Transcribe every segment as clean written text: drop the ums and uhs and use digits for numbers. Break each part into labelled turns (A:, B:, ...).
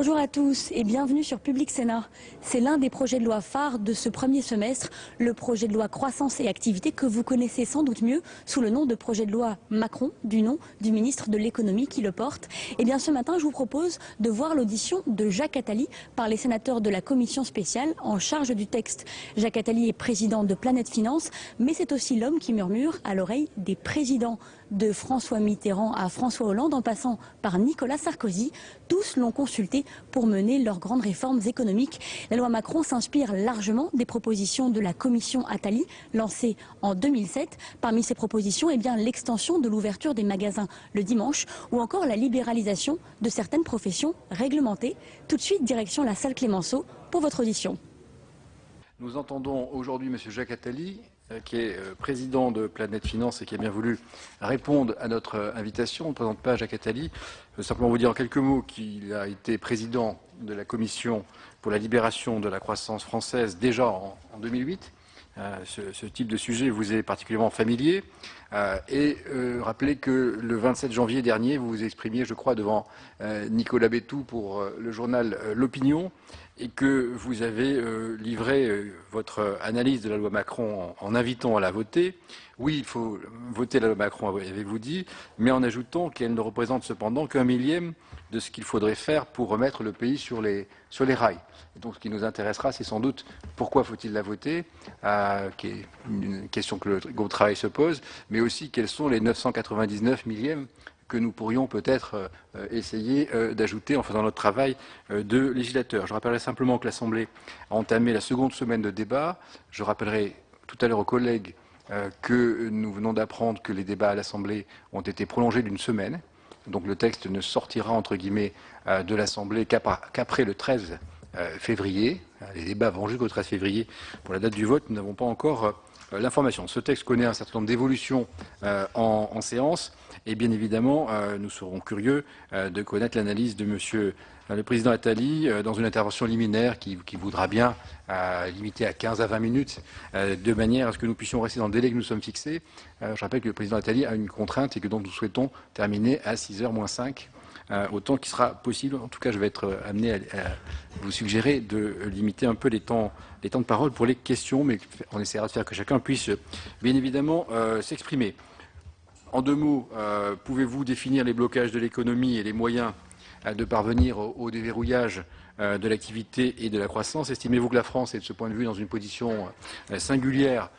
A: Bonjour à tous et bienvenue sur Public Sénat. C'est l'un des projets de loi phares de ce premier semestre, le projet de loi croissance et activité que vous connaissez sans doute mieux sous le nom de projet de loi Macron, du nom du ministre de l'économie qui le porte. Et bien ce matin, je vous propose de voir l'audition de Jacques Attali par les sénateurs de la commission spéciale en charge du texte. Jacques Attali est président de Planète Finance, mais c'est aussi l'homme qui murmure à l'oreille des présidents, de François Mitterrand à François Hollande en passant par Nicolas Sarkozy. Tous l'ont consulté pour mener leurs grandes réformes économiques. La loi Macron s'inspire largement des propositions de la commission Attali, lancée en 2007. Parmi ces propositions, l'extension de l'ouverture des magasins le dimanche ou encore la libéralisation de certaines professions réglementées. Tout de suite, direction la salle Clémenceau pour votre audition.
B: Nous entendons aujourd'hui M. Jacques Attali, qui est président de Planète Finance et qui a bien voulu répondre à notre invitation. On ne présente pas Jacques Attali. Je veux simplement vous dire en quelques mots qu'il a été président de la Commission pour la libération de la croissance française déjà en 2008. Ce type de sujet vous est particulièrement familier. Et rappelez que le 27 janvier dernier, vous vous exprimiez, je crois, devant Nicolas Bétou pour le journal L'Opinion, et que vous avez livré votre analyse de la loi Macron en invitant à la voter. Oui, il faut voter la loi Macron, avez-vous dit, mais en ajoutant qu'elle ne représente cependant qu'un millième de ce qu'il faudrait faire pour remettre le pays sur les rails. Et donc ce qui nous intéressera, c'est sans doute pourquoi faut-il la voter, qui est une question que le groupe de travail se pose, mais aussi quels sont les 999 millièmes que nous pourrions peut-être essayer d'ajouter en faisant notre travail de législateur. Je rappellerai simplement que l'Assemblée a entamé la seconde semaine de débat. Je rappellerai tout à l'heure aux collègues que nous venons d'apprendre que les débats à l'Assemblée ont été prolongés d'une semaine. Donc le texte ne sortira, entre guillemets, de l'Assemblée qu'après le 13 février. Les débats vont jusqu'au 13 février pour la date du vote. Nous n'avons pas encore l'information. Ce texte connaît un certain nombre d'évolutions en séance et bien évidemment, nous serons curieux de connaître l'analyse de Monsieur le Président Attali dans une intervention liminaire qui voudra bien limiter à 15 à 20 minutes de manière à ce que nous puissions rester dans le délai que nous sommes fixés. Je rappelle que le Président Attali a une contrainte et que donc nous souhaitons terminer à 6h moins 5. Autant qu'il sera possible. En tout cas, je vais être amené à vous suggérer de limiter un peu les temps de parole pour les questions, mais on essaiera de faire que chacun puisse bien évidemment s'exprimer. En deux mots, pouvez-vous définir les blocages de l'économie et les moyens de parvenir au déverrouillage de l'activité et de la croissance? Estimez-vous que la France est de ce point de vue dans une position singulière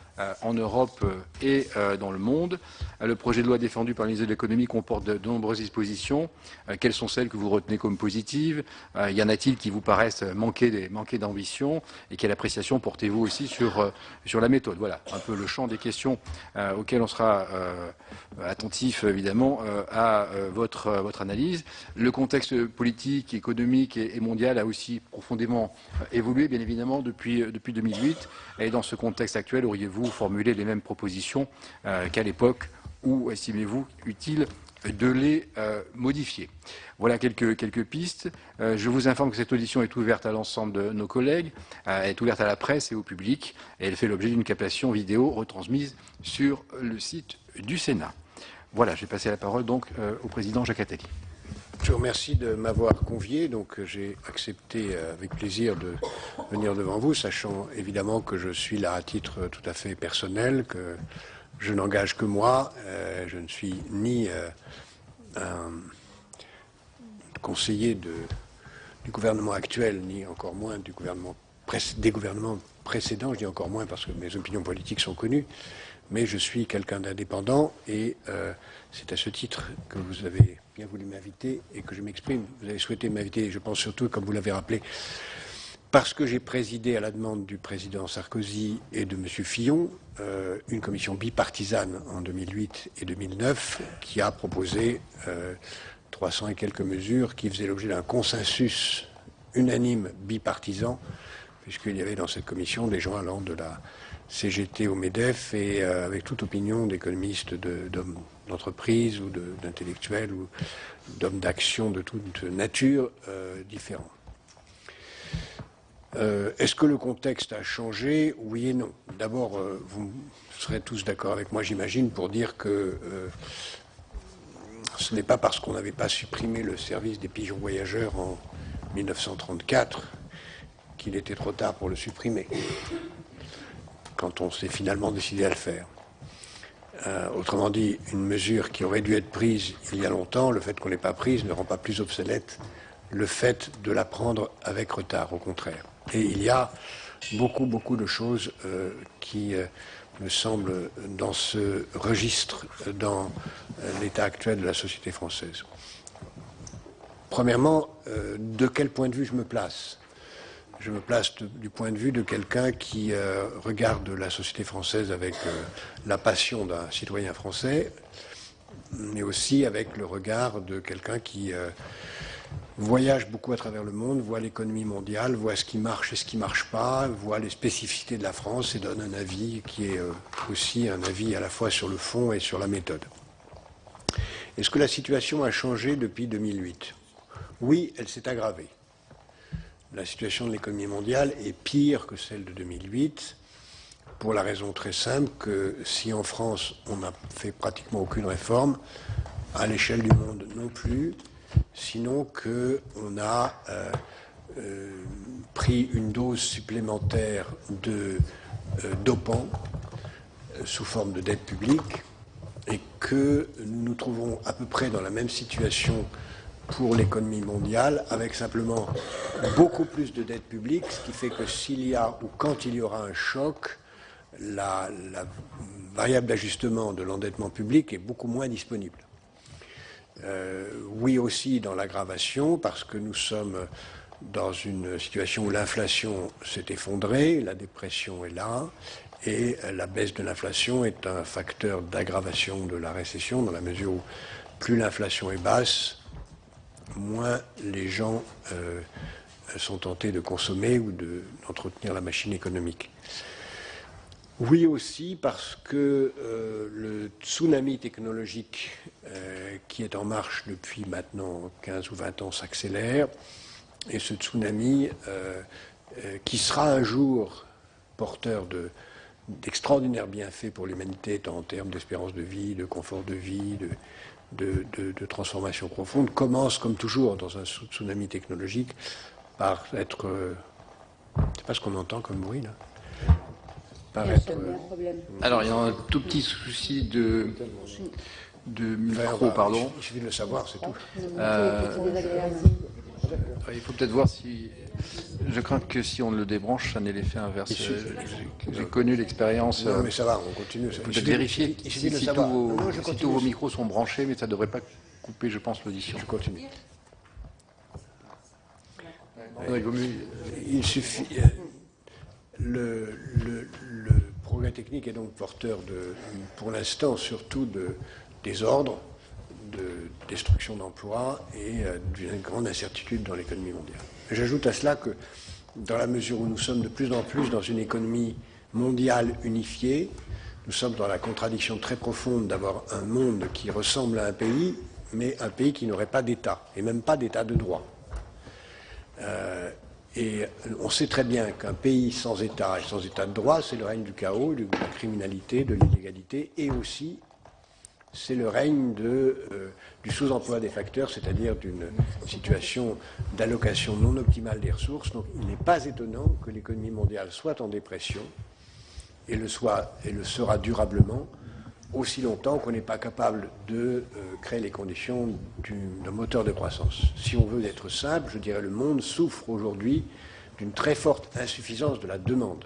B: en Europe et dans le monde? Le projet de loi défendu par le ministre de l'économie comporte de nombreuses dispositions. Quelles sont celles que vous retenez comme positives? Y en a-t-il qui vous paraissent manquer d'ambition? Et quelle appréciation portez-vous aussi sur la méthode? Voilà un peu le champ des questions auxquelles on sera attentif évidemment à votre analyse. Le contexte politique, économique et mondial a aussi profondément évolué bien évidemment depuis 2008. Et dans ce contexte actuel, auriez-vous formulé les mêmes propositions qu'à l'époque, ou estimez-vous utile de les modifier? Voilà quelques pistes. Je vous informe que cette audition est ouverte à l'ensemble de nos collègues, elle est ouverte à la presse et au public, et elle fait l'objet d'une captation vidéo retransmise sur le site du Sénat. Voilà, je vais passer la parole donc au président Jacques Attali.
C: Je vous remercie de m'avoir convié. Donc j'ai accepté avec plaisir de venir devant vous, sachant évidemment que je suis là à titre tout à fait personnel, que je n'engage que moi. Je ne suis ni un conseiller du gouvernement actuel, ni encore moins des gouvernements précédents. Je dis encore moins parce que mes opinions politiques sont connues. Mais je suis quelqu'un d'indépendant et c'est à ce titre que vous avez bien voulu m'inviter et que je m'exprime. Vous avez souhaité m'inviter, je pense surtout, comme vous l'avez rappelé, parce que j'ai présidé à la demande du président Sarkozy et de M. Fillon une commission bipartisane en 2008 et 2009 qui a proposé 300 et quelques mesures qui faisaient l'objet d'un consensus unanime bipartisan, puisqu'il y avait dans cette commission des gens allant de la CGT au MEDEF et avec toute opinion d'économistes, d'hommes d'entreprise ou d'intellectuels ou d'hommes d'action de toute nature différents. Est-ce que le contexte a changé? Oui et non. D'abord, vous serez tous d'accord avec moi, j'imagine, pour dire que ce n'est pas parce qu'on n'avait pas supprimé le service des pigeons voyageurs en 1934 qu'il était trop tard pour le supprimer, quand on s'est finalement décidé à le faire. Autrement dit, une mesure qui aurait dû être prise il y a longtemps, le fait qu'on ne l'ait pas prise ne rend pas plus obsolète le fait de la prendre avec retard, au contraire. Et il y a beaucoup de choses qui me semblent dans ce registre, dans l'état actuel de la société française. Premièrement, de quel point de vue je me place ? Je me place du point de vue de quelqu'un qui regarde la société française avec la passion d'un citoyen français, mais aussi avec le regard de quelqu'un qui voyage beaucoup à travers le monde, voit l'économie mondiale, voit ce qui marche et ce qui ne marche pas, voit les spécificités de la France et donne un avis qui est aussi un avis à la fois sur le fond et sur la méthode. Est-ce que la situation a changé depuis 2008 ? Oui, elle s'est aggravée. La situation de l'économie mondiale est pire que celle de 2008, pour la raison très simple que si en France on n'a fait pratiquement aucune réforme, à l'échelle du monde non plus, sinon qu'on a pris une dose supplémentaire de dopants sous forme de dette publique et que nous nous trouvons à peu près dans la même situation pour l'économie mondiale, avec simplement beaucoup plus de dette publique, ce qui fait que s'il y a ou quand il y aura un choc, la variable d'ajustement de l'endettement public est beaucoup moins disponible. Oui aussi dans l'aggravation, parce que nous sommes dans une situation où l'inflation s'est effondrée, la dépression est là, et la baisse de l'inflation est un facteur d'aggravation de la récession, dans la mesure où plus l'inflation est basse, moins les gens sont tentés de consommer ou d'entretenir la machine économique. Oui aussi parce que le tsunami technologique qui est en marche depuis maintenant 15 ou 20 ans s'accélère, et ce tsunami qui sera un jour porteur d'extraordinaires bienfaits pour l'humanité, tant en termes d'espérance de vie, de confort de vie, de transformation profonde, commence, comme toujours dans un tsunami technologique, par être... c'est pas ce qu'on entend comme bruit, là. Par être...
B: Alors, il y a un tout petit souci de micro, pardon.
C: Il suffit de le savoir, c'est tout.
B: Il faut peut-être voir si... Je crains que si on le débranche, ça n'ait l'effet inverse. J'ai connu l'expérience...
C: Non, mais ça va, on continue.
B: Peut-être vérifier si tous vos micros sont branchés, mais ça ne devrait pas couper, je pense, l'audition.
C: Je continue.
B: Il
C: suffit... Le progrès technique est donc porteur pour l'instant, surtout de désordre, de destruction d'emplois et d'une grande incertitude dans l'économie mondiale. J'ajoute à cela que, dans la mesure où nous sommes de plus en plus dans une économie mondiale unifiée, nous sommes dans la contradiction très profonde d'avoir un monde qui ressemble à un pays, mais un pays qui n'aurait pas d'État, et même pas d'État de droit. Et on sait très bien qu'un pays sans État et sans État de droit, c'est le règne du chaos, de la criminalité, de l'illégalité, et aussi c'est le règne du sous-emploi des facteurs, c'est-à-dire d'une situation d'allocation non optimale des ressources. Donc il n'est pas étonnant que l'économie mondiale soit en dépression, et le sera durablement, aussi longtemps qu'on n'est pas capable de créer les conditions d'un moteur de croissance. Si on veut être simple, je dirais le monde souffre aujourd'hui d'une très forte insuffisance de la demande.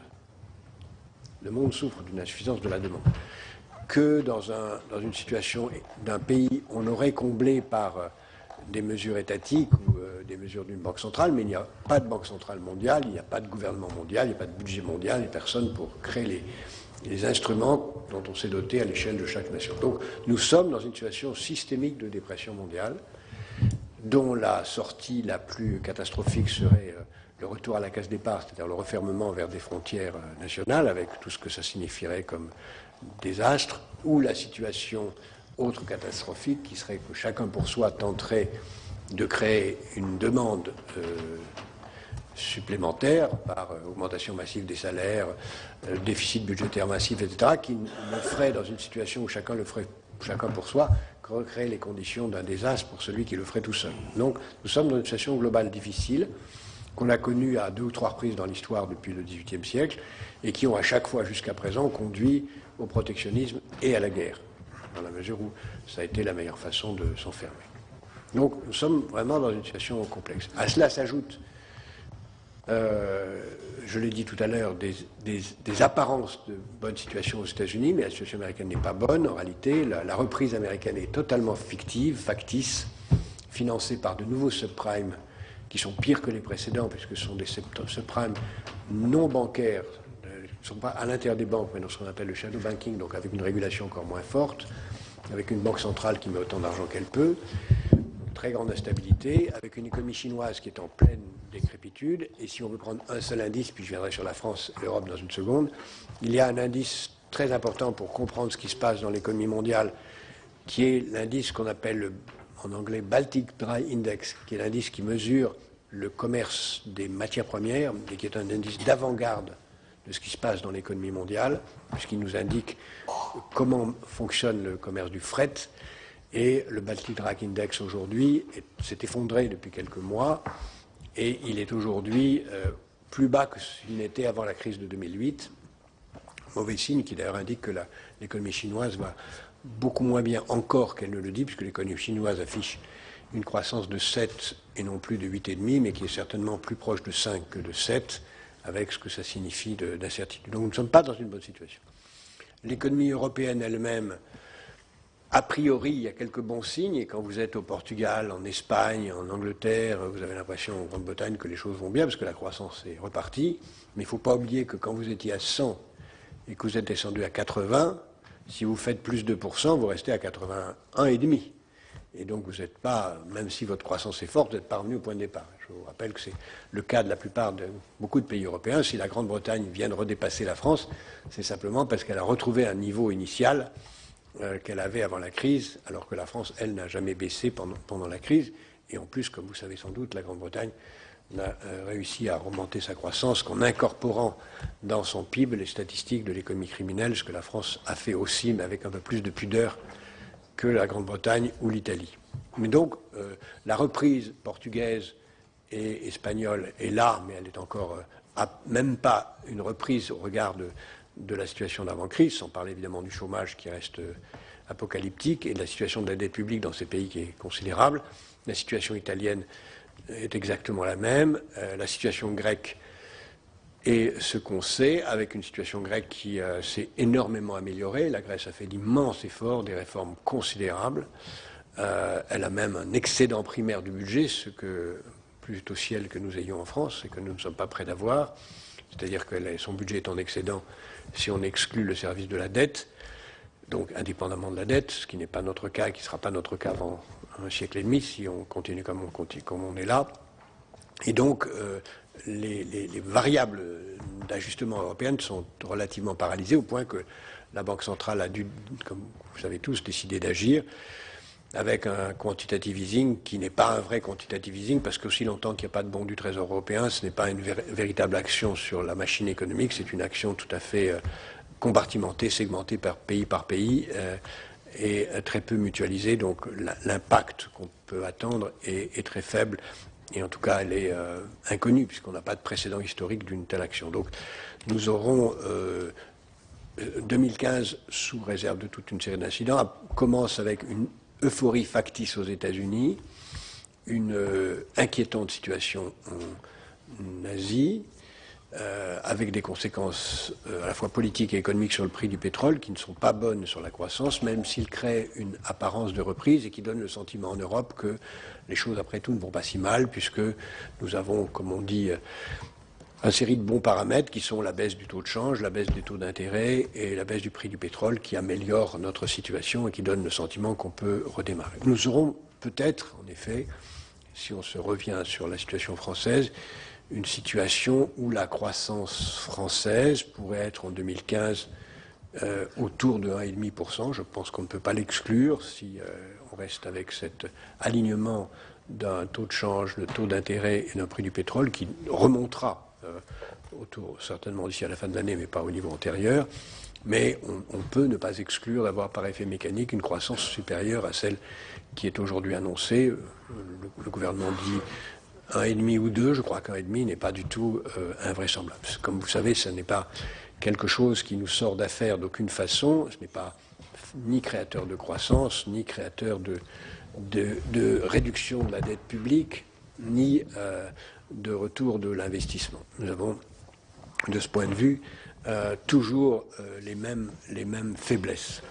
C: Le monde souffre d'une insuffisance de la demande. Que dans une situation d'un pays, on aurait comblé par des mesures étatiques ou des mesures d'une banque centrale, mais il n'y a pas de banque centrale mondiale, il n'y a pas de gouvernement mondial, il n'y a pas de budget mondial, il n'y a personne pour créer les instruments dont on s'est doté à l'échelle de chaque nation. Donc nous sommes dans une situation systémique de dépression mondiale, dont la sortie la plus catastrophique serait le retour à la case départ, c'est-à-dire le refermement vers des frontières nationales, avec tout ce que ça signifierait comme désastre, ou la situation autre catastrophique qui serait que chacun pour soi tenterait de créer une demande supplémentaire par augmentation massive des salaires, déficit budgétaire massif, etc., qui le ferait dans une situation où chacun le ferait chacun pour soi, recréer les conditions d'un désastre pour celui qui le ferait tout seul. Donc nous sommes dans une situation globale difficile qu'on a connue à 2 ou 3 reprises dans l'histoire depuis le XVIIIe siècle et qui ont à chaque fois jusqu'à présent conduit au protectionnisme et à la guerre, dans la mesure où ça a été la meilleure façon de s'enfermer. Donc nous sommes vraiment dans une situation complexe. À cela s'ajoute, je l'ai dit tout à l'heure, des apparences de bonne situation aux États-Unis, mais la situation américaine n'est pas bonne. En réalité, la reprise américaine est totalement fictive, factice, financée par de nouveaux subprimes qui sont pires que les précédents, puisque ce sont des subprimes non bancaires, ne sont pas à l'intérieur des banques, mais dans ce qu'on appelle le shadow banking, donc avec une régulation encore moins forte, avec une banque centrale qui met autant d'argent qu'elle peut, une très grande instabilité, avec une économie chinoise qui est en pleine décrépitude. Et si on veut prendre un seul indice, puis je viendrai sur la France et l'Europe dans une seconde, il y a un indice très important pour comprendre ce qui se passe dans l'économie mondiale, qui est l'indice qu'on appelle en anglais Baltic Dry Index, qui est l'indice qui mesure le commerce des matières premières, et qui est un indice d'avant-garde de ce qui se passe dans l'économie mondiale, puisqu'il nous indique comment fonctionne le commerce du fret. Et le Baltic Dry Index aujourd'hui s'est effondré depuis quelques mois, et il est aujourd'hui plus bas que s'il n'était avant la crise de 2008. Mauvais signe qui d'ailleurs indique que l'économie chinoise va beaucoup moins bien encore qu'elle ne le dit, puisque l'économie chinoise affiche une croissance de 7 et non plus de 8,5, mais qui est certainement plus proche de 5 que de 7, avec ce que ça signifie d'incertitude. Donc nous ne sommes pas dans une bonne situation. L'économie européenne elle-même, a priori, il y a quelques bons signes, et quand vous êtes au Portugal, en Espagne, en Angleterre, vous avez l'impression en Grande-Bretagne que les choses vont bien, parce que la croissance est repartie. Mais il ne faut pas oublier que quand vous étiez à 100 et que vous êtes descendu à 80, si vous faites plus de 2%, vous restez à 81,5. Et donc vous n'êtes pas, même si votre croissance est forte, vous n'êtes pas revenu au point de départ. Je vous rappelle que c'est le cas de la plupart de beaucoup de pays européens. Si la Grande-Bretagne vient de redépasser la France, c'est simplement parce qu'elle a retrouvé un niveau initial qu'elle avait avant la crise, alors que la France, elle, n'a jamais baissé pendant la crise. Et en plus, comme vous savez sans doute, la Grande-Bretagne a réussi à remonter sa croissance qu'en incorporant dans son PIB les statistiques de l'économie criminelle, ce que la France a fait aussi, mais avec un peu plus de pudeur que la Grande-Bretagne ou l'Italie. Mais donc, la reprise portugaise et espagnole est là, mais elle est encore même pas une reprise au regard de la situation d'avant-crise, sans parler évidemment du chômage qui reste apocalyptique et de la situation de la dette publique dans ces pays qui est considérable. La situation italienne est exactement la même. La situation grecque est ce qu'on sait, avec une situation grecque qui s'est énormément améliorée. La Grèce a fait d'immenses efforts, des réformes considérables. Elle a même un excédent primaire du budget, ce que plus au ciel que nous ayons en France et que nous ne sommes pas prêts d'avoir. C'est-à-dire que son budget est en excédent si on exclut le service de la dette, donc indépendamment de la dette, ce qui n'est pas notre cas et qui ne sera pas notre cas avant un siècle et demi si on continue comme on est là. Et donc, les variables d'ajustement européennes sont relativement paralysées au point que la Banque centrale a dû, comme vous savez tous, décider d'agir avec un quantitative easing qui n'est pas un vrai quantitative easing, parce qu'aussi longtemps qu'il n'y a pas de bond du Trésor européen, ce n'est pas une véritable action sur la machine économique, c'est une action tout à fait compartimentée, segmentée par pays, et très peu mutualisée. Donc l'impact qu'on peut attendre est très faible, et en tout cas elle est inconnue, puisqu'on n'a pas de précédent historique d'une telle action. Donc nous aurons 2015, sous réserve de toute une série d'incidents, commence avec une euphorie factice aux États-Unis, une inquiétante situation en Asie, avec des conséquences à la fois politiques et économiques sur le prix du pétrole qui ne sont pas bonnes sur la croissance, même s'ils créent une apparence de reprise et qui donnent le sentiment en Europe que les choses après tout ne vont pas si mal, puisque nous avons, comme on dit, une série de bons paramètres qui sont la baisse du taux de change, la baisse des taux d'intérêt et la baisse du prix du pétrole qui améliorent notre situation et qui donnent le sentiment qu'on peut redémarrer. Nous aurons peut-être, en effet, si on se revient sur la situation française, une situation où la croissance française pourrait être en 2015 autour de 1,5%. Je pense qu'on ne peut pas l'exclure si on reste avec cet alignement d'un taux de change, de taux d'intérêt et d'un prix du pétrole qui remontera certainement d'ici à la fin de l'année, mais pas au niveau antérieur. Mais on peut ne pas exclure d'avoir par effet mécanique une croissance supérieure à celle qui est aujourd'hui annoncée. Le gouvernement dit 1,5 ou 2, je crois qu'1,5 n'est pas du tout invraisemblable. Comme vous savez, ce n'est pas quelque chose qui nous sort d'affaire d'aucune façon, ce n'est pas ni créateur de croissance, ni créateur de réduction de la dette publique, ni de retour de l'investissement. Nous avons, de ce point de vue, toujours les mêmes faiblesses.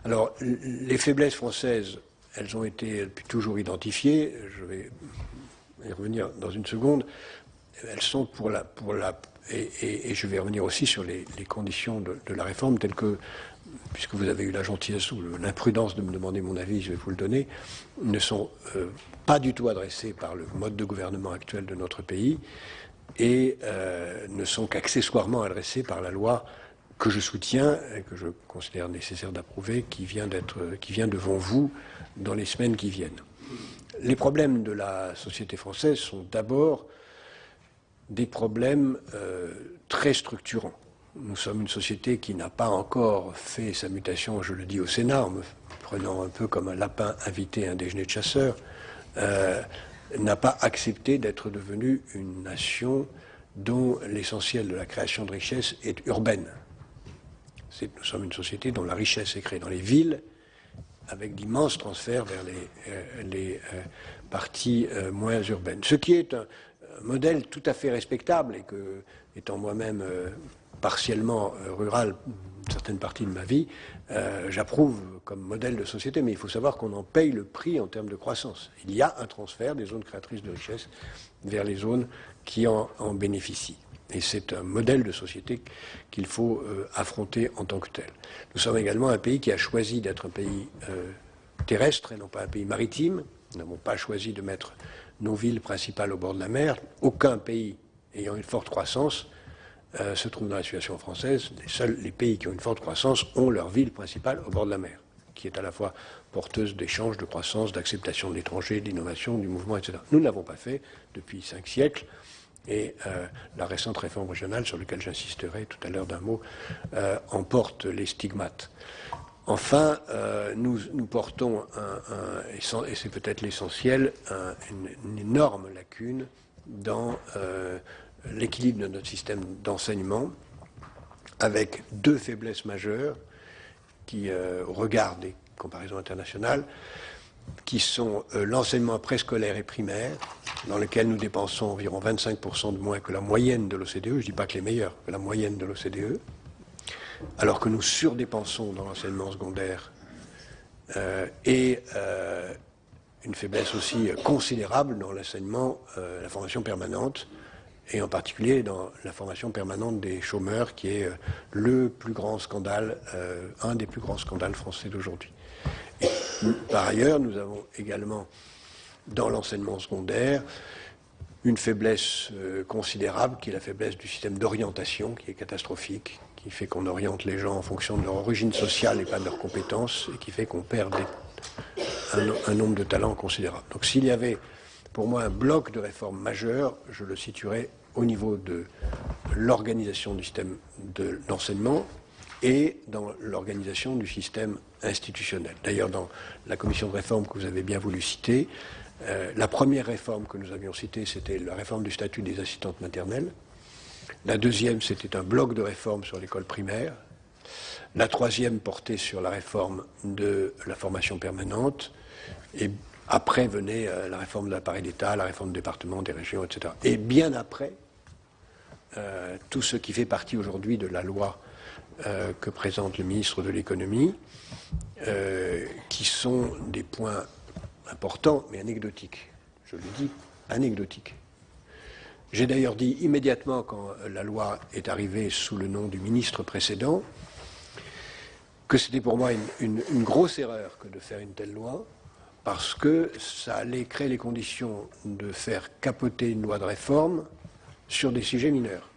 C: Alors, les faiblesses françaises, elles ont été depuis toujours identifiées. Je vais y revenir dans une seconde. Elles sont et je vais revenir aussi sur les conditions de la réforme telles que, puisque vous avez eu la gentillesse ou l'imprudence de me demander mon avis, je vais vous le donner, ne sont pas du tout adressées par le mode de gouvernement actuel de notre pays et ne sont qu'accessoirement adressées par la loi que je soutiens et que je considère nécessaire d'approuver, qui vient devant vous dans les semaines qui viennent. Les problèmes de la société française sont d'abord des problèmes très structurants. Nous sommes une société qui n'a pas encore fait sa mutation, je le dis au Sénat, en me prenant un peu comme un lapin invité à un déjeuner de chasseurs, n'a pas accepté d'être devenue une nation dont l'essentiel de la création de richesse est urbaine. Nous sommes une société dont la richesse est créée dans les villes, avec d'immenses transferts vers les parties moins urbaines. Ce qui est un modèle tout à fait respectable et que, étant moi-même partiellement rural une certaine partie de ma vie, j'approuve comme modèle de société, mais il faut savoir qu'on en paye le prix en termes de croissance. Il y a un transfert des zones créatrices de richesse vers les zones qui en bénéficient. Et c'est un modèle de société qu'il faut affronter en tant que tel. Nous sommes également un pays qui a choisi d'être un pays terrestre et non pas un pays maritime. Nous n'avons pas choisi de mettre nos villes principales au bord de la mer. Aucun pays ayant une forte croissance se trouve dans la situation française. Les pays qui ont une forte croissance ont leur ville principale au bord de la mer, qui est à la fois porteuse d'échanges, de croissance, d'acceptation de l'étranger, d'innovation, du mouvement, etc. Nous ne l'avons pas fait depuis 5 siècles. Et la récente réforme régionale, sur laquelle j'insisterai tout à l'heure d'un mot, en porte les stigmates. Enfin, nous portons, et c'est peut-être l'essentiel, une énorme lacune dans l'équilibre de notre système d'enseignement, avec 2 faiblesses majeures qui regardent des comparaisons internationales, qui sont l'enseignement préscolaire et primaire, dans lequel nous dépensons environ 25% de moins que la moyenne de l'OCDE, je ne dis pas que les meilleurs, que la moyenne de l'OCDE, alors que nous surdépensons dans l'enseignement secondaire, et une faiblesse aussi considérable dans l'enseignement, la formation permanente, et en particulier dans la formation permanente des chômeurs, qui est le plus grand scandale, un des plus grands scandales français d'aujourd'hui. Et par ailleurs, nous avons également, dans l'enseignement secondaire, une faiblesse considérable, qui est la faiblesse du système d'orientation, qui est catastrophique, qui fait qu'on oriente les gens en fonction de leur origine sociale et pas de leurs compétences, et qui fait qu'on perd un nombre de talents considérable. Donc s'il y avait, pour moi, un bloc de réformes majeures, je le situerais au niveau de l'organisation du système d'enseignement et dans l'organisation du système institutionnel. D'ailleurs, dans la commission de réforme que vous avez bien voulu citer, la première réforme que nous avions citée, c'était la réforme du statut des assistantes maternelles. La deuxième, c'était un bloc de réforme sur l'école primaire. La troisième portait sur la réforme de la formation permanente. Et après venait la réforme de l'appareil d'État, la réforme du département, des régions, etc. Et bien après, tout ce qui fait partie aujourd'hui de la loi que présente le ministre de l'économie, qui sont des points importants mais anecdotiques. Je le dis, anecdotiques. J'ai d'ailleurs dit immédiatement, quand la loi est arrivée sous le nom du ministre précédent, que c'était pour moi une grosse erreur que de faire une telle loi, parce que ça allait créer les conditions de faire capoter une loi de réforme sur des sujets mineurs,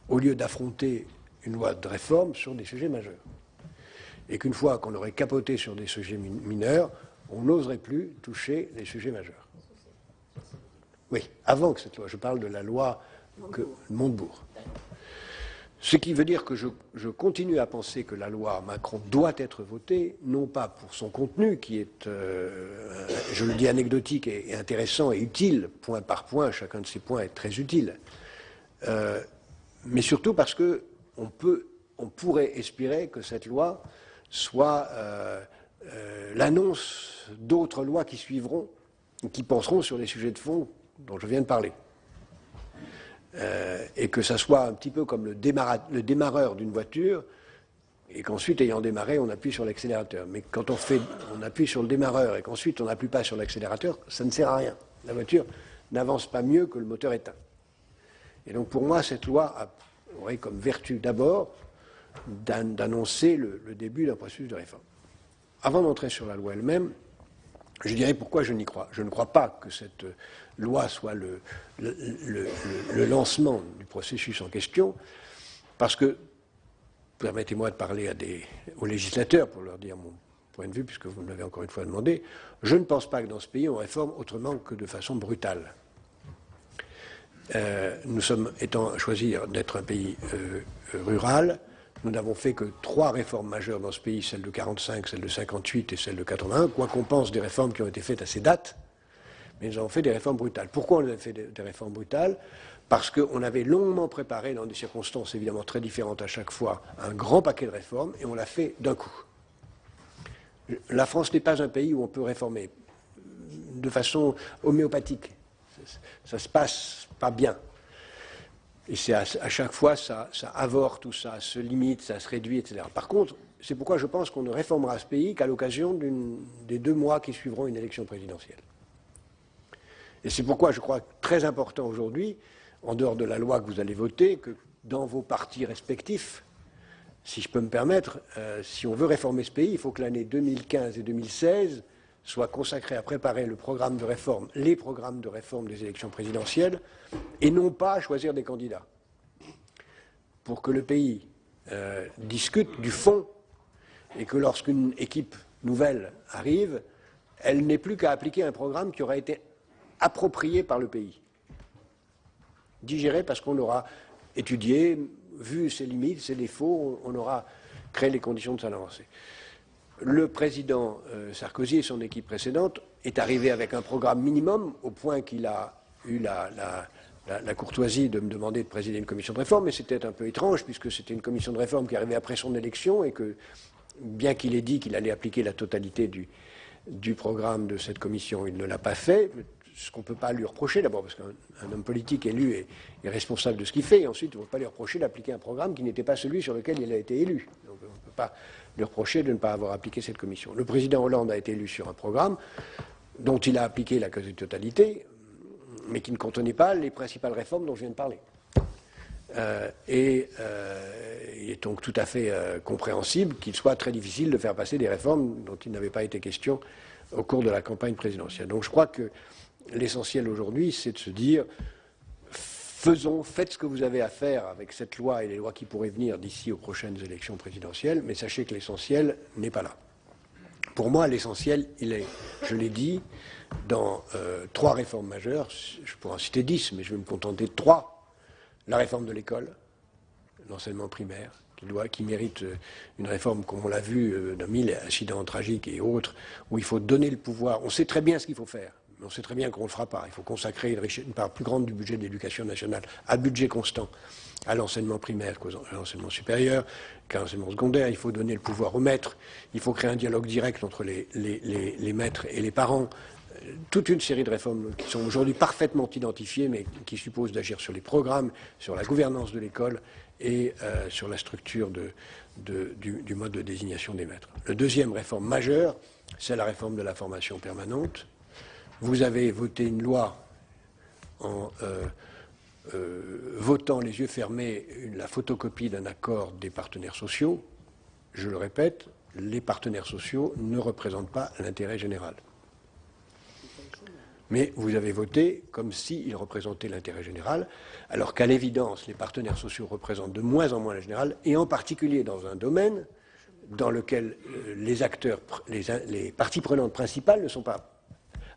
C: au lieu d'affronter une loi de réforme sur des sujets majeurs. Et qu'une fois qu'on aurait capoté sur des sujets mineurs, on n'oserait plus toucher les sujets majeurs. Oui, avant que cette loi, je parle de la loi Montebourg. Ce qui veut dire que je continue à penser que la loi Macron doit être votée, non pas pour son contenu, qui est, je le dis, anecdotique et intéressant et utile, point par point, chacun de ces points est très utile, mais surtout parce que on pourrait espérer que cette loi soit l'annonce d'autres lois qui suivront, qui penseront sur les sujets de fond dont je viens de parler. Et que ça soit un petit peu comme le démarreur d'une voiture, et qu'ensuite, ayant démarré, on appuie sur l'accélérateur. Mais quand on appuie sur le démarreur et qu'ensuite on n'appuie pas sur l'accélérateur, ça ne sert à rien. La voiture n'avance pas mieux que le moteur éteint. Et donc pour moi, cette loi aurait comme vertu d'abord d'annoncer le début d'un processus de réforme. Avant d'entrer sur la loi elle-même, je dirais pourquoi je n'y crois. Je ne crois pas que cette loi soit le lancement du processus en question, parce que, permettez-moi de parler aux législateurs pour leur dire mon point de vue, puisque vous me l'avez encore une fois demandé, je ne pense pas que dans ce pays on réforme autrement que de façon brutale. Nous sommes, étant choisis d'être un pays rural, nous n'avons fait que 3 réformes majeures dans ce pays, celle de 45, celle de 58 et celle de 81, quoi qu'on pense des réformes qui ont été faites à ces dates, mais nous avons fait des réformes brutales. Pourquoi on a fait des réformes brutales? Parce qu'on avait longuement préparé, dans des circonstances évidemment très différentes à chaque fois, un grand paquet de réformes, et on l'a fait d'un coup. La France n'est pas un pays où on peut réformer de façon homéopathique. Ça se passe pas bien. Et c'est à chaque fois, ça avorte ou ça se limite, ça se réduit, etc. Par contre, c'est pourquoi je pense qu'on ne réformera ce pays qu'à l'occasion des 2 mois qui suivront une élection présidentielle. Et c'est pourquoi je crois très important aujourd'hui, en dehors de la loi que vous allez voter, que dans vos partis respectifs, si je peux me permettre, si on veut réformer ce pays, il faut que l'année 2015 et 2016 soient consacrés à préparer le programme de réforme, les programmes de réforme des élections présidentielles, et non pas à choisir des candidats. Pour que le pays discute du fond, et que lorsqu'une équipe nouvelle arrive, elle n'ait plus qu'à appliquer un programme qui aura été approprié par le pays. Digéré parce qu'on aura étudié, vu ses limites, ses défauts, on aura créé les conditions de s'en avancer. Le président Sarkozy et son équipe précédente est arrivé avec un programme minimum, au point qu'il a eu la courtoisie de me demander de présider une commission de réforme, mais c'était un peu étrange, puisque c'était une commission de réforme qui arrivait après son élection, et que, bien qu'il ait dit qu'il allait appliquer la totalité du programme de cette commission, il ne l'a pas fait, ce qu'on ne peut pas lui reprocher, d'abord parce qu'un homme politique élu est responsable de ce qu'il fait, et ensuite on ne peut pas lui reprocher d'appliquer un programme qui n'était pas celui sur lequel il a été élu. Donc on ne peut pas lui reprocher de ne pas avoir appliqué cette commission. Le président Hollande a été élu sur un programme dont il a appliqué la quasi-totalité, mais qui ne contenait pas les principales réformes dont je viens de parler. Il est donc tout à fait compréhensible qu'il soit très difficile de faire passer des réformes dont il n'avait pas été question au cours de la campagne présidentielle. Donc je crois que l'essentiel aujourd'hui, c'est de se dire, faites ce que vous avez à faire avec cette loi et les lois qui pourraient venir d'ici aux prochaines élections présidentielles, mais sachez que l'essentiel n'est pas là. Pour moi, l'essentiel, il est, je l'ai dit, dans 3 réformes majeures, je pourrais en citer 10, mais je vais me contenter de 3. La réforme de l'école, l'enseignement primaire, qui mérite une réforme, comme on l'a vu, dans 1000 incidents tragiques et autres, où il faut donner le pouvoir. On sait très bien ce qu'il faut faire, mais on sait très bien qu'on ne le fera pas. Il faut consacrer une part plus grande du budget de l'éducation nationale, à budget constant, à l'enseignement primaire qu'à l'enseignement supérieur, qu'à l'enseignement secondaire. Il faut donner le pouvoir aux maîtres. Il faut créer un dialogue direct entre les maîtres et les parents. Toute une série de réformes qui sont aujourd'hui parfaitement identifiées, mais qui supposent d'agir sur les programmes, sur la gouvernance de l'école et sur la structure du mode de désignation des maîtres. La deuxième réforme majeure, c'est la réforme de la formation permanente. Vous avez voté une loi en votant les yeux fermés la photocopie d'un accord des partenaires sociaux. Je le répète, les partenaires sociaux ne représentent pas l'intérêt général. Mais vous avez voté comme s'ils représentaient l'intérêt général, alors qu'à l'évidence, les partenaires sociaux représentent de moins en moins le général, et en particulier dans un domaine dans lequel les acteurs, les parties prenantes principales ne sont pas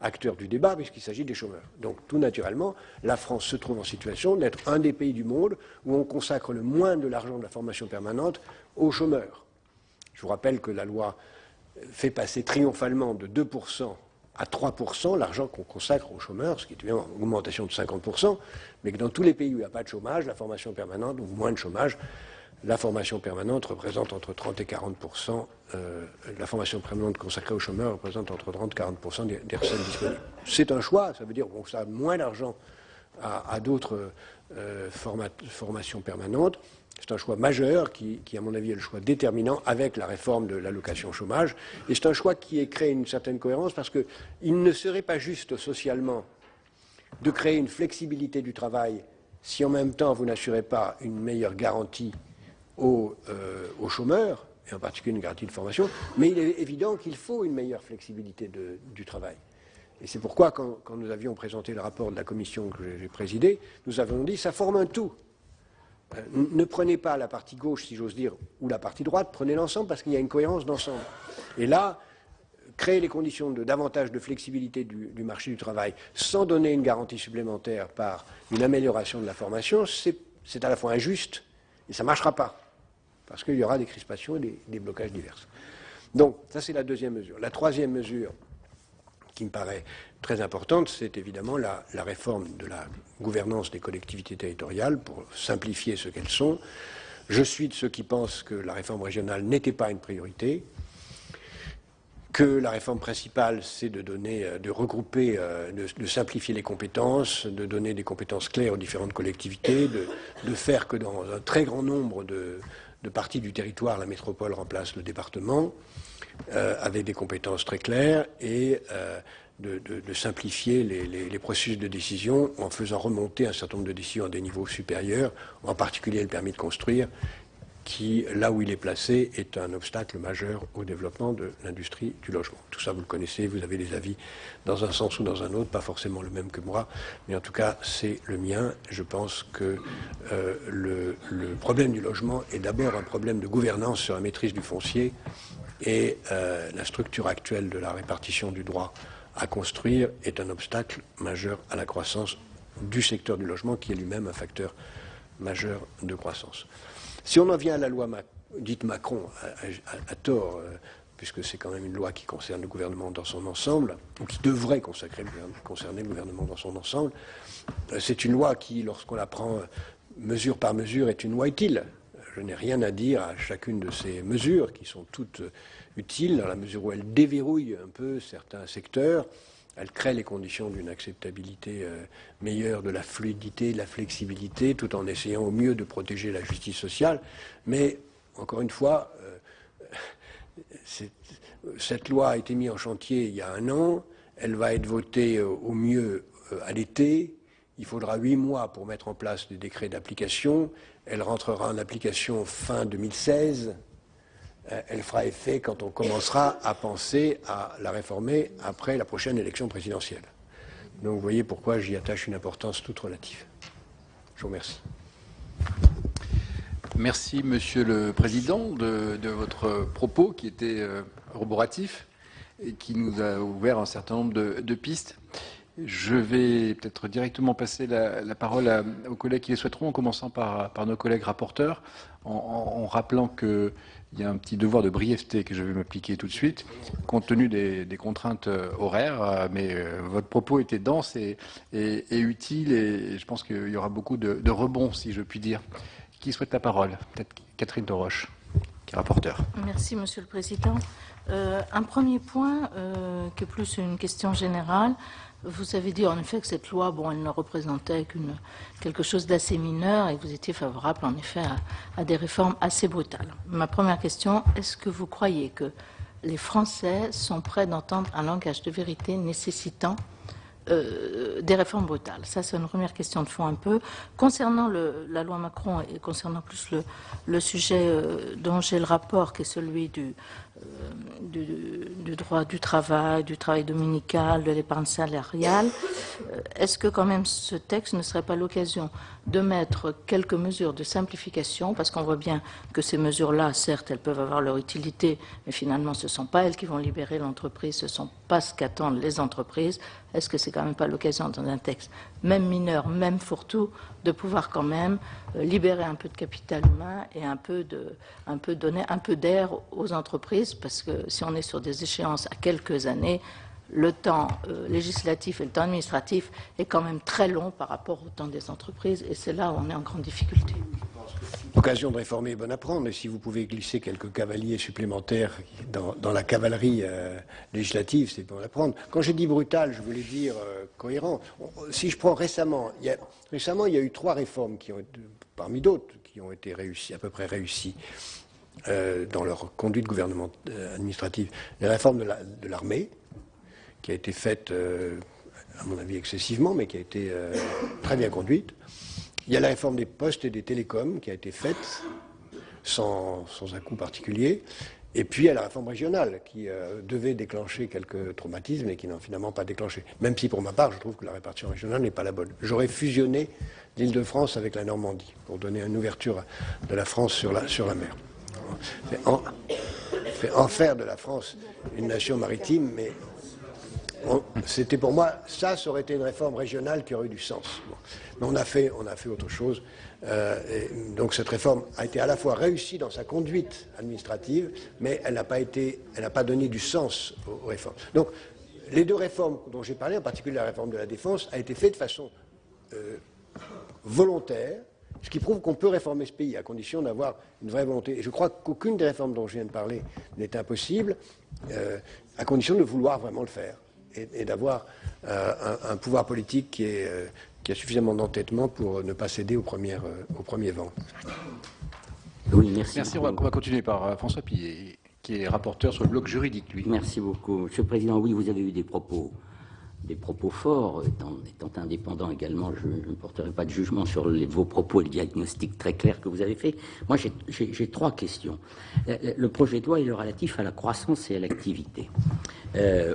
C: acteur du débat puisqu'il s'agit des chômeurs. Donc tout naturellement, la France se trouve en situation d'être un des pays du monde où on consacre le moins de l'argent de la formation permanente aux chômeurs. Je vous rappelle que la loi fait passer triomphalement de 2% à 3% l'argent qu'on consacre aux chômeurs, ce qui est une augmentation de 50%, mais que dans tous les pays où il n'y a pas de chômage, la formation permanente, ou moins de chômage, la formation permanente représente entre 30 et 40%, la formation permanente consacrée aux chômeurs représente entre 30 et 40% des recettes disponibles. C'est un choix, ça veut dire qu'on a moins d'argent à d'autres formations permanentes. C'est un choix majeur qui, à mon avis, est le choix déterminant avec la réforme de l'allocation chômage. Et c'est un choix qui est créé une certaine cohérence parce qu'il ne serait pas juste socialement de créer une flexibilité du travail si en même temps vous n'assurez pas une meilleure garantie aux chômeurs, et en particulier une garantie de formation, mais il est évident qu'il faut une meilleure flexibilité du travail. Et c'est pourquoi, quand nous avions présenté le rapport de la commission que j'ai présidée, nous avons dit ça forme un tout. Ne prenez pas la partie gauche, si j'ose dire, ou la partie droite, prenez l'ensemble parce qu'il y a une cohérence d'ensemble. Et là, créer les conditions de davantage de flexibilité du marché du travail sans donner une garantie supplémentaire par une amélioration de la formation, c'est à la fois injuste et ça ne marchera pas parce qu'il y aura des crispations et des blocages divers. Donc, ça c'est la deuxième mesure. La troisième mesure qui me paraît très importante, c'est évidemment la réforme de la gouvernance des collectivités territoriales pour simplifier ce qu'elles sont. Je suis de ceux qui pensent que la réforme régionale n'était pas une priorité, que la réforme principale, c'est de regrouper, de simplifier les compétences, de donner des compétences claires aux différentes collectivités, de faire que dans un très grand nombre de parties du territoire, la métropole remplace le département, avec des compétences très claires, et de simplifier les processus de décision en faisant remonter un certain nombre de décisions à des niveaux supérieurs, en particulier le permis de construire, qui, là où il est placé, est un obstacle majeur au développement de l'industrie du logement. Tout ça, vous le connaissez, vous avez des avis dans un sens ou dans un autre, pas forcément le même que moi, mais en tout cas, c'est le mien. Je pense que le problème du logement est d'abord un problème de gouvernance sur la maîtrise du foncier, et la structure actuelle de la répartition du droit à construire est un obstacle majeur à la croissance du secteur du logement, qui est lui-même un facteur majeur de croissance. Si on en vient à la loi dite Macron, à tort, puisque c'est quand même une loi qui concerne le gouvernement dans son ensemble, ou qui devrait concerner le gouvernement dans son ensemble, c'est une loi qui, lorsqu'on la prend mesure par mesure, est une loi utile. Je n'ai rien à dire à chacune de ces mesures, qui sont toutes utiles, dans la mesure où elles déverrouillent un peu certains secteurs. Elle crée les conditions d'une acceptabilité meilleure, de la fluidité, de la flexibilité, tout en essayant au mieux de protéger la justice sociale. Mais, encore une fois, cette loi a été mise en chantier il y a 1 an. Elle va être votée au mieux à l'été. Il faudra 8 mois pour mettre en place des décrets d'application. Elle rentrera en application fin 2016. Elle fera effet quand on commencera à penser à la réformer après la prochaine élection présidentielle. Donc vous voyez pourquoi j'y attache une importance toute relative. Je vous remercie.
B: Merci, Monsieur le Président, de votre propos qui était corroboratif et qui nous a ouvert un certain nombre de pistes. Je vais peut-être directement passer la parole aux collègues qui les souhaiteront, en commençant par nos collègues rapporteurs, en rappelant qu'il y a un petit devoir de brièveté que je vais m'appliquer tout de suite, compte tenu des contraintes horaires, mais votre propos était dense et utile, et je pense qu'il y aura beaucoup de rebonds, si je puis dire. Qui souhaite la parole? Peut-être Catherine Deroche, qui est rapporteure.
D: Merci, Monsieur le Président. Un premier point, qui est plus une question générale. Vous avez dit en effet que cette loi, elle ne représentait quelque chose d'assez mineur et que vous étiez favorable en effet à des réformes assez brutales. Ma première question, est-ce que vous croyez que les Français sont prêts d'entendre un langage de vérité nécessitant des réformes brutales? Ça, c'est une première question de fond un peu. Concernant la loi Macron et concernant plus le sujet dont j'ai le rapport, qui est celui du droit du travail dominical, de l'épargne salariale. Est-ce que quand même ce texte ne serait pas l'occasion de mettre quelques mesures de simplification, parce qu'on voit bien que ces mesures-là, certes, elles peuvent avoir leur utilité, mais finalement, ce ne sont pas elles qui vont libérer l'entreprise, ce ne sont pas ce qu'attendent les entreprises. Est-ce que c'est quand même pas l'occasion dans un texte, même mineur, même fourre-tout, de pouvoir quand même libérer un peu de capital humain et donner un peu d'air aux entreprises, parce que si on est sur des échéances à quelques années, le temps législatif et le temps administratif est quand même très long par rapport au temps des entreprises, et c'est là où on est en grande difficulté.
C: L'occasion de réformer est bonne à prendre, et si vous pouvez glisser quelques cavaliers supplémentaires dans la cavalerie législative, c'est bon à prendre. Quand j'ai dit brutal, je voulais dire cohérent. Si je prends récemment, il y a eu 3 réformes qui ont, parmi d'autres, qui ont été réussies, à peu près réussies dans leur conduite gouvernementale administrative. La réforme de l'armée, qui a été faite, à mon avis, excessivement, mais qui a été très bien conduite. Il y a la réforme des postes et des télécoms qui a été faite sans un coût particulier. Et puis il y a la réforme régionale qui devait déclencher quelques traumatismes et qui n'ont finalement pas déclenché. Même si pour ma part, je trouve que la répartition régionale n'est pas la bonne. J'aurais fusionné l'Île-de-France avec la Normandie pour donner une ouverture de la France sur la mer. Fait en faire de la France une nation maritime, mais c'était pour moi, ça aurait été une réforme régionale qui aurait eu du sens. Bon. Mais on a fait autre chose. Et donc cette réforme a été à la fois réussie dans sa conduite administrative, mais elle n'a pas donné du sens aux réformes. Donc les 2 réformes dont j'ai parlé, en particulier la réforme de la défense, a été faite de façon volontaire, ce qui prouve qu'on peut réformer ce pays à condition d'avoir une vraie volonté. Et je crois qu'aucune des réformes dont je viens de parler n'est impossible, à condition de vouloir vraiment le faire et d'avoir un pouvoir politique qui a suffisamment d'entêtement pour ne pas céder au premier vent.
E: Oui, merci.
B: Merci. On va continuer par François Pillet, qui est rapporteur sur le bloc juridique, lui.
E: Merci beaucoup. Monsieur le Président, oui, vous avez eu des propos forts. Étant indépendant également, je ne porterai pas de jugement sur vos propos et le diagnostic très clair que vous avez fait. Moi, j'ai 3 questions. Le projet de loi est relatif à la croissance et à l'activité.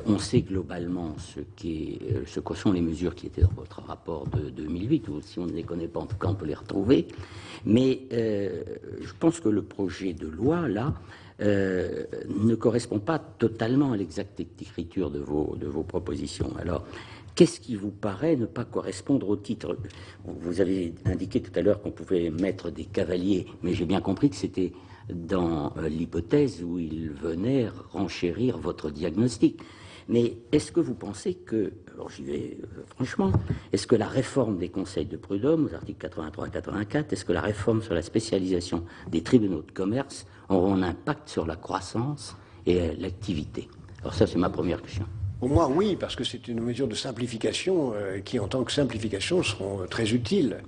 E: On sait globalement ce que sont les mesures qui étaient dans votre rapport de 2008, ou si on ne les connaît pas, en tout cas, on peut les retrouver. Mais je pense que le projet de loi, là, ne correspond pas totalement à l'exacte écriture de vos propositions. Alors, qu'est-ce qui vous paraît ne pas correspondre au titre? Vous avez indiqué tout à l'heure qu'on pouvait mettre des cavaliers, mais j'ai bien compris que c'était dans l'hypothèse où il venait renchérir votre diagnostic. Mais est-ce que vous pensez que, alors j'y vais franchement, est-ce que la réforme des conseils de prud'homme, aux articles 83 et 84, est-ce que la réforme sur la spécialisation des tribunaux de commerce auront un impact sur la croissance et l'activité? Alors ça, c'est ma première question.
C: Pour moi, oui, parce que c'est une mesure de simplification qui, en tant que simplification, seront très utiles.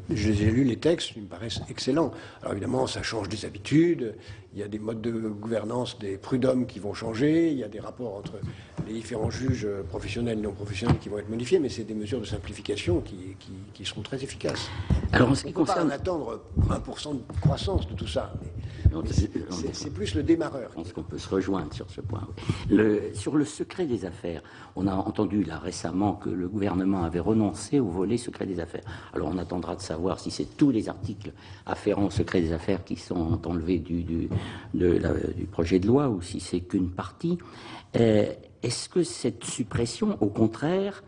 C: Je les ai lus, les textes, ils me paraissent excellents. Alors évidemment, ça change des habitudes, il y a des modes de gouvernance des prud'hommes qui vont changer, il y a des rapports entre les différents juges professionnels et non professionnels qui vont être modifiés, mais c'est des mesures de simplification qui seront très efficaces. Alors en ce qui concerne... On ne peut pas attendre 1% de croissance de tout ça. C'est plus le démarreur.
E: Je pense qu'on peut se rejoindre sur ce point. Sur le secret des affaires, on a entendu là récemment que le gouvernement avait renoncé au volet secret des affaires. Alors on attendra de savoir si c'est tous les articles afférents au secret des affaires qui sont enlevés du projet de loi ou si c'est qu'une partie. Est-ce que cette suppression, au contraire,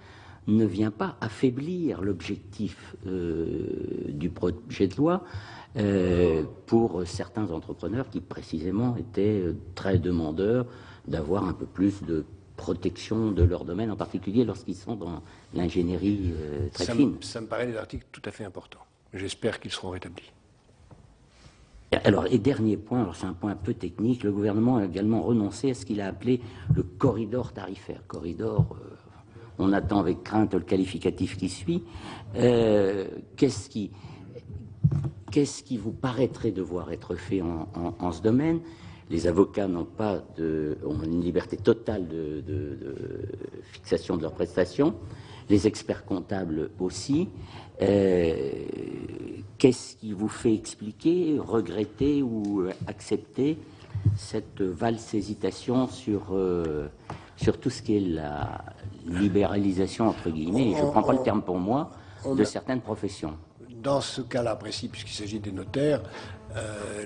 E: ne vient pas affaiblir l'objectif du projet de loi pour certains entrepreneurs qui précisément étaient très demandeurs d'avoir un peu plus de protection de leur domaine, en particulier lorsqu'ils sont dans l'ingénierie très fine?
C: Ça me paraît des articles tout à fait importants. J'espère qu'ils seront rétablis.
E: Alors, et dernier point, alors c'est un point un peu technique, le gouvernement a également renoncé à ce qu'il a appelé le corridor tarifaire. Corridor, on attend avec crainte le qualificatif qui suit. Qu'est-ce qui vous paraîtrait devoir être fait en ce domaine? Les avocats ont une liberté totale de fixation de leurs prestations, les experts comptables aussi. Qu'est-ce qui vous fait expliquer, regretter ou accepter cette valse-hésitation sur tout ce qui est la libéralisation, entre guillemets, je ne prends pas le terme pour moi, de certaines professions.
C: Dans ce cas-là précis, puisqu'il s'agit des notaires,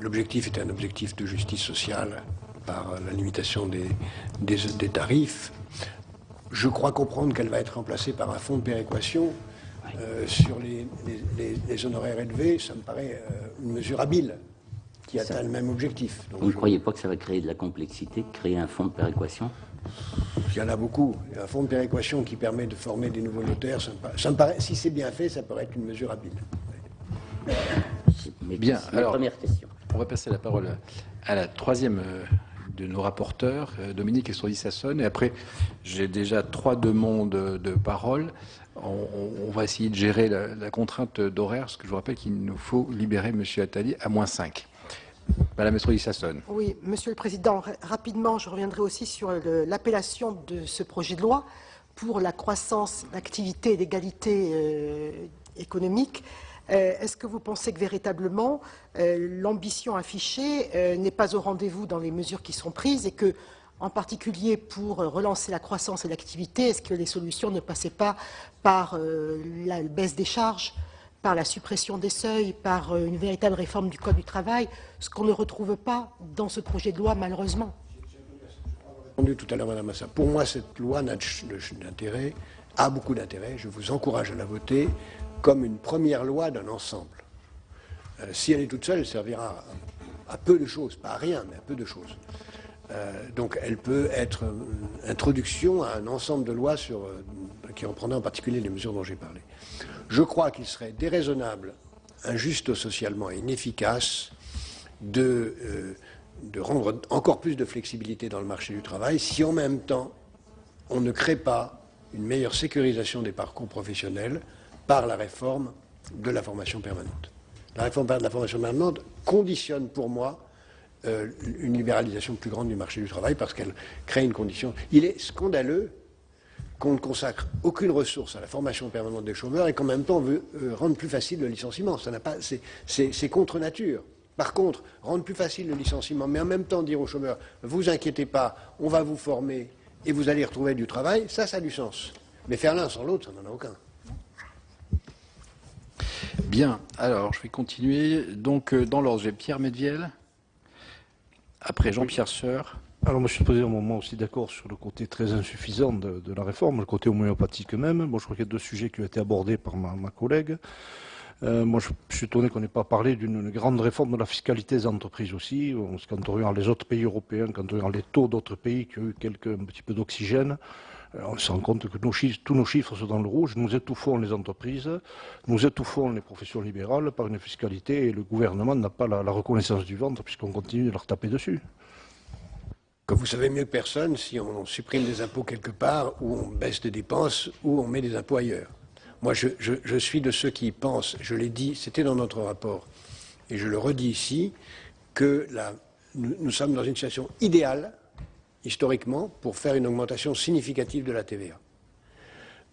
C: l'objectif est un objectif de justice sociale par la limitation des tarifs. Je crois comprendre qu'elle va être remplacée par un fonds de péréquation sur les honoraires élevés. Ça me paraît une mesure habile qui atteint le même objectif. Donc,
E: vous ne croyez pas que ça va créer de la complexité, créer un fonds de péréquation?
C: Il y en a beaucoup. Il y a un fonds de péréquation qui permet de former des nouveaux notaires. Ça me paraît, si c'est bien fait, ça pourrait être une mesure habile.
B: Bien, alors,
E: première question.
B: On va passer la parole à la troisième de nos rapporteurs, Dominique Estrosi-Sassone. Et après, j'ai déjà 3 demandes de parole. On va essayer de gérer la contrainte d'horaire, parce que je vous rappelle qu'il nous faut libérer M. Attali à -5. Madame Estrosi-Sassone.
F: Oui, Monsieur le Président, rapidement, je reviendrai aussi sur l'appellation de ce projet de loi pour la croissance, l'activité et l'égalité économique. Est-ce que vous pensez que véritablement l'ambition affichée n'est pas au rendez-vous dans les mesures qui sont prises et que, en particulier pour relancer la croissance et l'activité, est-ce que les solutions ne passaient pas par la baisse des charges, par la suppression des seuils, par une véritable réforme du Code du travail, ce qu'on ne retrouve pas dans ce projet de loi, malheureusement?
C: J'ai répondu tout à l'heure, Madame Massa. Pour moi, cette loi a beaucoup d'intérêt. Je vous encourage à la voter comme une première loi d'un ensemble. Si elle est toute seule, elle servira à peu de choses, pas à rien, mais à peu de choses. Donc elle peut être introduction à un ensemble de lois qui reprendrait en particulier les mesures dont j'ai parlé. Je crois qu'il serait déraisonnable, injuste socialement et inefficace de rendre encore plus de flexibilité dans le marché du travail si en même temps on ne crée pas une meilleure sécurisation des parcours professionnels par la réforme de la formation permanente. La réforme de la formation permanente conditionne pour moi une libéralisation plus grande du marché du travail parce qu'elle crée une condition. Il est scandaleux qu'on ne consacre aucune ressource à la formation permanente des chômeurs et qu'en même temps on veut rendre plus facile le licenciement. C'est contre nature. Par contre, rendre plus facile le licenciement, mais en même temps dire aux chômeurs, vous inquiétez pas, on va vous former et vous allez retrouver du travail, ça a du sens. Mais faire l'un sans l'autre, ça n'en a aucun.
B: Bien, alors je vais continuer. Donc dans l'ordre, j'ai Pierre Medviel, après Jean-Pierre Sueur.
G: Alors, Monsieur le Président, moi aussi d'accord sur le côté très insuffisant de la réforme, le côté homéopathique même. Bon, je crois qu'il y a 2 sujets qui ont été abordés par ma collègue. Moi, je suis étonné qu'on n'ait pas parlé d'une grande réforme de la fiscalité des entreprises aussi. Quand on regarde les autres pays européens, quand on regarde les taux d'autres pays qui ont eu un petit peu d'oxygène, on se rend compte que tous nos chiffres sont dans le rouge. Nous étouffons les entreprises, nous étouffons les professions libérales par une fiscalité et le gouvernement n'a pas la reconnaissance du ventre puisqu'on continue de leur taper dessus.
C: Comme vous savez mieux que personne, si on supprime des impôts quelque part, ou on baisse des dépenses, ou on met des impôts ailleurs. Moi, je suis de ceux qui pensent, je l'ai dit, c'était dans notre rapport, et je le redis ici, que nous sommes dans une situation idéale, historiquement, pour faire une augmentation significative de la TVA.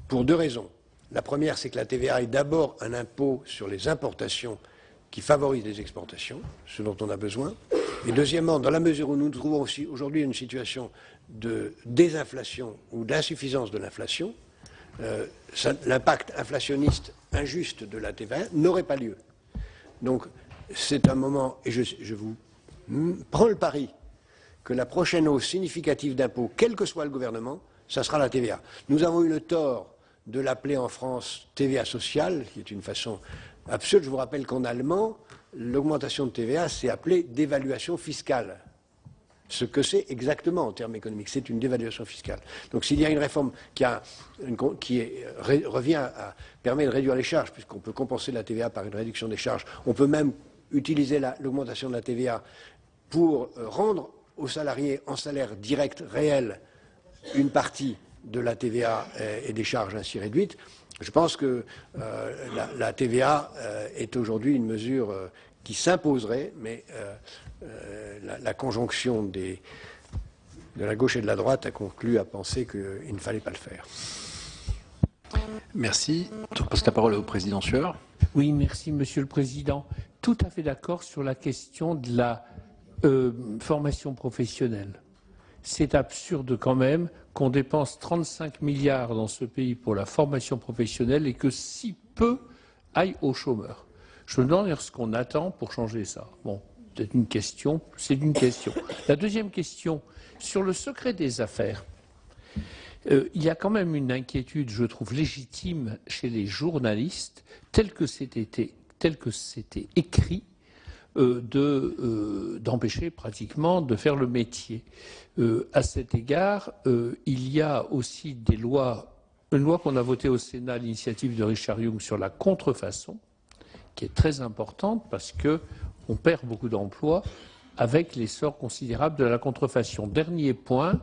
C: Pour 2 raisons. La première, c'est que la TVA est d'abord un impôt sur les importations qui favorise les exportations, ce dont on a besoin. Et deuxièmement, dans la mesure où nous nous trouvons aussi aujourd'hui une situation de désinflation ou d'insuffisance de l'inflation, l'impact inflationniste injuste de la TVA n'aurait pas lieu. Donc c'est un moment, et je vous prends le pari, que la prochaine hausse significative d'impôts, quel que soit le gouvernement, ça sera la TVA. Nous avons eu le tort de l'appeler en France TVA sociale, qui est une façon absurde. Je vous rappelle qu'en allemand, l'augmentation de TVA, c'est appelé dévaluation fiscale. Ce que c'est exactement en termes économiques, c'est une dévaluation fiscale. Donc s'il y a une réforme permet de réduire les charges, puisqu'on peut compenser la TVA par une réduction des charges, on peut même utiliser l'augmentation de la TVA pour rendre aux salariés en salaire direct réel une partie de la TVA et des charges ainsi réduites. Je pense que la TVA est aujourd'hui une mesure qui s'imposerait, mais la conjonction de la gauche et de la droite a conclu à penser qu'il ne fallait pas le faire.
B: Merci. Je passe la parole au président Sueur.
H: Oui, merci Monsieur le Président. Tout à fait d'accord sur la question de la Formation professionnelle. C'est absurde quand même qu'on dépense 35 milliards dans ce pays pour la formation professionnelle et que si peu aillent aux chômeurs. Je me demande ce qu'on attend pour changer ça. Bon, c'est une question. La deuxième question, sur le secret des affaires. Il y a quand même une inquiétude, je trouve, légitime chez les journalistes, tel que c'était écrit, d'empêcher pratiquement de faire le métier. À cet égard, il y a aussi des lois, une loi qu'on a votée au Sénat à l'initiative de Richard Yung sur la contrefaçon, qui est très importante parce qu'on perd beaucoup d'emplois avec l'essor considérable de la contrefaçon. Dernier point.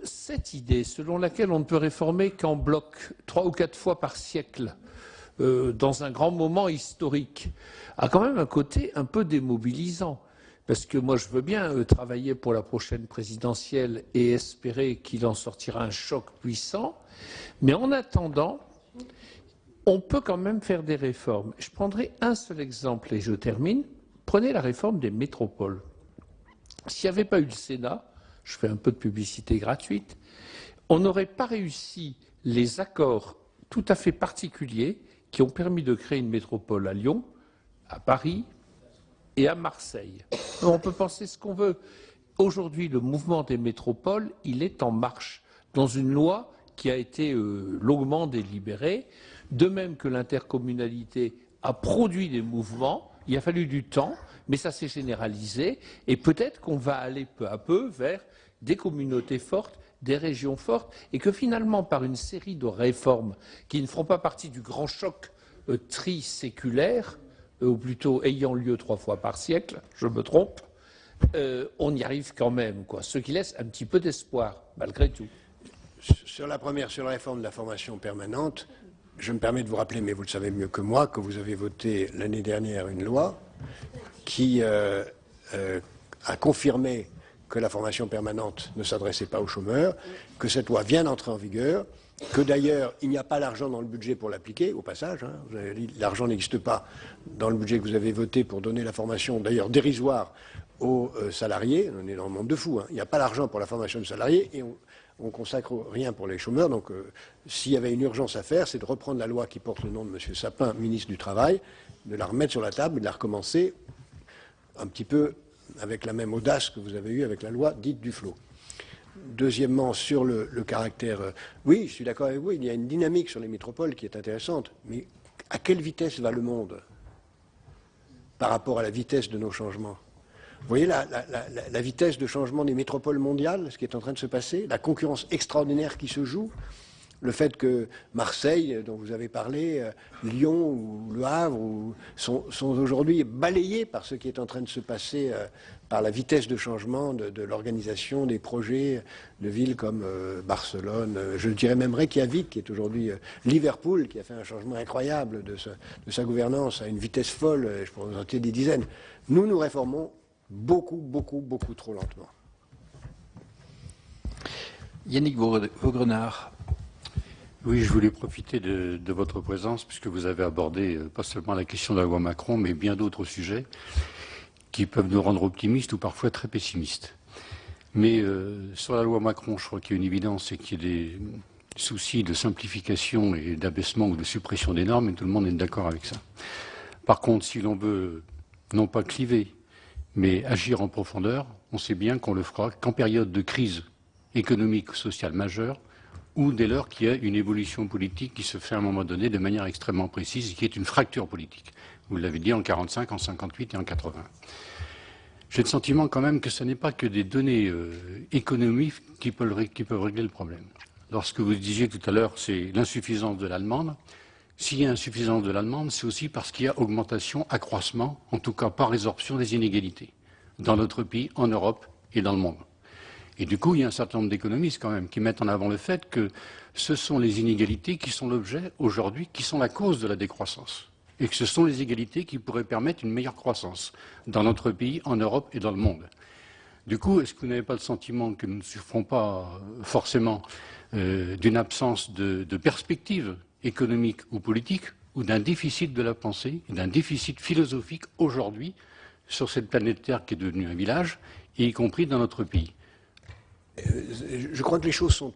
H: Cette idée selon laquelle on ne peut réformer qu'en bloc 3 ou 4 fois par siècle dans un grand moment historique a quand même un côté un peu démobilisant. Parce que moi je veux bien travailler pour la prochaine présidentielle et espérer qu'il en sortira un choc puissant, mais en attendant, on peut quand même faire des réformes. Je prendrai un seul exemple et je termine. Prenez la réforme des métropoles. S'il n'y avait pas eu le Sénat, je fais un peu de publicité gratuite, on n'aurait pas réussi les accords tout à fait particuliers qui ont permis de créer une métropole à Lyon, à Paris et à Marseille. On peut penser ce qu'on veut. Aujourd'hui, le mouvement des métropoles, il est en marche dans une loi qui a été longuement délibérée, de même que l'intercommunalité a produit des mouvements. Il a fallu du temps, mais ça s'est généralisé et peut-être qu'on va aller peu à peu vers des communautés fortes, des régions fortes et que finalement, par une série de réformes qui ne feront pas partie du grand choc triséculaire, ou plutôt ayant lieu 3 fois par siècle, je me trompe, on y arrive quand même, quoi. Ce qui laisse un petit peu d'espoir, malgré tout.
C: Sur la première, sur la réforme de la formation permanente, je me permets de vous rappeler, mais vous le savez mieux que moi, que vous avez voté l'année dernière une loi qui a confirmé que la formation permanente ne s'adressait pas aux chômeurs, que cette loi vient d'entrer en vigueur, que d'ailleurs il n'y a pas l'argent dans le budget pour l'appliquer, au passage, hein, l'argent n'existe pas dans le budget que vous avez voté pour donner la formation, d'ailleurs dérisoire aux salariés, on est dans le monde de fou, hein, il n'y a pas l'argent pour la formation de salariés et on consacre rien pour les chômeurs, donc s'il y avait une urgence à faire, c'est de reprendre la loi qui porte le nom de M. Sapin, ministre du Travail, de la remettre sur la table et de la recommencer un petit peu avec la même audace que vous avez eue avec la loi dite Duflot. Deuxièmement, sur le caractère... oui, je suis d'accord avec vous, il y a une dynamique sur les métropoles qui est intéressante, mais à quelle vitesse va le monde par rapport à la vitesse de nos changements? Vous voyez la vitesse de changement des métropoles mondiales, ce qui est en train de se passer, la concurrence extraordinaire qui se joue, le fait que Marseille, dont vous avez parlé, Lyon ou Le Havre sont aujourd'hui balayés par ce qui est en train de se passer, par la vitesse de changement de l'organisation des projets de villes comme Barcelone, je dirais même Reykjavik, qui est aujourd'hui Liverpool, qui a fait un changement incroyable de sa gouvernance à une vitesse folle, je pourrais vous en citer des dizaines. Nous réformons beaucoup trop lentement.
B: Yannick Vaugrenard.
I: Oui, je voulais profiter de votre présence puisque vous avez abordé pas seulement la question de la loi Macron, mais bien d'autres sujets qui peuvent nous rendre optimistes ou parfois très pessimistes. Mais sur la loi Macron, je crois qu'il y a une évidence, c'est qu'il y a des soucis de simplification et d'abaissement ou de suppression des normes, et tout le monde est d'accord avec ça. Par contre, si l'on veut non pas cliver, mais agir en profondeur, on sait bien qu'on le fera qu'en période de crise économique ou sociale majeure, ou dès lors qu'il y a une évolution politique qui se fait à un moment donné de manière extrêmement précise et qui est une fracture politique. Vous l'avez dit en 1945, en 1958 et en 1980. J'ai le sentiment quand même que ce n'est pas que des données économiques qui peuvent régler le problème. Lorsque vous disiez tout à l'heure, c'est l'insuffisance de l'allemande. S'il y a insuffisance de l'allemande, c'est aussi parce qu'il y a augmentation, accroissement, en tout cas par résorption des inégalités, dans notre pays, en Europe et dans le monde. Et du coup, il y a un certain nombre d'économistes quand même qui mettent en avant le fait que ce sont les inégalités qui sont l'objet aujourd'hui, qui sont la cause de la décroissance. Et que ce sont les égalités qui pourraient permettre une meilleure croissance dans notre pays, en Europe et dans le monde. Du coup, est-ce que vous n'avez pas le sentiment que nous ne souffrons pas forcément d'une absence de perspective économique ou politique, ou d'un déficit de la pensée, d'un déficit philosophique aujourd'hui sur cette planète Terre qui est devenue un village, y compris dans notre pays.
C: Je crois que les choses sont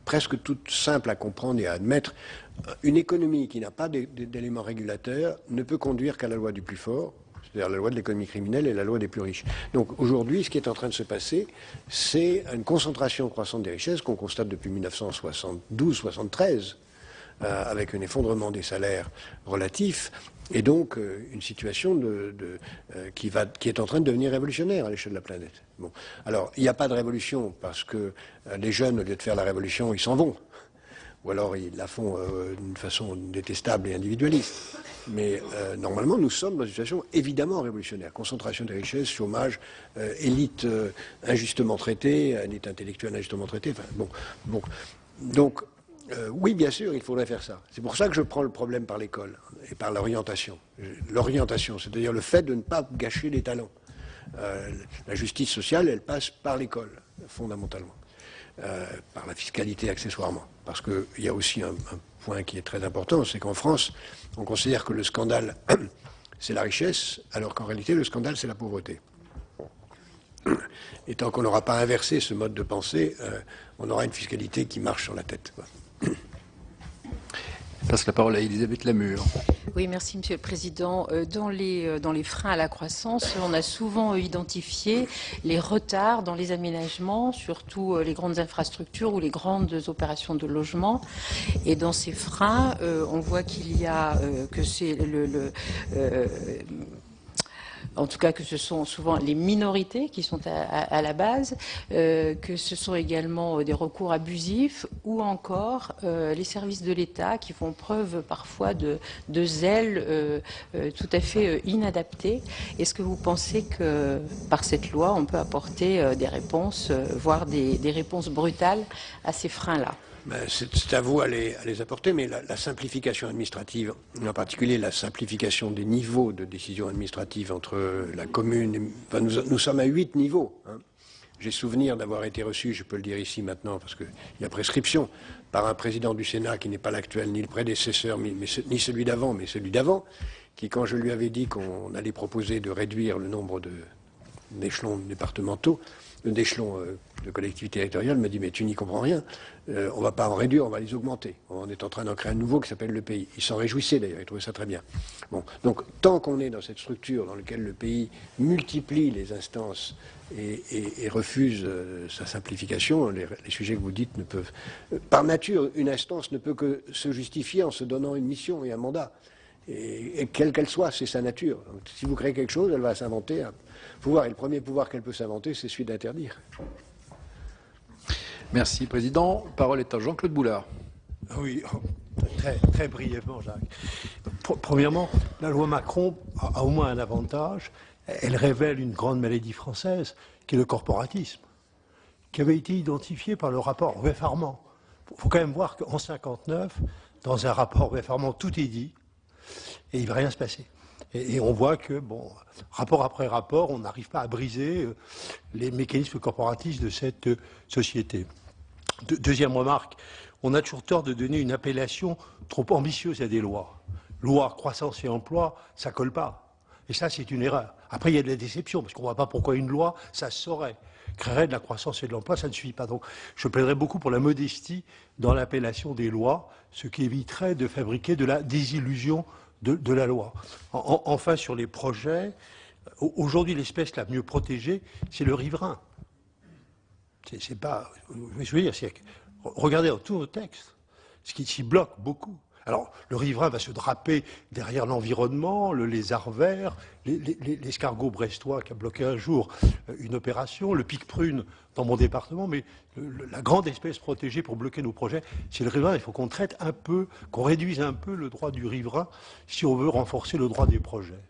C: presque toutes simples à comprendre et à admettre. Une économie qui n'a pas d'éléments régulateurs ne peut conduire qu'à la loi du plus fort, c'est-à-dire la loi de l'économie criminelle et la loi des plus riches. Donc aujourd'hui, ce qui est en train de se passer, c'est une concentration croissante des richesses qu'on constate depuis 1972-73, avec un effondrement des salaires relatifs, et donc une situation qui est en train de devenir révolutionnaire à l'échelle de la planète. Bon. Alors, il n'y a pas de révolution parce que les jeunes, au lieu de faire la révolution, ils s'en vont. Ou alors ils la font d'une façon détestable et individualiste. Mais normalement, nous sommes dans une situation évidemment révolutionnaire. Concentration des richesses, chômage, élite injustement traitée, élite intellectuelle injustement traitée. Enfin, bon. Donc, oui, bien sûr, il faudrait faire ça. C'est pour ça que je prends le problème par l'école et par l'orientation. L'orientation, c'est-à-dire le fait de ne pas gâcher les talents. La justice sociale, elle passe par l'école, fondamentalement. Par la fiscalité accessoirement. Parce qu'il y a aussi un point qui est très important, c'est qu'en France, on considère que le scandale, c'est la richesse, alors qu'en réalité, le scandale, c'est la pauvreté. Et tant qu'on n'aura pas inversé ce mode de pensée, on aura une fiscalité qui marche sur la tête.
B: Je passe la parole à Élisabeth Lamure.
J: Oui, merci Monsieur le Président. Dans les freins à la croissance, on a souvent identifié les retards dans les aménagements, surtout les grandes infrastructures ou les grandes opérations de logement. Et dans ces freins, on voit qu'il y a que c'est en tout cas que ce sont souvent les minorités qui sont à la base, que ce sont également des recours abusifs ou encore les services de l'État qui font preuve parfois de zèle tout à fait inadapté. Est-ce que vous pensez que par cette loi, on peut apporter des réponses, voire des réponses brutales à ces freins-là ?
C: C'est à vous à les apporter, mais la simplification administrative, en particulier la simplification des niveaux de décision administrative entre la commune, enfin, nous sommes à 8 niveaux. Hein. J'ai souvenir d'avoir été reçu, je peux le dire ici maintenant, parce qu'il y a prescription, par un président du Sénat qui n'est pas l'actuel, ni le prédécesseur, ni celui d'avant, mais celui d'avant, qui, quand je lui avais dit qu'on allait proposer de réduire le nombre d'échelons départementaux, d'échelons de collectivités territoriales, me dit « mais tu n'y comprends rien, on ne va pas en réduire, on va les augmenter. On est en train d'en créer un nouveau qui s'appelle le pays. » Il s'en réjouissait d'ailleurs, il trouvait ça très bien. Bon, donc tant qu'on est dans cette structure dans laquelle le pays multiplie les instances et refuse sa simplification, les sujets que vous dites ne peuvent... par nature, une instance ne peut que se justifier en se donnant une mission et un mandat. Et quelle qu'elle soit, c'est sa nature. Donc, si vous créez quelque chose, elle va s'inventer un pouvoir. Et le premier pouvoir qu'elle peut s'inventer, c'est celui d'interdire.
B: Merci, Président. Parole est à Jean-Claude Boulard.
K: Oui, très brièvement, Jacques. Premièrement, la loi Macron a au moins un avantage. Elle révèle une grande maladie française, qui est le corporatisme, qui avait été identifié par le rapport Rueff-Armand. Il faut quand même voir qu'en 1959, dans un rapport Rueff-Armand, tout est dit. Et il ne va rien se passer. Et on voit que, bon, rapport après rapport, on n'arrive pas à briser les mécanismes corporatistes de cette société. Deuxième remarque, on a toujours tort de donner une appellation trop ambitieuse à des lois. Loi, croissance et emploi, ça ne colle pas. Et ça, c'est une erreur. Après, il y a de la déception, parce qu'on ne voit pas pourquoi une loi, ça se saurait. Créerait de la croissance et de l'emploi, ça ne suffit pas. Donc, je plaiderais beaucoup pour la modestie dans l'appellation des lois, ce qui éviterait de fabriquer de la désillusion de la loi. Enfin, sur les projets, aujourd'hui, l'espèce la mieux protégée, c'est le riverain. C'est pas... Je veux dire, regardez dans tous nos textes, ce qui s'y bloque beaucoup. Alors, le riverain va se draper derrière l'environnement, le lézard vert, l'escargot brestois qui a bloqué un jour une opération, le pic-prune dans mon département, mais la grande espèce protégée pour bloquer nos projets, c'est le riverain. Il faut qu'on traite un peu, qu'on réduise un peu le droit du riverain si on veut renforcer le droit des projets.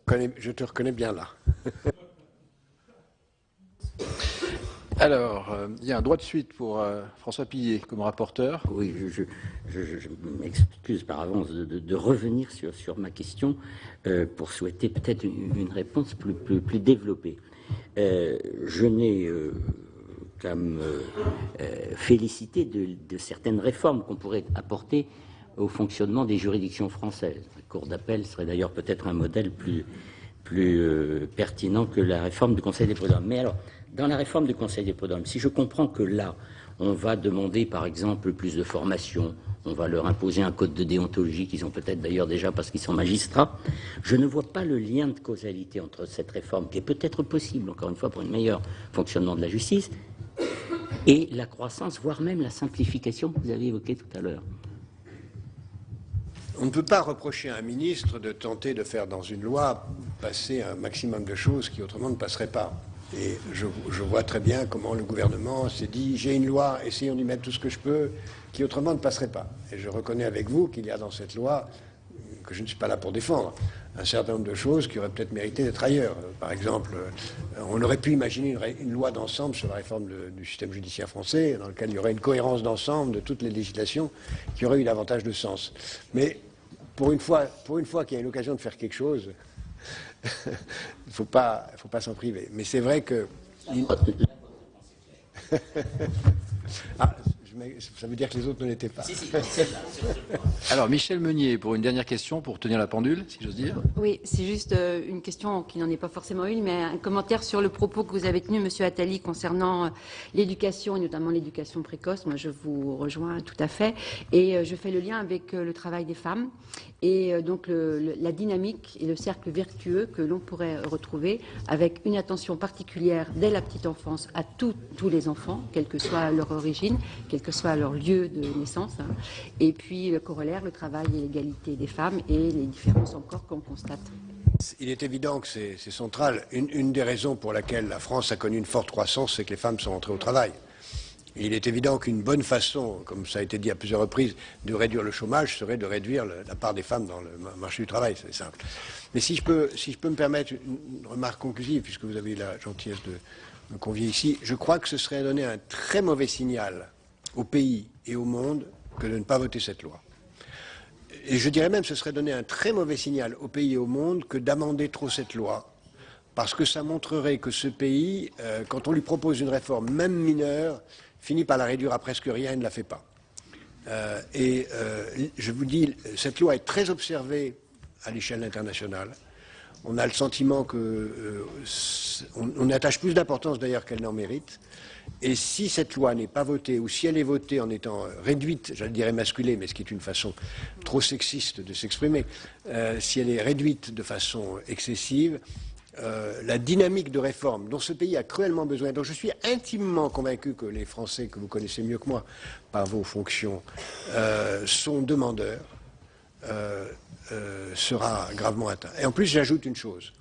C: Je te reconnais bien là.
B: Alors, il y a un droit de suite pour François Pillet comme rapporteur.
E: Oui, je m'excuse par avance de revenir sur ma question pour souhaiter peut-être une réponse plus développée. Je n'ai qu'à me féliciter de certaines réformes qu'on pourrait apporter au fonctionnement des juridictions françaises. La Cour d'appel serait d'ailleurs peut-être un modèle plus pertinent que la réforme du Conseil des prud'hommes. Mais alors, dans la réforme du Conseil des prud'hommes, si je comprends que là, on va demander par exemple plus de formation, on va leur imposer un code de déontologie qu'ils ont peut-être d'ailleurs déjà parce qu'ils sont magistrats, je ne vois pas le lien de causalité entre cette réforme, qui est peut-être possible, encore une fois, pour un meilleur fonctionnement de la justice, et la croissance, voire même la simplification que vous avez évoquée tout à l'heure.
C: On ne peut pas reprocher à un ministre de tenter de faire dans une loi passer un maximum de choses qui autrement ne passeraient pas. Et je vois très bien comment le gouvernement s'est dit « j'ai une loi, essayons d'y mettre tout ce que je peux », qui autrement ne passerait pas. Et je reconnais avec vous qu'il y a dans cette loi, que je ne suis pas là pour défendre, un certain nombre de choses qui auraient peut-être mérité d'être ailleurs. Par exemple, on aurait pu imaginer une loi d'ensemble sur la réforme du système judiciaire français, dans lequel il y aurait une cohérence d'ensemble de toutes les législations qui aurait eu davantage de sens. Mais pour une fois qu'il y a une occasion de faire quelque chose, il ne faut pas s'en priver. Mais c'est vrai que... ça veut dire que les autres ne l'étaient pas.
B: Alors, Michel Meunier, pour une dernière question, pour tenir la pendule, si j'ose dire.
L: Oui, c'est juste une question qui n'en est pas forcément une, mais un commentaire sur le propos que vous avez tenu, Monsieur Attali, concernant l'éducation, et notamment l'éducation précoce. Moi, je vous rejoins tout à fait. Et je fais le lien avec le travail des femmes et donc la dynamique et le cercle vertueux que l'on pourrait retrouver avec une attention particulière dès la petite enfance à tous les enfants, quelle que soit leur origine, quel que soit leur lieu de naissance, hein. Et puis le corollaire, le travail et l'égalité des femmes et les différences encore qu'on constate.
C: Il est évident que c'est central. Une des raisons pour laquelle la France a connu une forte croissance, c'est que les femmes sont entrées au travail. Il est évident qu'une bonne façon, comme ça a été dit à plusieurs reprises, de réduire le chômage serait de réduire la part des femmes dans le marché du travail, c'est simple. Mais si je peux me permettre une remarque conclusive, puisque vous avez eu la gentillesse de me convier ici, je crois que ce serait donner un très mauvais signal au pays et au monde que de ne pas voter cette loi. Et je dirais même que ce serait donner un très mauvais signal au pays et au monde que d'amender trop cette loi, parce que ça montrerait que ce pays, quand on lui propose une réforme, même mineure, finit par la réduire à presque rien et ne la fait pas. Je vous dis, cette loi est très observée à l'échelle internationale. On a le sentiment qu'on attache plus d'importance d'ailleurs qu'elle n'en mérite. Et si cette loi n'est pas votée, ou si elle est votée en étant réduite, j'allais dire émasculée, mais ce qui est une façon trop sexiste de s'exprimer, si elle est réduite de façon excessive, la dynamique de réforme dont ce pays a cruellement besoin, dont je suis intimement convaincu que les Français, que vous connaissez mieux que moi par vos fonctions, sont demandeurs, sera gravement atteint. Et en plus, j'ajoute une chose.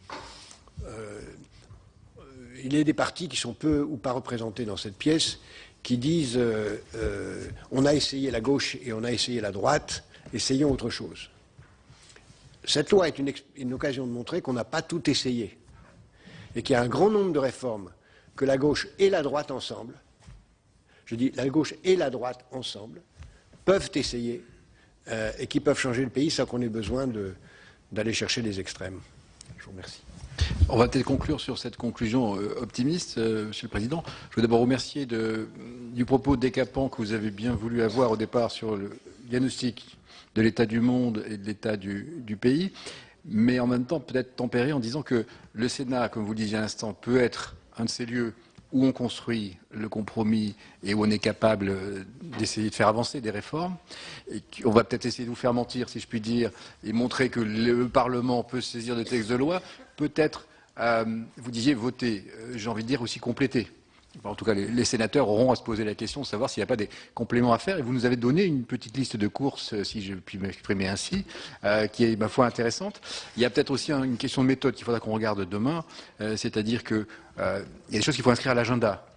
C: Il y a des partis qui sont peu ou pas représentés dans cette pièce qui disent on a essayé la gauche et on a essayé la droite, essayons autre chose. Cette loi est une occasion de montrer qu'on n'a pas tout essayé et qu'il y a un grand nombre de réformes que la gauche et la droite ensemble, je dis la gauche et la droite ensemble, peuvent essayer et qui peuvent changer le pays sans qu'on ait besoin d'aller chercher les extrêmes. Je vous remercie.
B: On va peut-être conclure sur cette conclusion optimiste, Monsieur le Président. Je veux d'abord remercier du propos décapant que vous avez bien voulu avoir au départ sur le diagnostic de l'état du monde et de l'état du pays, mais en même temps peut-être tempéré en disant que le Sénat, comme vous le disiez à l'instant, peut être un de ces lieux où on construit le compromis et où on est capable d'essayer de faire avancer des réformes. Et on va peut-être essayer de vous faire mentir, si je puis dire, et montrer que le Parlement peut se saisir de textes de loi, peut-être, vous disiez voter, j'ai envie de dire aussi compléter. En tout cas, les sénateurs auront à se poser la question de savoir s'il n'y a pas des compléments à faire. Et vous nous avez donné une petite liste de courses, si je puis m'exprimer ainsi, qui est, ma foi, intéressante. Il y a peut-être aussi une question de méthode qu'il faudra qu'on regarde demain, c'est-à-dire qu'il y a des choses qu'il faut inscrire à l'agenda.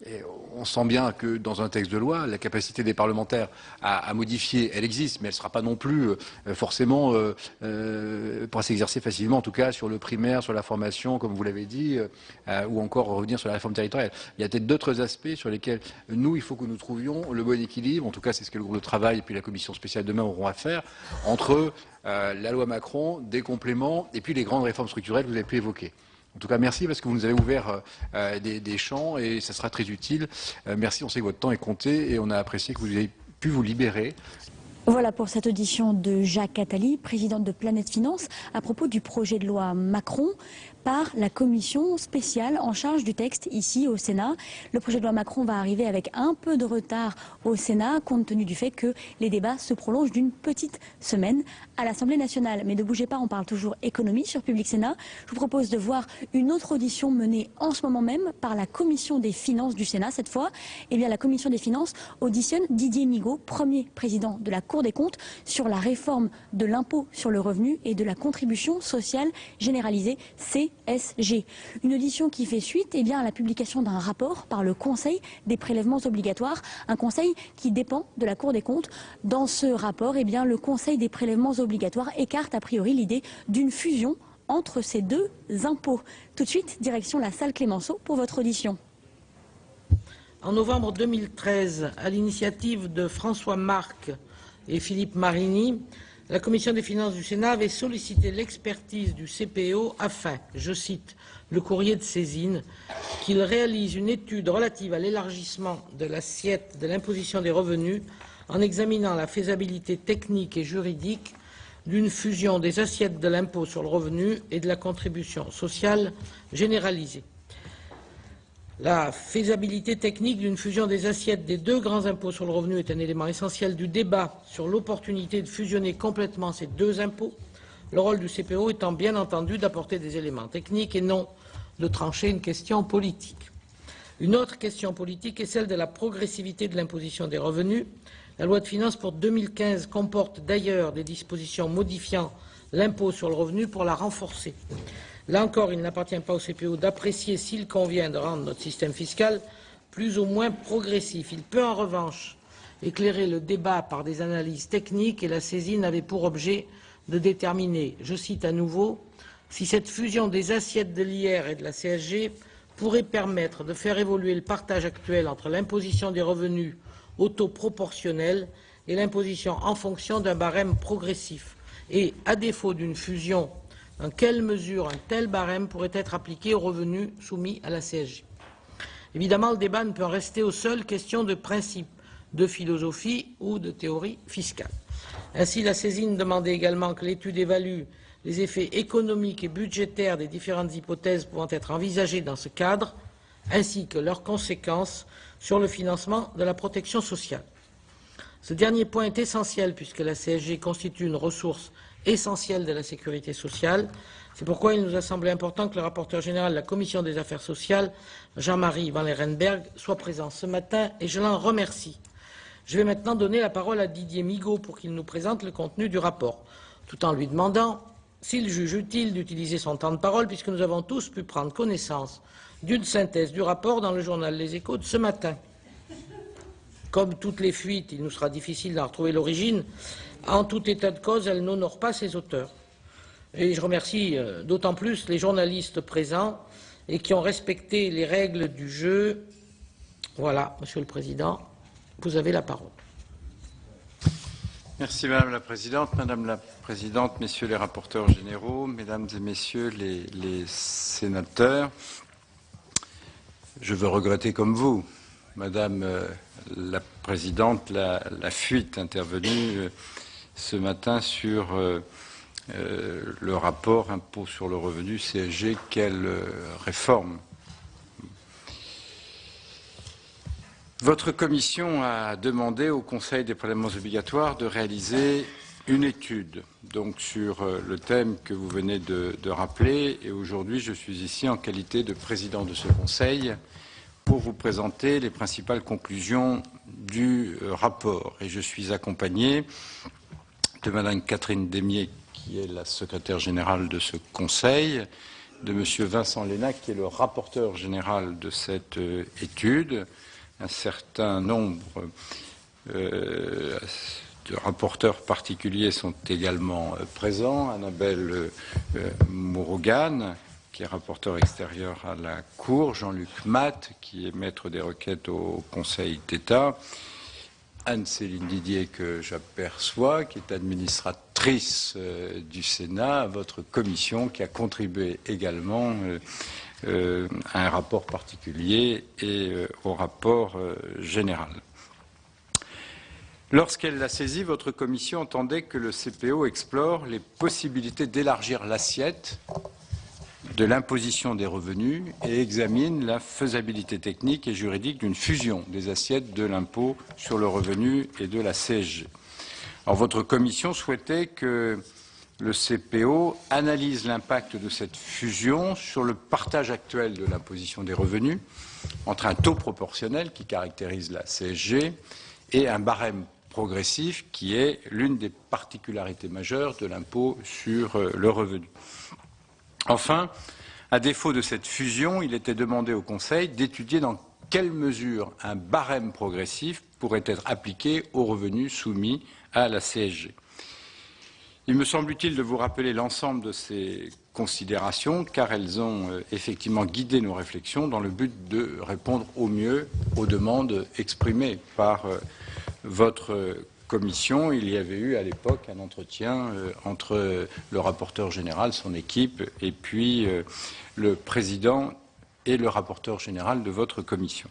B: Et on sent bien que dans un texte de loi, la capacité des parlementaires à modifier, elle existe, mais elle ne sera pas non plus forcément pourra s'exercer facilement, en tout cas sur le primaire, sur la formation, comme vous l'avez dit, ou encore revenir sur la réforme territoriale. Il y a peut-être d'autres aspects sur lesquels nous, il faut que nous trouvions le bon équilibre, en tout cas c'est ce que le groupe de travail et puis la commission spéciale demain auront à faire, entre la loi Macron, des compléments, et puis les grandes réformes structurelles que vous avez pu évoquer. En tout cas, merci parce que vous nous avez ouvert des champs et ça sera très utile. Merci, on sait que votre temps est compté et on a apprécié que vous ayez pu vous libérer
A: Voilà pour cette audition de Jacques Attali, président de Planète Finance, à propos du projet de loi Macron par la commission spéciale en charge du texte ici au Sénat. Le projet de loi Macron va arriver avec un peu de retard au Sénat compte tenu du fait que les débats se prolongent d'une petite semaine à l'Assemblée nationale. Mais ne bougez pas, on parle toujours économie sur Public Sénat. Je vous propose de voir une autre audition menée en ce moment même par la commission des finances du Sénat. Cette fois, eh bien, la commission des finances auditionne Didier Migaud, premier président de la Cour des comptes, sur la réforme de l'impôt sur le revenu et de la contribution sociale généralisée, CSG. Une audition qui fait suite eh bien, à la publication d'un rapport par le Conseil des prélèvements obligatoires, un conseil qui dépend de la Cour des comptes. Dans ce rapport, eh bien, le Conseil des prélèvements obligatoires écarte a priori l'idée d'une fusion entre ces deux impôts. Tout de suite, direction la salle Clémenceau pour votre audition.
M: En novembre 2013, à l'initiative de François Marc et Philippe Marini, la Commission des finances du Sénat avait sollicité l'expertise du CPO afin, je cite le courrier de saisine, qu'il réalise une étude relative à l'élargissement de l'assiette de l'imposition des revenus en examinant la faisabilité technique et juridique d'une fusion des assiettes de l'impôt sur le revenu et de la contribution sociale généralisée. La faisabilité technique d'une fusion des assiettes des deux grands impôts sur le revenu est un élément essentiel du débat sur l'opportunité de fusionner complètement ces deux impôts, le rôle du CPO étant bien entendu d'apporter des éléments techniques et non de trancher une question politique. Une autre question politique est celle de la progressivité de l'imposition des revenus. La loi de finances pour 2015 comporte d'ailleurs des dispositions modifiant l'impôt sur le revenu pour la renforcer. Là encore, il n'appartient pas au CPO d'apprécier s'il convient de rendre notre système fiscal plus ou moins progressif. Il peut en revanche éclairer le débat par des analyses techniques et la saisine avait pour objet de déterminer, je cite à nouveau, si cette fusion des assiettes de l'IR et de la CSG pourrait permettre de faire évoluer le partage actuel entre l'imposition des revenus au taux proportionnel et l'imposition en fonction d'un barème progressif. Et, à défaut d'une fusion, dans quelle mesure un tel barème pourrait être appliqué aux revenus soumis à la CSG. Évidemment, le débat ne peut en rester aux seules questions de principe, de philosophie ou de théorie fiscale. Ainsi, la saisine demandait également que l'étude évalue les effets économiques et budgétaires des différentes hypothèses pouvant être envisagées dans ce cadre, ainsi que leurs conséquences sur le financement de la protection sociale. Ce dernier point est essentiel puisque la CSG constitue une ressource essentielle de la sécurité sociale. C'est pourquoi il nous a semblé important que le rapporteur général de la Commission des affaires sociales, Jean-Marie Van Lerenberghe, soit présent ce matin et je l'en remercie. Je vais maintenant donner la parole à Didier Migaud pour qu'il nous présente le contenu du rapport, tout en lui demandant s'il juge utile d'utiliser son temps de parole puisque nous avons tous pu prendre connaissance d'une synthèse du rapport dans le journal Les Échos de ce matin. Comme toutes les fuites, il nous sera difficile d'en retrouver l'origine. En tout état de cause, elle n'honore pas ses auteurs. Et je remercie d'autant plus les journalistes présents et qui ont respecté les règles du jeu. Voilà, Monsieur le Président, vous avez la parole.
B: Merci Madame la Présidente. Madame la Présidente, Messieurs les rapporteurs généraux, Mesdames et Messieurs les sénateurs, je veux regretter comme vous, Madame la Présidente, la fuite intervenue ce matin sur le rapport impôt sur le revenu CSG. Quelle réforme! Votre commission a demandé au Conseil des prélèvements obligatoires de réaliser une étude donc sur le thème que vous venez de rappeler et aujourd'hui je suis ici en qualité de président de ce Conseil pour vous présenter les principales conclusions du rapport. Et je suis accompagné de Madame Catherine Demier, qui est la secrétaire générale de ce Conseil, de Monsieur Vincent Lénac, qui est le rapporteur général de cette étude. Un certain nombre de rapporteurs particuliers sont également présents. Annabelle Mourogan, qui est rapporteur extérieur à la Cour, Jean-Luc Matt, qui est maître des requêtes au Conseil d'État, Anne-Céline Didier, que j'aperçois, qui est administratrice du Sénat, à votre commission, qui a contribué également à un rapport particulier et au rapport général. Lorsqu'elle l'a saisi, votre commission entendait que le CPO explore les possibilités d'élargir l'assiette de l'imposition des revenus et examine la faisabilité technique et juridique d'une fusion des assiettes de l'impôt sur le revenu et de la CSG. Alors, votre commission souhaitait que le CPO analyse l'impact de cette fusion sur le partage actuel de l'imposition des revenus entre un taux proportionnel qui caractérise la CSG et un barème progressif qui est l'une des particularités majeures de l'impôt sur le revenu. Enfin, à défaut de cette fusion, il était demandé au Conseil d'étudier dans quelle mesure un barème progressif pourrait être appliqué aux revenus soumis à la CSG. Il me semble utile de vous rappeler l'ensemble de ces considérations, car elles ont effectivement guidé nos réflexions dans le but de répondre au mieux aux demandes exprimées par votre commission. Il y avait eu à l'époque un entretien entre le rapporteur général, son équipe, et puis le président et le rapporteur général de votre commission.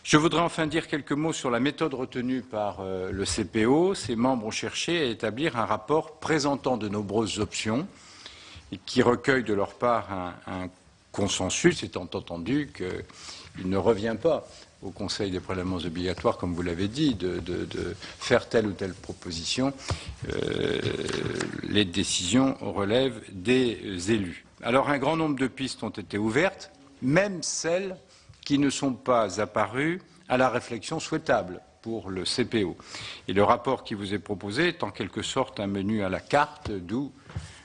B: Je voudrais enfin dire quelques mots sur la méthode retenue par le CPO. Ses membres ont cherché à établir un rapport présentant de nombreuses options et qui recueille de leur part un consensus, étant entendu qu'il ne revient pas au Conseil des prélèvements obligatoires, comme vous l'avez dit, de faire telle ou telle proposition. Les décisions relèvent des élus. Alors, un grand nombre de pistes ont été ouvertes, même celles qui ne sont pas apparues à la réflexion souhaitable pour le CPO. Et le rapport qui vous est proposé est en quelque sorte un menu à la carte, d'où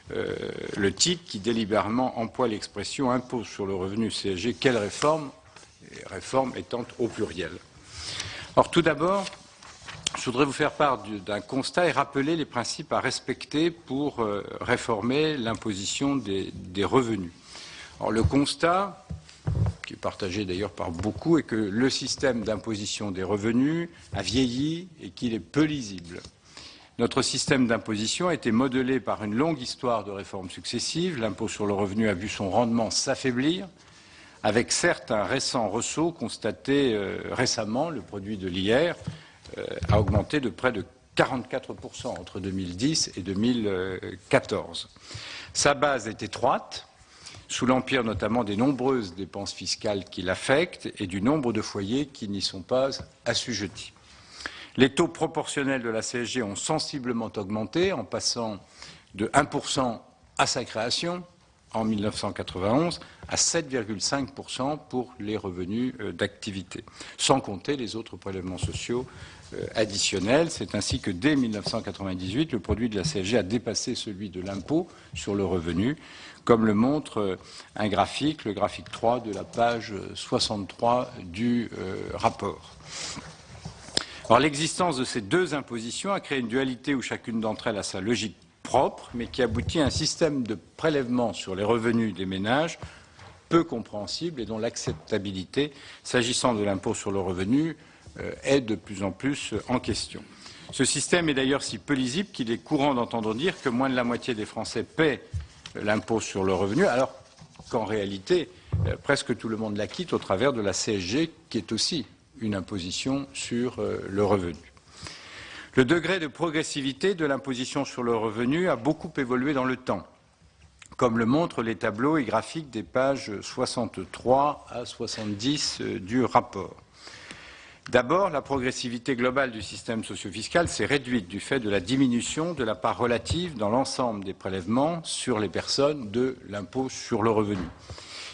B: le titre qui délibérément emploie l'expression « impôt sur le revenu CSG, quelle réforme ?» réforme étant au pluriel. Alors tout d'abord, je voudrais vous faire part d'un constat et rappeler les principes à respecter pour réformer l'imposition des revenus. Alors le constat, qui est partagé d'ailleurs par beaucoup, est que le système d'imposition des revenus a vieilli et qu'il est peu lisible. Notre système d'imposition a été modelé par une longue histoire de réformes successives. L'impôt sur le revenu a vu son rendement s'affaiblir, avec certes un récent ressaut constaté récemment. Le produit de l'IR a augmenté de près de 44% entre 2010 et 2014. Sa base est étroite, sous l'empire notamment des nombreuses dépenses fiscales qui l'affectent et du nombre de foyers qui n'y sont pas assujettis. Les taux proportionnels de la CSG ont sensiblement augmenté, en passant de 1% à sa création en 1991 à 7,5% pour les revenus d'activité, sans compter les autres prélèvements sociaux additionnels. C'est ainsi que dès 1998, le produit de la CSG a dépassé celui de l'impôt sur le revenu, comme le montre un graphique, le graphique 3 de la page 63 du rapport. Alors, l'existence de ces deux impositions a créé une dualité où chacune d'entre elles a sa logique propre, mais qui aboutit à un système de prélèvement sur les revenus des ménages peu compréhensible et dont l'acceptabilité, s'agissant de l'impôt sur le revenu, est de plus en plus en question. Ce système est d'ailleurs si peu lisible qu'il est courant d'entendre dire que moins de la moitié des Français paient l'impôt sur le revenu, alors qu'en réalité, presque tout le monde l'acquitte au travers de la CSG, qui est aussi une imposition sur le revenu. Le degré de progressivité de l'imposition sur le revenu a beaucoup évolué dans le temps, comme le montrent les tableaux et graphiques des pages 63 à 70 du rapport. D'abord, la progressivité globale du système socio-fiscal s'est réduite du fait de la diminution de la part relative dans l'ensemble des prélèvements sur les personnes de l'impôt sur le revenu.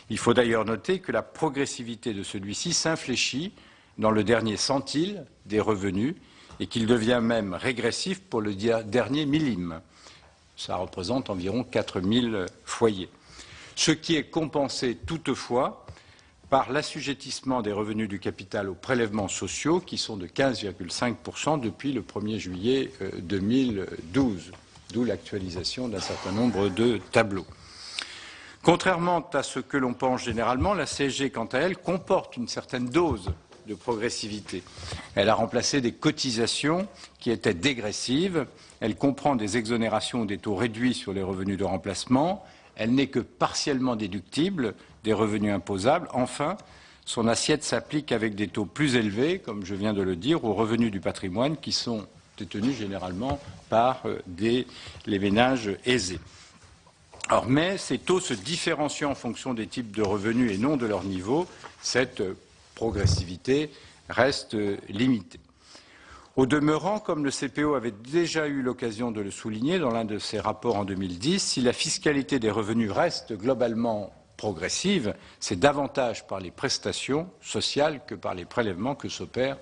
B: Il faut d'ailleurs noter que la progressivité de celui-ci s'infléchit dans le dernier centile des revenus et qu'il devient même régressif pour le dernier millime. Ça représente environ 4 000 foyers. Ce qui est compensé toutefois par l'assujettissement des revenus du capital aux prélèvements sociaux qui sont de 15,5% depuis le 1er juillet 2012, d'où l'actualisation d'un certain nombre de tableaux. Contrairement à ce que l'on pense généralement, la CSG, quant à elle, comporte une certaine dose de progressivité. Elle a remplacé des cotisations qui étaient dégressives. Elle comprend des exonérations ou des taux réduits sur les revenus de remplacement. Elle n'est que partiellement déductible des revenus imposables. Enfin, son assiette s'applique avec des taux plus élevés, comme je viens de le dire, aux revenus du patrimoine qui sont détenus généralement par les ménages aisés. Alors, mais ces taux se différencient en fonction des types de revenus et non de leur niveau. Cette progressivité reste limitée. Au demeurant, comme le CPO avait déjà eu l'occasion de le souligner dans l'un de ses rapports en 2010, si la fiscalité des revenus reste globalement progressive, c'est davantage par les prestations sociales que par les prélèvements que s'opère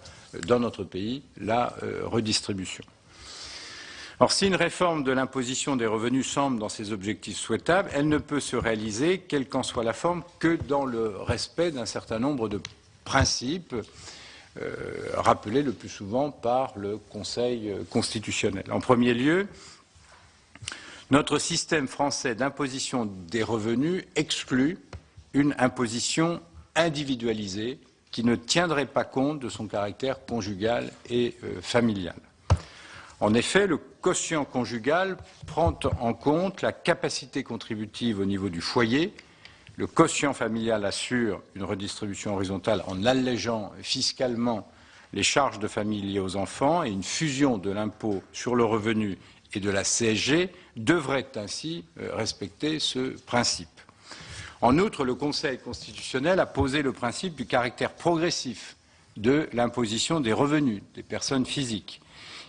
B: dans notre pays la redistribution. Or, si une réforme de l'imposition des revenus semble dans ses objectifs souhaitables, elle ne peut se réaliser, quelle qu'en soit la forme, que dans le respect d'un certain nombre de principes rappelés le plus souvent par le Conseil constitutionnel. En premier lieu, notre système français d'imposition des revenus exclut une imposition individualisée qui ne tiendrait pas compte de son caractère conjugal et familial. En effet, le quotient conjugal prend en compte la capacité contributive au niveau du foyer. Le quotient familial assure une redistribution horizontale en allégeant fiscalement les charges de famille liées aux enfants, et une fusion de l'impôt sur le revenu et de la CSG devrait ainsi respecter ce principe. En outre, le Conseil constitutionnel a posé le principe du caractère progressif de l'imposition des revenus des personnes physiques.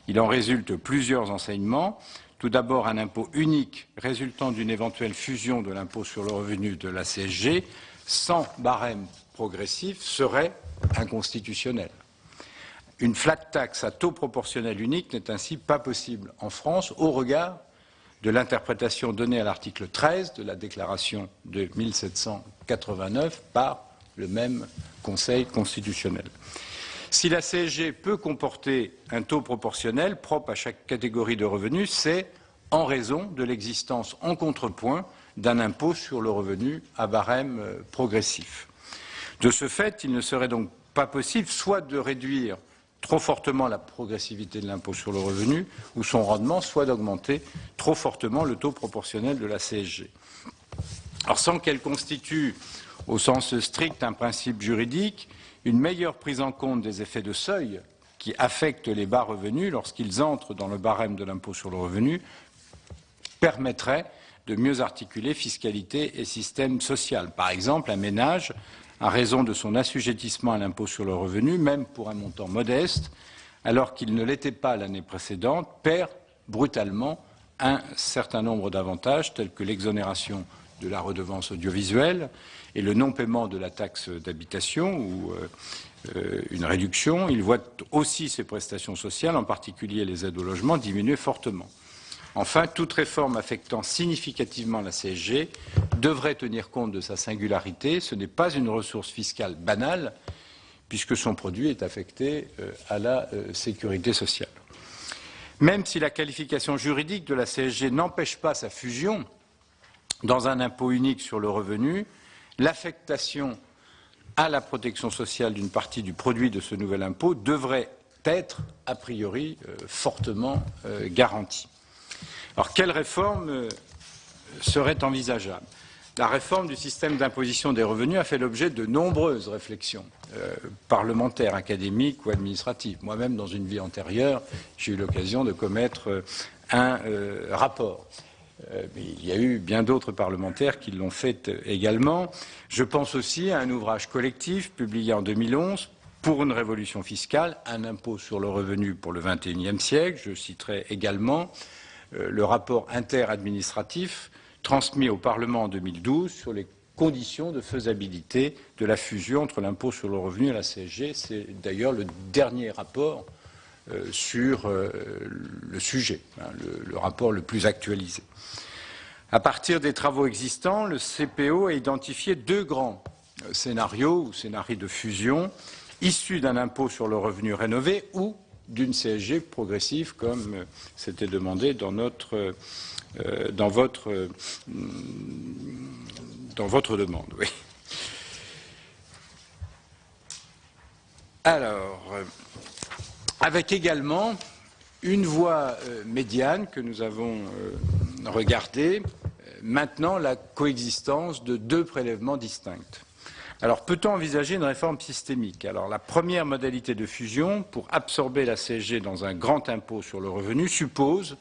B: Il en résulte plusieurs enseignements. Tout d'abord, un impôt unique résultant d'une éventuelle fusion de l'impôt sur le revenu de la CSG sans barème progressif serait inconstitutionnel. Une flat tax à taux proportionnel unique n'est ainsi pas possible en France au regard de l'interprétation donnée à l'article 13 de la déclaration de 1789 par le même Conseil constitutionnel. Si la CSG peut comporter un taux proportionnel propre à chaque catégorie de revenus, c'est en raison de l'existence en contrepoint d'un impôt sur le revenu à barème progressif. De ce fait, il ne serait donc pas possible soit de réduire trop fortement la progressivité de l'impôt sur le revenu ou son rendement, soit d'augmenter trop fortement le taux proportionnel de la CSG. Alors, sans qu'elle constitue au sens strict un principe juridique, une meilleure prise en compte des effets de seuil qui affectent les bas revenus lorsqu'ils entrent dans le barème de l'impôt sur le revenu permettrait de mieux articuler fiscalité et système social. Par exemple, un ménage, à raison de son assujettissement à l'impôt sur le revenu, même pour un montant modeste, alors qu'il ne l'était pas l'année précédente, perd brutalement un certain nombre d'avantages tels que l'exonération de la redevance audiovisuelle et le non-paiement de la taxe d'habitation ou une réduction. Il voit aussi ses prestations sociales, en particulier les aides au logement, diminuer fortement. Enfin, toute réforme affectant significativement la CSG devrait tenir compte de sa singularité. Ce n'est pas une ressource fiscale banale, puisque son produit est affecté à la sécurité sociale. Même si la qualification juridique de la CSG n'empêche pas sa fusion dans un impôt unique sur le revenu, l'affectation à la protection sociale d'une partie du produit de ce nouvel impôt devrait être, a priori, fortement garantie. Alors, quelle réforme serait envisageable? La réforme du système d'imposition des revenus a fait l'objet de nombreuses réflexions parlementaires, académiques ou administratives. Moi-même, dans une vie antérieure, j'ai eu l'occasion de commettre un rapport. Mais il y a eu bien d'autres parlementaires qui l'ont fait également. Je pense aussi à un ouvrage collectif publié en 2011 pour une révolution fiscale, un impôt sur le revenu pour le XXIe siècle. Je citerai également le rapport interadministratif transmis au Parlement en 2012 sur les conditions de faisabilité de la fusion entre l'impôt sur le revenu et la CSG. C'est d'ailleurs le dernier rapport sur le sujet, le rapport le plus actualisé. À partir des travaux existants, le CPO a identifié deux grands scénarios ou scénarios de fusion issus d'un impôt sur le revenu rénové ou d'une CSG progressive, comme c'était demandé dans votre demande. Oui. Alors, avec également une voie médiane que nous avons regardée, maintenant la coexistence de deux prélèvements distincts. Alors, peut-on envisager une réforme systémique? Alors, la première modalité de fusion, pour absorber la CSG dans un grand impôt sur le revenu, suppose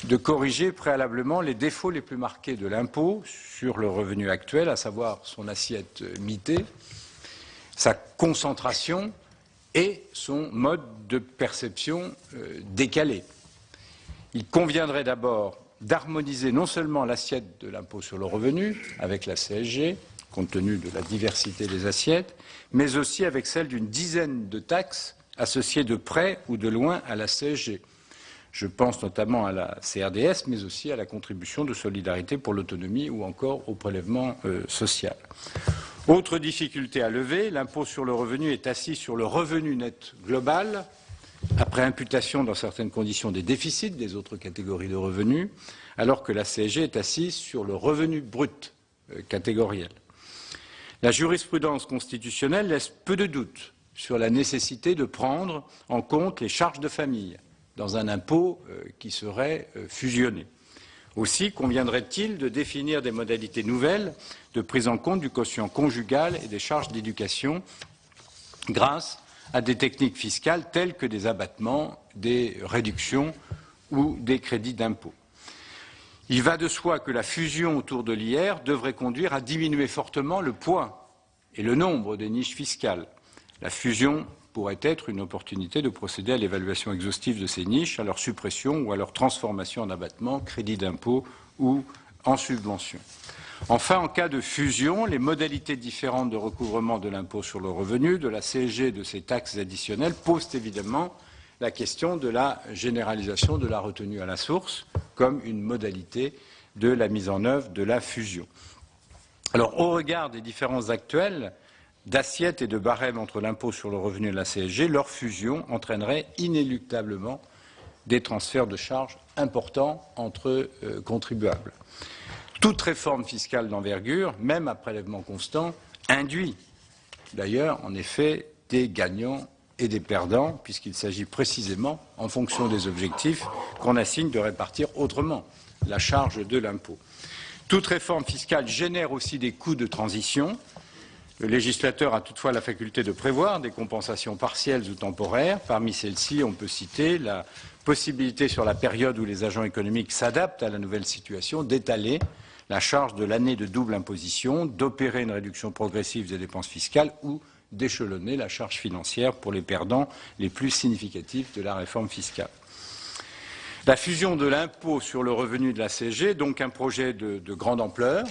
B: de corriger préalablement les défauts les plus marqués de l'impôt sur le revenu actuel, à savoir son assiette mitée, sa concentration et son mode de perception décalé. Il conviendrait d'abord d'harmoniser non seulement l'assiette de l'impôt sur le revenu avec la CSG, compte tenu de la diversité des assiettes, mais aussi avec celle d'une dizaine de taxes associées de près ou de loin à la CSG. Je pense notamment à la CRDS, mais aussi à la contribution de solidarité pour l'autonomie ou encore au prélèvement social. Autre difficulté à lever, l'impôt sur le revenu est assis sur le revenu net global, après imputation dans certaines conditions des déficits des autres catégories de revenus, alors que la CSG est assise sur le revenu brut catégoriel. La jurisprudence constitutionnelle laisse peu de doute sur la nécessité de prendre en compte les charges de famille dans un impôt qui serait fusionné. Aussi conviendrait-il de définir des modalités nouvelles de prise en compte du quotient conjugal et des charges d'éducation grâce à des techniques fiscales telles que des abattements, des réductions ou des crédits d'impôt. Il va de soi que la fusion autour de l'IR devrait conduire à diminuer fortement le poids et le nombre des niches fiscales. La fusion pourrait être une opportunité de procéder à l'évaluation exhaustive de ces niches, à leur suppression ou à leur transformation en abattement, crédit d'impôt ou en subvention. Enfin, en cas de fusion, les modalités différentes de recouvrement de l'impôt sur le revenu, de la CSG et de ces taxes additionnelles posent évidemment la question de la généralisation de la retenue à la source comme une modalité de la mise en œuvre de la fusion. Alors, au regard des différences actuelles d'assiette et de barème entre l'impôt sur le revenu et la CSG, leur fusion entraînerait inéluctablement des transferts de charges importants entre contribuables. Toute réforme fiscale d'envergure, même à prélèvement constant, induit d'ailleurs en effet des gagnants et des perdants, puisqu'il s'agit précisément, en fonction des objectifs qu'on assigne, de répartir autrement la charge de l'impôt. Toute réforme fiscale génère aussi des coûts de transition. Le législateur a toutefois la faculté de prévoir des compensations partielles ou temporaires. Parmi celles-ci, on peut citer la possibilité sur la période où les agents économiques s'adaptent à la nouvelle situation d'étaler la charge de l'année de double imposition, d'opérer une réduction progressive des dépenses fiscales ou d'échelonner la charge financière pour les perdants les plus significatifs de la réforme fiscale. La fusion de l'impôt sur le revenu de la CSG est donc un projet de grande ampleur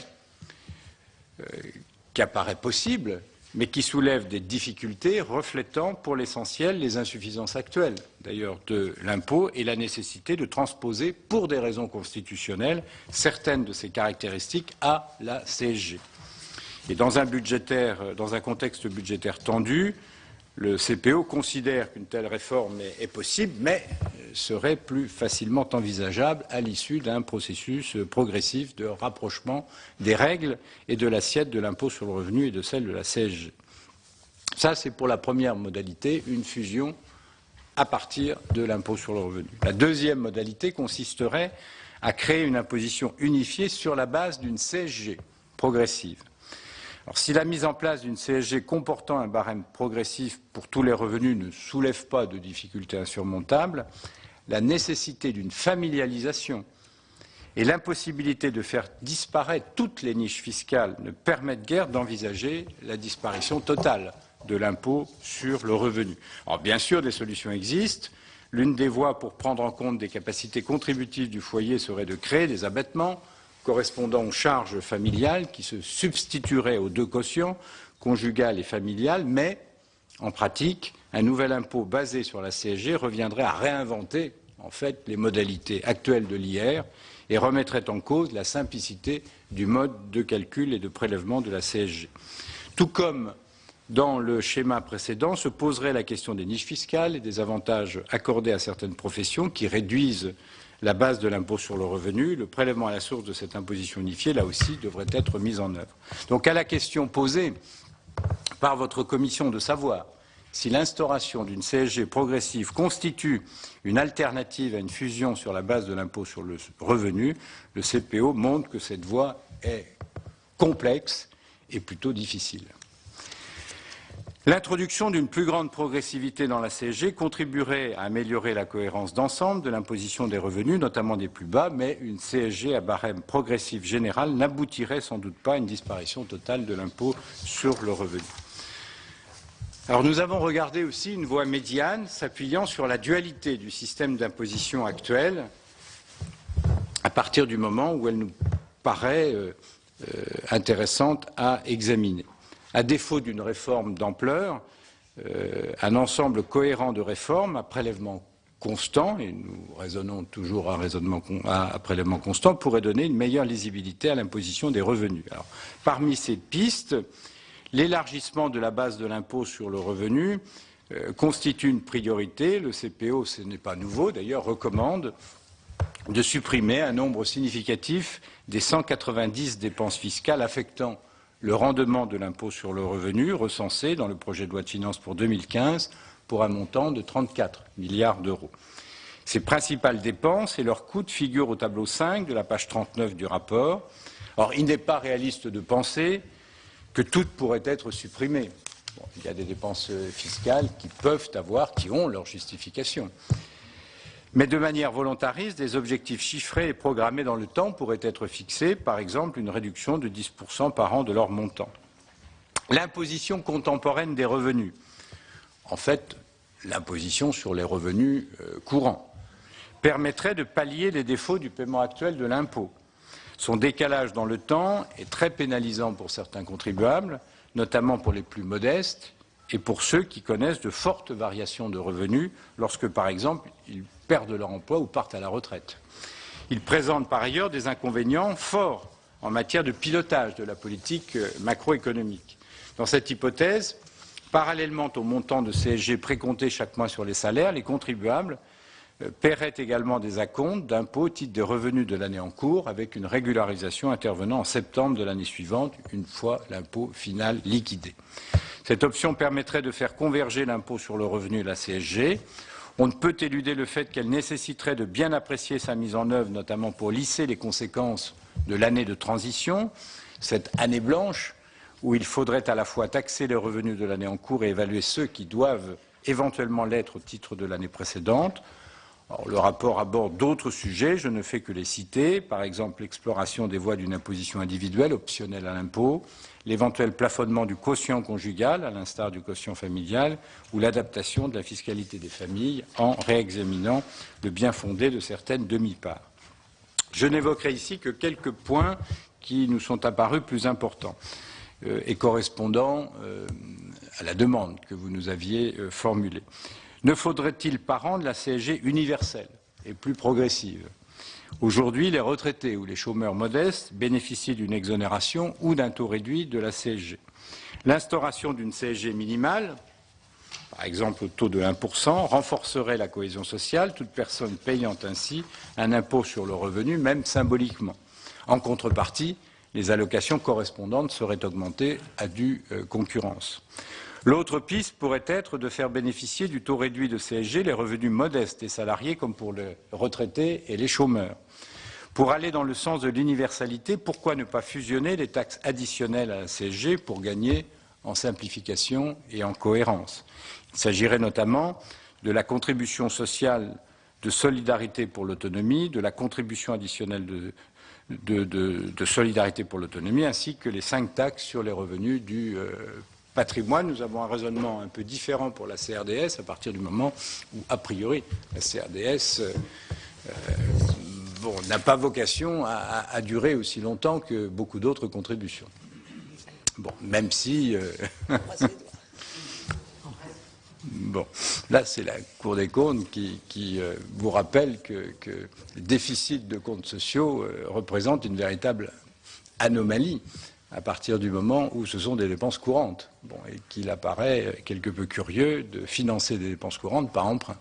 B: qui apparaît possible, mais qui soulève des difficultés reflétant pour l'essentiel les insuffisances actuelles, d'ailleurs, de l'impôt et la nécessité de transposer, pour des raisons constitutionnelles, certaines de ses caractéristiques à la CSG. Et dans un contexte budgétaire tendu, le CPO considère qu'une telle réforme est possible, mais serait plus facilement envisageable à l'issue d'un processus progressif de rapprochement des règles et de l'assiette de l'impôt sur le revenu et de celle de la CSG. Ça, c'est pour la première modalité, une fusion à partir de l'impôt sur le revenu. La deuxième modalité consisterait à créer une imposition unifiée sur la base d'une CSG progressive. Alors, si la mise en place d'une CSG comportant un barème progressif pour tous les revenus ne soulève pas de difficultés insurmontables, la nécessité d'une familialisation et l'impossibilité de faire disparaître toutes les niches fiscales ne permettent guère d'envisager la disparition totale de l'impôt sur le revenu. Alors, bien sûr, des solutions existent. L'une des voies pour prendre en compte des capacités contributives du foyer serait de créer des abattements correspondant aux charges familiales qui se substitueraient aux deux quotients, conjugal et familial, mais en pratique, un nouvel impôt basé sur la CSG reviendrait à réinventer en fait les modalités actuelles de l'IR et remettrait en cause la simplicité du mode de calcul et de prélèvement de la CSG. Tout comme dans le schéma précédent, se poserait la question des niches fiscales et des avantages accordés à certaines professions qui réduisent la base de l'impôt sur le revenu. Le prélèvement à la source de cette imposition unifiée, là aussi, devrait être mis en œuvre. Donc, à la question posée par votre commission de savoir si l'instauration d'une CSG progressive constitue une alternative à une fusion sur la base de l'impôt sur le revenu, le CPO montre que cette voie est complexe et plutôt difficile.
I: L'introduction d'une plus grande progressivité dans la CSG contribuerait à améliorer la cohérence d'ensemble de l'imposition des revenus, notamment des plus bas, mais une CSG à barème progressif général n'aboutirait sans doute pas à une disparition totale de l'impôt sur le revenu. Alors nous avons regardé aussi une voie médiane s'appuyant sur la dualité du système d'imposition actuel à partir du moment où elle nous paraît intéressante à examiner. À défaut d'une réforme d'ampleur, un ensemble cohérent de réformes à prélèvement constant, et nous raisonnons toujours à prélèvement constant, pourrait donner une meilleure lisibilité à l'imposition des revenus. Alors, parmi ces pistes, l'élargissement de la base de l'impôt sur le revenu constitue une priorité. Le CPO, ce n'est pas nouveau d'ailleurs, recommande de supprimer un nombre significatif des 190 dépenses fiscales affectant le rendement de l'impôt sur le revenu recensé dans le projet de loi de finances pour 2015 pour un montant de 34 milliards d'euros. Ces principales dépenses et leurs coûts figurent au tableau 5 de la page 39 du rapport. Or, il n'est pas réaliste de penser que toutes pourraient être supprimées. Bon, il y a des dépenses fiscales qui ont leur justification. Mais de manière volontariste, des objectifs chiffrés et programmés dans le temps pourraient être fixés, par exemple une réduction de 10% par an de leur montant. L'imposition contemporaine des revenus, en fait l'imposition sur les revenus courants, permettrait de pallier les défauts du paiement actuel de l'impôt. Son décalage dans le temps est très pénalisant pour certains contribuables, notamment pour les plus modestes et pour ceux qui connaissent de fortes variations de revenus lorsque, par exemple, ils perdent leur emploi ou partent à la retraite. Il présente par ailleurs des inconvénients forts en matière de pilotage de la politique macroéconomique. Dans cette hypothèse, parallèlement au montant de CSG précompté chaque mois sur les salaires, les contribuables paieraient également des acomptes d'impôts au titre des revenus de l'année en cours, avec une régularisation intervenant en septembre de l'année suivante, une fois l'impôt final liquidé. Cette option permettrait de faire converger l'impôt sur le revenu et la CSG. On ne peut éluder le fait qu'elle nécessiterait de bien apprécier sa mise en œuvre, notamment pour lisser les conséquences de l'année de transition, cette année blanche où il faudrait à la fois taxer les revenus de l'année en cours et évaluer ceux qui doivent éventuellement l'être au titre de l'année précédente. Alors, le rapport aborde d'autres sujets, je ne fais que les citer, par exemple l'exploration des voies d'une imposition individuelle optionnelle à l'impôt, l'éventuel plafonnement du quotient conjugal, à l'instar du quotient familial, ou l'adaptation de la fiscalité des familles en réexaminant le bien-fondé de certaines demi-parts. Je n'évoquerai ici que quelques points qui nous sont apparus plus importants et correspondant à la demande que vous nous aviez formulée. Ne faudrait-il pas rendre la CSG universelle et plus progressive? Aujourd'hui, les retraités ou les chômeurs modestes bénéficient d'une exonération ou d'un taux réduit de la CSG. L'instauration d'une CSG minimale, par exemple au taux de 1%, renforcerait la cohésion sociale, toute personne payant ainsi un impôt sur le revenu, même symboliquement. En contrepartie, les allocations correspondantes seraient augmentées à due concurrence. L'autre piste pourrait être de faire bénéficier du taux réduit de CSG les revenus modestes des salariés, comme pour les retraités et les chômeurs. Pour aller dans le sens de l'universalité, pourquoi ne pas fusionner les taxes additionnelles à la CSG pour gagner en simplification et en cohérence? Il s'agirait notamment de la contribution sociale de solidarité pour l'autonomie, de la contribution additionnelle de solidarité pour l'autonomie, ainsi que les 5 taxes sur les revenus du patrimoine. Nous avons un raisonnement un peu différent pour la CRDS à partir du moment où, a priori, la CRDS n'a pas vocation à durer aussi longtemps que beaucoup d'autres contributions. Bon, même si... Bon, là, c'est la Cour des comptes qui vous rappelle que le déficit de comptes sociaux représente une véritable anomalie à partir du moment où ce sont des dépenses courantes. Bon, et qu'il apparaît quelque peu curieux de financer des dépenses courantes par emprunt,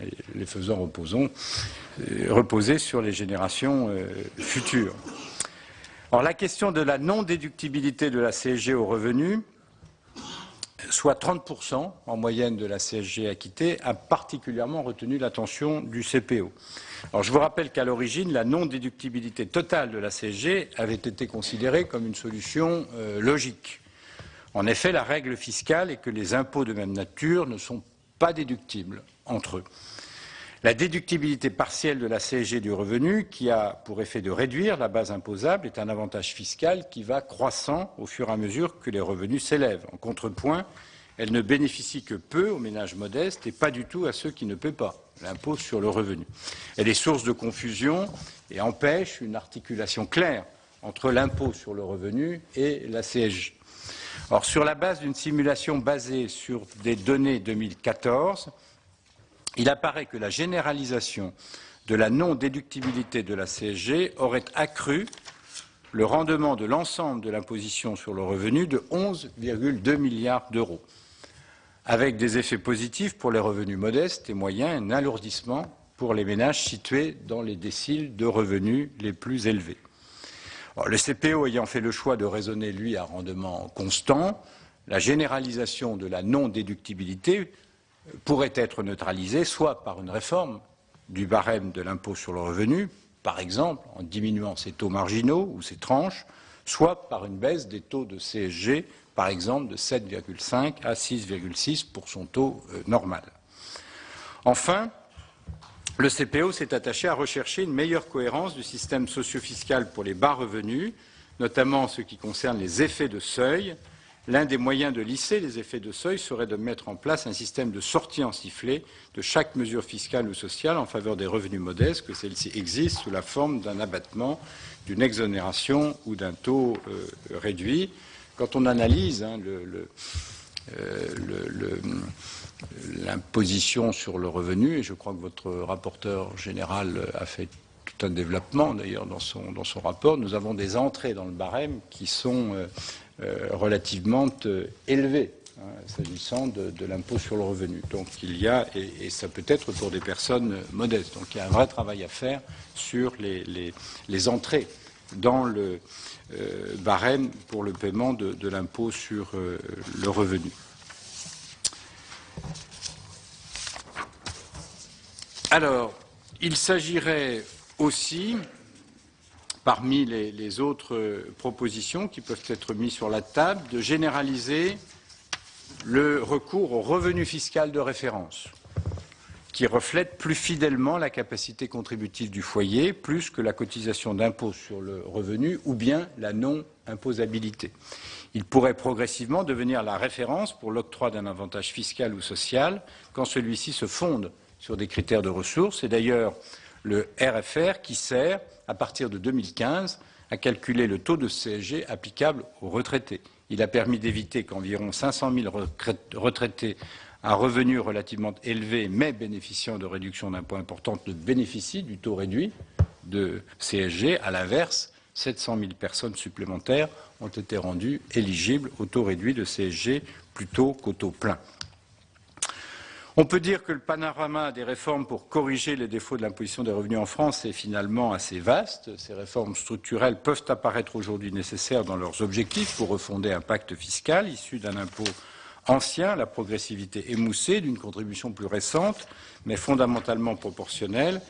I: et les faisant reposer sur les générations futures. Alors, la question de la non-déductibilité de la CSG aux revenus, soit 30% en moyenne de la CSG acquittée, a particulièrement retenu l'attention du CPO. Alors, je vous rappelle qu'à l'origine, la non-déductibilité totale de la CSG avait été considérée comme une solution logique. En effet, la règle fiscale est que les impôts de même nature ne sont pas déductibles entre eux. La déductibilité partielle de la CSG du revenu, qui a pour effet de réduire la base imposable, est un avantage fiscal qui va croissant au fur et à mesure que les revenus s'élèvent. En contrepoint, elle ne bénéficie que peu aux ménages modestes et pas du tout à ceux qui ne paient pas l'impôt sur le revenu. Elle est source de confusion et empêche une articulation claire entre l'impôt sur le revenu et la CSG. Or, sur la base d'une simulation basée sur des données 2014, il apparaît que la généralisation de la non-déductibilité de la CSG aurait accru le rendement de l'ensemble de l'imposition sur le revenu de 11,2 milliards d'euros, avec des effets positifs pour les revenus modestes et moyens et un alourdissement pour les ménages situés dans les déciles de revenus les plus élevés. Alors, le CPO ayant fait le choix de raisonner, lui, à rendement constant, la généralisation de la non-déductibilité pourrait être neutralisée soit par une réforme du barème de l'impôt sur le revenu, par exemple en diminuant ses taux marginaux ou ses tranches, soit par une baisse des taux de CSG, par exemple de 7,5 à 6,6 pour son taux normal. Enfin, le CPO s'est attaché à rechercher une meilleure cohérence du système socio-fiscal pour les bas revenus, notamment en ce qui concerne les effets de seuil. L'un des moyens de lisser les effets de seuil serait de mettre en place un système de sortie en sifflet de chaque mesure fiscale ou sociale en faveur des revenus modestes, que celle-ci existe sous la forme d'un abattement, d'une exonération ou d'un taux réduit. Quand on analyse l'imposition sur le revenu, et je crois que votre rapporteur général a fait tout un développement d'ailleurs dans son rapport, nous avons des entrées dans le barème qui sont relativement élevées s'agissant de l'impôt sur le revenu. Donc il y a, et ça peut être pour des personnes modestes, donc il y a un vrai travail à faire sur les entrées dans le barème pour le paiement de l'impôt sur le revenu. Alors, il s'agirait aussi, parmi les autres propositions qui peuvent être mises sur la table, de généraliser le recours au revenu fiscal de référence, qui reflète plus fidèlement la capacité contributive du foyer, plus que la cotisation d'impôt sur le revenu ou bien la non-imposabilité. Il pourrait progressivement devenir la référence pour l'octroi d'un avantage fiscal ou social quand celui-ci se fonde sur des critères de ressources. C'est d'ailleurs le RFR qui sert, à partir de 2015, à calculer le taux de CSG applicable aux retraités. Il a permis d'éviter qu'environ 500 000 retraités à revenus relativement élevés mais bénéficiant de réductions d'impôts importantes ne bénéficient du taux réduit de CSG. À l'inverse, 700 000 personnes supplémentaires ont été rendues éligibles au taux réduit de CSG plutôt qu'au taux plein. On peut dire que le panorama des réformes pour corriger les défauts de l'imposition des revenus en France est finalement assez vaste. Ces réformes structurelles peuvent apparaître aujourd'hui nécessaires dans leurs objectifs pour refonder un pacte fiscal issu d'un impôt ancien, la progressivité émoussée d'une contribution plus récente, mais fondamentalement proportionnelle.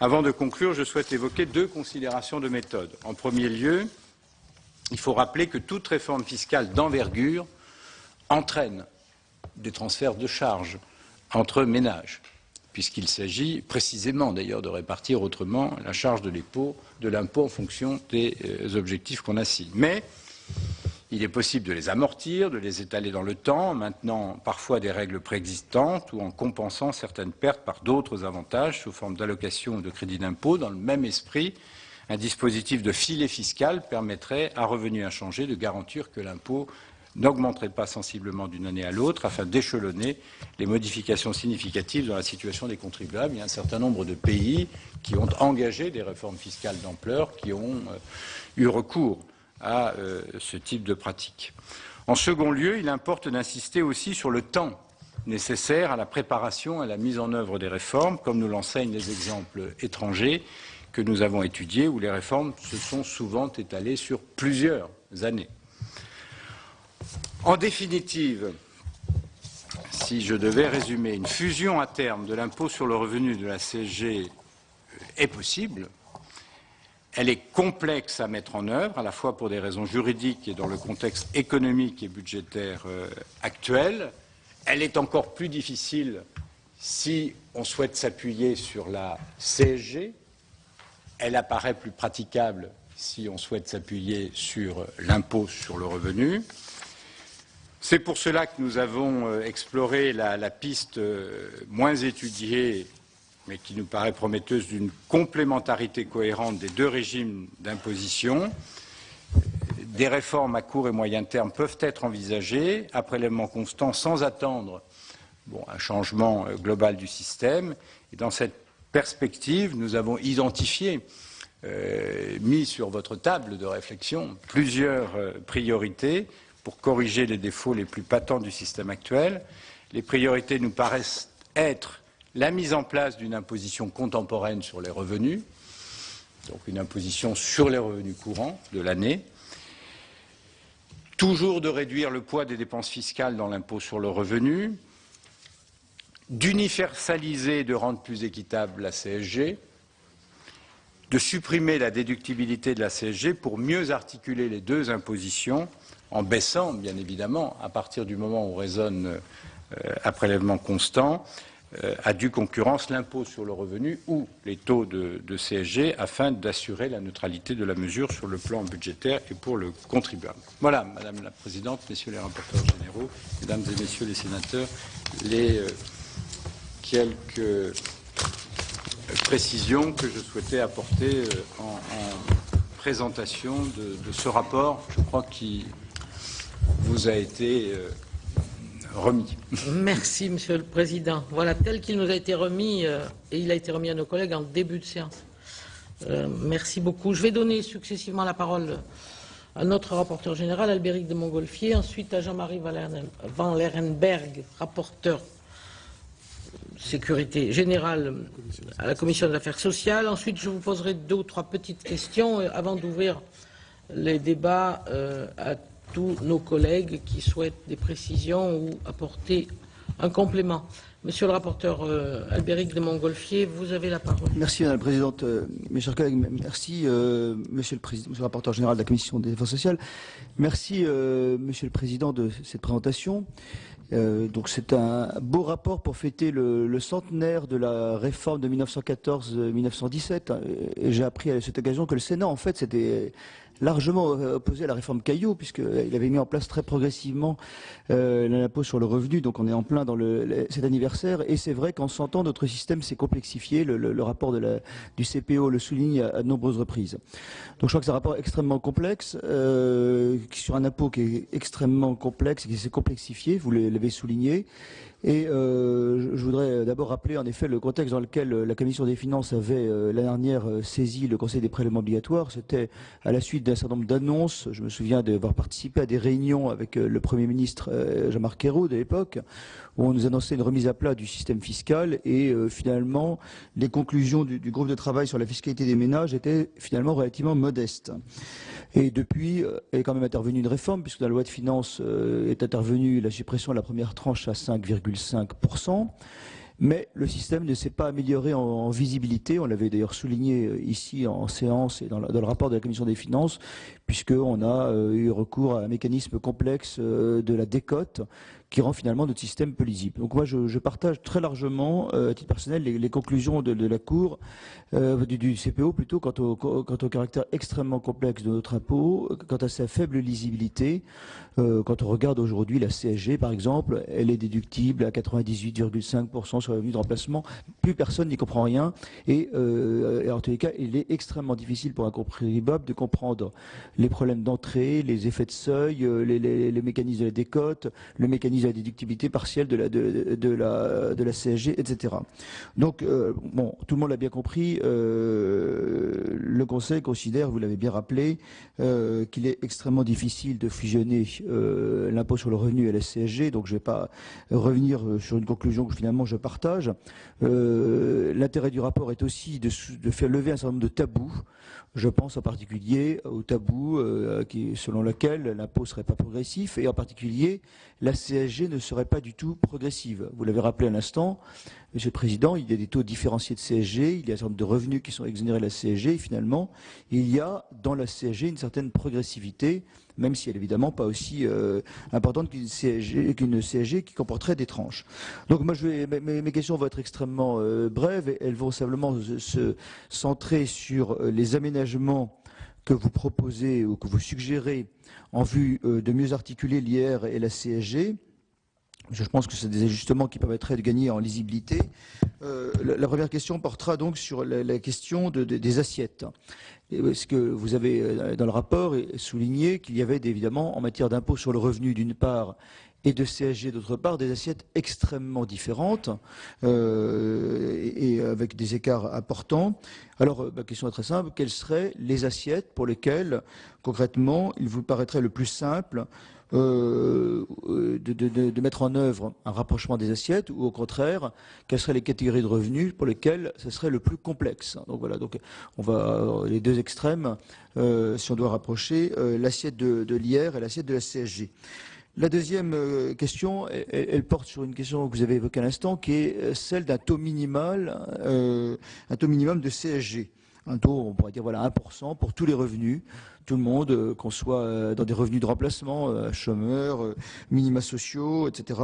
I: Avant de conclure, je souhaite évoquer deux considérations de méthode. En premier lieu, il faut rappeler que toute réforme fiscale d'envergure entraîne des transferts de charges entre ménages, puisqu'il s'agit précisément d'ailleurs de répartir autrement la charge de l'impôt en fonction des objectifs qu'on assigne. Mais il est possible de les amortir, de les étaler dans le temps, en maintenant parfois des règles préexistantes ou en compensant certaines pertes par d'autres avantages sous forme d'allocation ou de crédit d'impôt. Dans le même esprit, un dispositif de filet fiscal permettrait à revenus inchangés de garantir que l'impôt n'augmenterait pas sensiblement d'une année à l'autre afin d'échelonner les modifications significatives dans la situation des contribuables. Il y a un certain nombre de pays qui ont engagé des réformes fiscales d'ampleur, qui ont eu recours à ce type de pratique. En second lieu, il importe d'insister aussi sur le temps nécessaire à la préparation et à la mise en œuvre des réformes, comme nous l'enseignent les exemples étrangers que nous avons étudiés, où les réformes se sont souvent étalées sur plusieurs années. En définitive, si je devais résumer, une fusion à terme de l'impôt sur le revenu et de la CSG est possible. Elle est complexe à mettre en œuvre, à la fois pour des raisons juridiques et dans le contexte économique et budgétaire actuel. Elle est encore plus difficile si on souhaite s'appuyer sur la CSG. Elle apparaît plus praticable si on souhaite s'appuyer sur l'impôt sur le revenu. C'est pour cela que nous avons exploré la piste moins étudiée, mais qui nous paraît prometteuse, d'une complémentarité cohérente des deux régimes d'imposition. Des réformes à court et moyen terme peuvent être envisagées à prélèvement constant sans attendre un changement global du système. Et dans cette perspective, nous avons identifié, mis sur votre table de réflexion, plusieurs priorités pour corriger les défauts les plus patents du système actuel. Les priorités nous paraissent être la mise en place d'une imposition contemporaine sur les revenus, donc une imposition sur les revenus courants de l'année, toujours de réduire le poids des dépenses fiscales dans l'impôt sur le revenu, d'universaliser et de rendre plus équitable la CSG, de supprimer la déductibilité de la CSG pour mieux articuler les deux impositions en baissant, bien évidemment, à partir du moment où résonne à prélèvement constant, à due concurrence l'impôt sur le revenu ou les taux de CSG afin d'assurer la neutralité de la mesure sur le plan budgétaire et pour le contribuable. Voilà, Madame la Présidente, Messieurs les rapporteurs généraux, Mesdames et Messieurs les sénateurs, les quelques précisions que je souhaitais apporter en présentation de ce rapport, je crois, qui vous a été remis.
M: Merci, Monsieur le Président. Voilà, tel qu'il nous a été remis, et il a été remis à nos collègues en début de séance. Merci beaucoup. Je vais donner successivement la parole à notre rapporteur général, Albéric de Montgolfier, ensuite à Jean-Marie Van Lerenberg, rapporteur sécurité générale à la Commission des affaires sociales. Ensuite, je vous poserai 2 ou 3 petites questions avant d'ouvrir les débats à tous nos collègues qui souhaitent des précisions ou apporter un complément. Monsieur le rapporteur Albéric de Montgolfier, vous avez la parole.
N: Merci Madame la Présidente. Mes chers collègues, merci Monsieur le rapporteur général de la Commission des affaires sociales. Merci Monsieur le Président de cette présentation. Donc c'est un beau rapport pour fêter le centenaire de la réforme de 1914-1917. Et j'ai appris à cette occasion que le Sénat, en fait, s'était largement opposé à la réforme Caillaux, puisqu'il avait mis en place très progressivement l'impôt sur le revenu. Donc on est en plein dans cet anniversaire. Et c'est vrai qu'en 100 ans, notre système s'est complexifié. Le rapport du CPO le souligne à de nombreuses reprises. Donc je crois que c'est un rapport extrêmement complexe, sur un impôt qui est extrêmement complexe et qui s'est complexifié, vous l'avez souligné. Et je voudrais d'abord rappeler en effet le contexte dans lequel la Commission des finances avait l'année dernière saisi le Conseil des prélèvements obligatoires. C'était à la suite d'un certain nombre d'annonces. Je me souviens d'avoir participé à des réunions avec le Premier ministre Jean-Marc Ayrault de l'époque, où on nous annonçait une remise à plat du système fiscal et finalement les conclusions du groupe de travail sur la fiscalité des ménages étaient finalement relativement modestes. Et depuis, est quand même intervenue une réforme, puisque dans la loi de finances est intervenue la suppression de la première tranche à 5,5%. Mais le système ne s'est pas amélioré en visibilité. On l'avait d'ailleurs souligné ici en séance et dans le rapport de la Commission des finances, puisqu'on a eu recours à un mécanisme complexe de la décote qui rend finalement notre système peu lisible. Donc moi, je partage très largement, à titre personnel, les conclusions de la Cour, du CPO plutôt, quant au caractère extrêmement complexe de notre impôt, quant à sa faible lisibilité. Quand on regarde aujourd'hui la CSG, par exemple, elle est déductible à 98,5% sur le revenu de remplacement. Plus personne n'y comprend rien. Et en tous les cas, il est extrêmement difficile pour un contribuable de comprendre les problèmes d'entrée, les effets de seuil, les mécanismes de la décote, le mécanisme de la déductibilité partielle de la CSG, etc. Donc, bon, tout le monde l'a bien compris. Le Conseil considère, vous l'avez bien rappelé, qu'il est extrêmement difficile de fusionner l'impôt sur le revenu et la CSG. Donc, je ne vais pas revenir sur une conclusion que finalement je partage. L'intérêt du rapport est aussi de faire lever un certain nombre de tabous. Je pense en particulier au tabou selon lequel l'impôt ne serait pas progressif, et en particulier la CSG CSG ne serait pas du tout progressive. Vous l'avez rappelé à l'instant, Monsieur le Président, il y a des taux différenciés de CSG, il y a un certain nombre de revenus qui sont exonérés de la CSG, et finalement, il y a dans la CSG une certaine progressivité, même si elle n'est évidemment pas aussi importante qu'une CSG qui comporterait des tranches. Donc moi, mes questions vont être extrêmement brèves, et elles vont simplement se centrer sur les aménagements que vous proposez ou que vous suggérez en vue de mieux articuler l'IR et la CSG. Je pense que c'est des ajustements qui permettraient de gagner en lisibilité. La première question portera donc sur la question des assiettes. Est-ce que vous avez, dans le rapport, souligné qu'il y avait évidemment, en matière d'impôt sur le revenu d'une part et de CSG d'autre part, des assiettes extrêmement différentes et avec des écarts importants. Alors, ma question est très simple. Quelles seraient les assiettes pour lesquelles, concrètement, il vous paraîtrait le plus simple de mettre en œuvre un rapprochement des assiettes, ou au contraire, quelles seraient les catégories de revenus pour lesquelles ce serait le plus complexe? Donc voilà, donc on va les deux extrêmes, si on doit rapprocher l'assiette de l'IR et l'assiette de la CSG. La deuxième question, elle porte sur une question que vous avez évoquée à l'instant, qui est celle d'un taux minimal, un taux minimum de CSG. Un taux, on pourrait dire, voilà, 1% pour tous les revenus, tout le monde, qu'on soit dans des revenus de remplacement, chômeurs, minima sociaux, etc.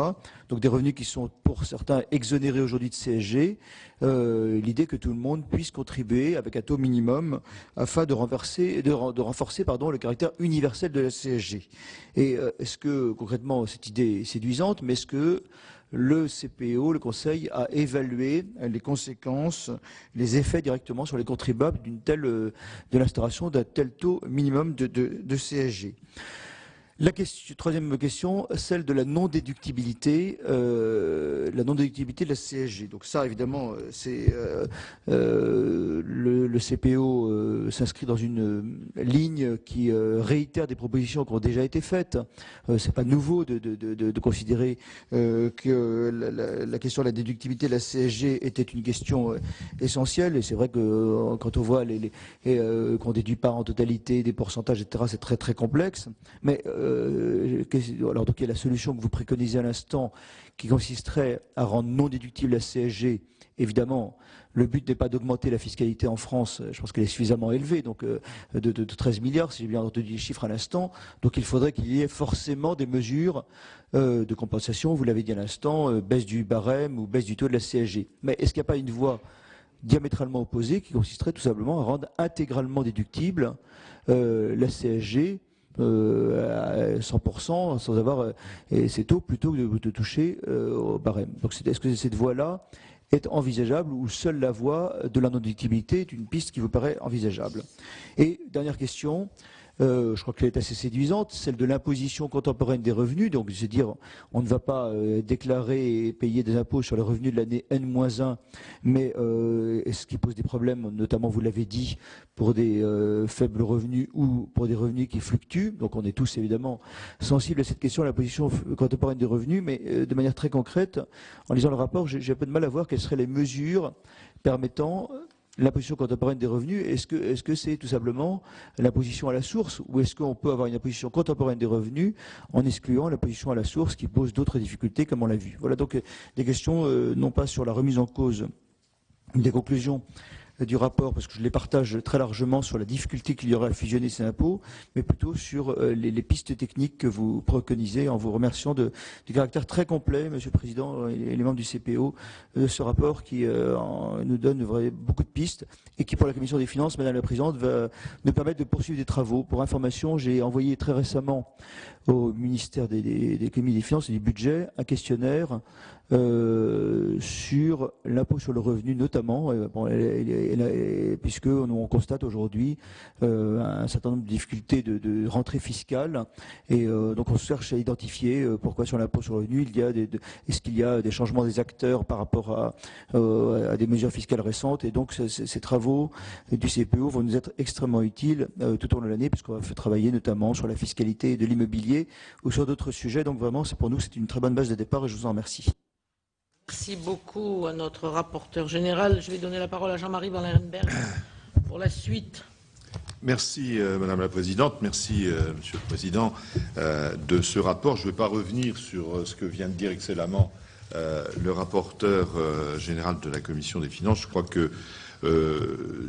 N: Donc des revenus qui sont pour certains exonérés aujourd'hui de CSG. L'idée que tout le monde puisse contribuer avec un taux minimum afin de renforcer le caractère universel de la CSG. Et est-ce que concrètement cette idée est séduisante, mais est-ce que le CPO, le Conseil, a évalué les conséquences, les effets directement sur les contribuables de l'instauration d'un tel taux minimum de CSG. Troisième question, celle de la non-déductibilité de la CSG. Donc ça, évidemment, c'est le CPO s'inscrit dans une ligne qui réitère des propositions qui ont déjà été faites. C'est pas nouveau de considérer que la question de la déductibilité de la CSG était une question essentielle. Et c'est vrai que quand on voit qu'on déduit pas en totalité des pourcentages, etc., c'est très très complexe. Mais alors donc il y a la solution que vous préconisez à l'instant qui consisterait à rendre non déductible la CSG. Évidemment, le but n'est pas d'augmenter la fiscalité en France, je pense qu'elle est suffisamment élevée, donc de 13 milliards, si j'ai bien entendu les chiffres à l'instant. Donc il faudrait qu'il y ait forcément des mesures de compensation, vous l'avez dit à l'instant, baisse du barème ou baisse du taux de la CSG. Mais est-ce qu'il n'y a pas une voie diamétralement opposée qui consisterait tout simplement à rendre intégralement déductible la CSG à 100% sans avoir ces taux plutôt que de toucher au barème. Donc est-ce que cette voie-là est envisageable, ou seule la voie de la non-déductibilité est une piste qui vous paraît envisageable? Et dernière question, je crois qu'elle est assez séduisante, celle de l'imposition contemporaine des revenus. Donc, c'est-à-dire, on ne va pas déclarer et payer des impôts sur les revenus de l'année N-1, mais ce qui pose des problèmes, notamment, vous l'avez dit, pour des faibles revenus ou pour des revenus qui fluctuent. Donc, on est tous, évidemment, sensibles à cette question de l'imposition contemporaine des revenus, mais de manière très concrète, en lisant le rapport, j'ai un peu de mal à voir quelles seraient les mesures permettant l'imposition contemporaine des revenus. Est-ce que c'est tout simplement l'imposition à la source, ou est-ce qu'on peut avoir une imposition contemporaine des revenus en excluant l'imposition à la source qui pose d'autres difficultés, comme on l'a vu? Voilà donc des questions non pas sur la remise en cause des conclusions du rapport, parce que je les partage très largement sur la difficulté qu'il y aurait à fusionner ces impôts, mais plutôt sur les pistes techniques que vous préconisez, en vous remerciant du caractère très complet, Monsieur le Président et les membres du CPO, de ce rapport qui nous donne beaucoup de pistes et qui, pour la Commission des Finances, Madame la Présidente, va nous permettre de poursuivre des travaux. Pour information, j'ai envoyé très récemment au ministère des Économies, des Finances et du Budget un questionnaire sur l'impôt sur le revenu notamment, puisque on constate aujourd'hui un certain nombre de difficultés de rentrée fiscale, et donc on cherche à identifier pourquoi sur l'impôt sur le revenu est-ce qu'il y a des changements des acteurs par rapport à des mesures fiscales récentes, et donc ces travaux du CPO vont nous être extrêmement utiles tout au long de l'année, puisqu'on va faire travailler notamment sur la fiscalité de l'immobilier ou sur d'autres sujets. Donc vraiment, pour nous, c'est une très bonne base de départ, et je vous en remercie.
M: Merci beaucoup à notre rapporteur général. Je vais donner la parole à Jean-Marie Van Lerenberg pour la suite.
O: Merci Madame la Présidente, merci Monsieur le Président de ce rapport. Je ne vais pas revenir sur ce que vient de dire excellemment le rapporteur général de la Commission des Finances. Je crois que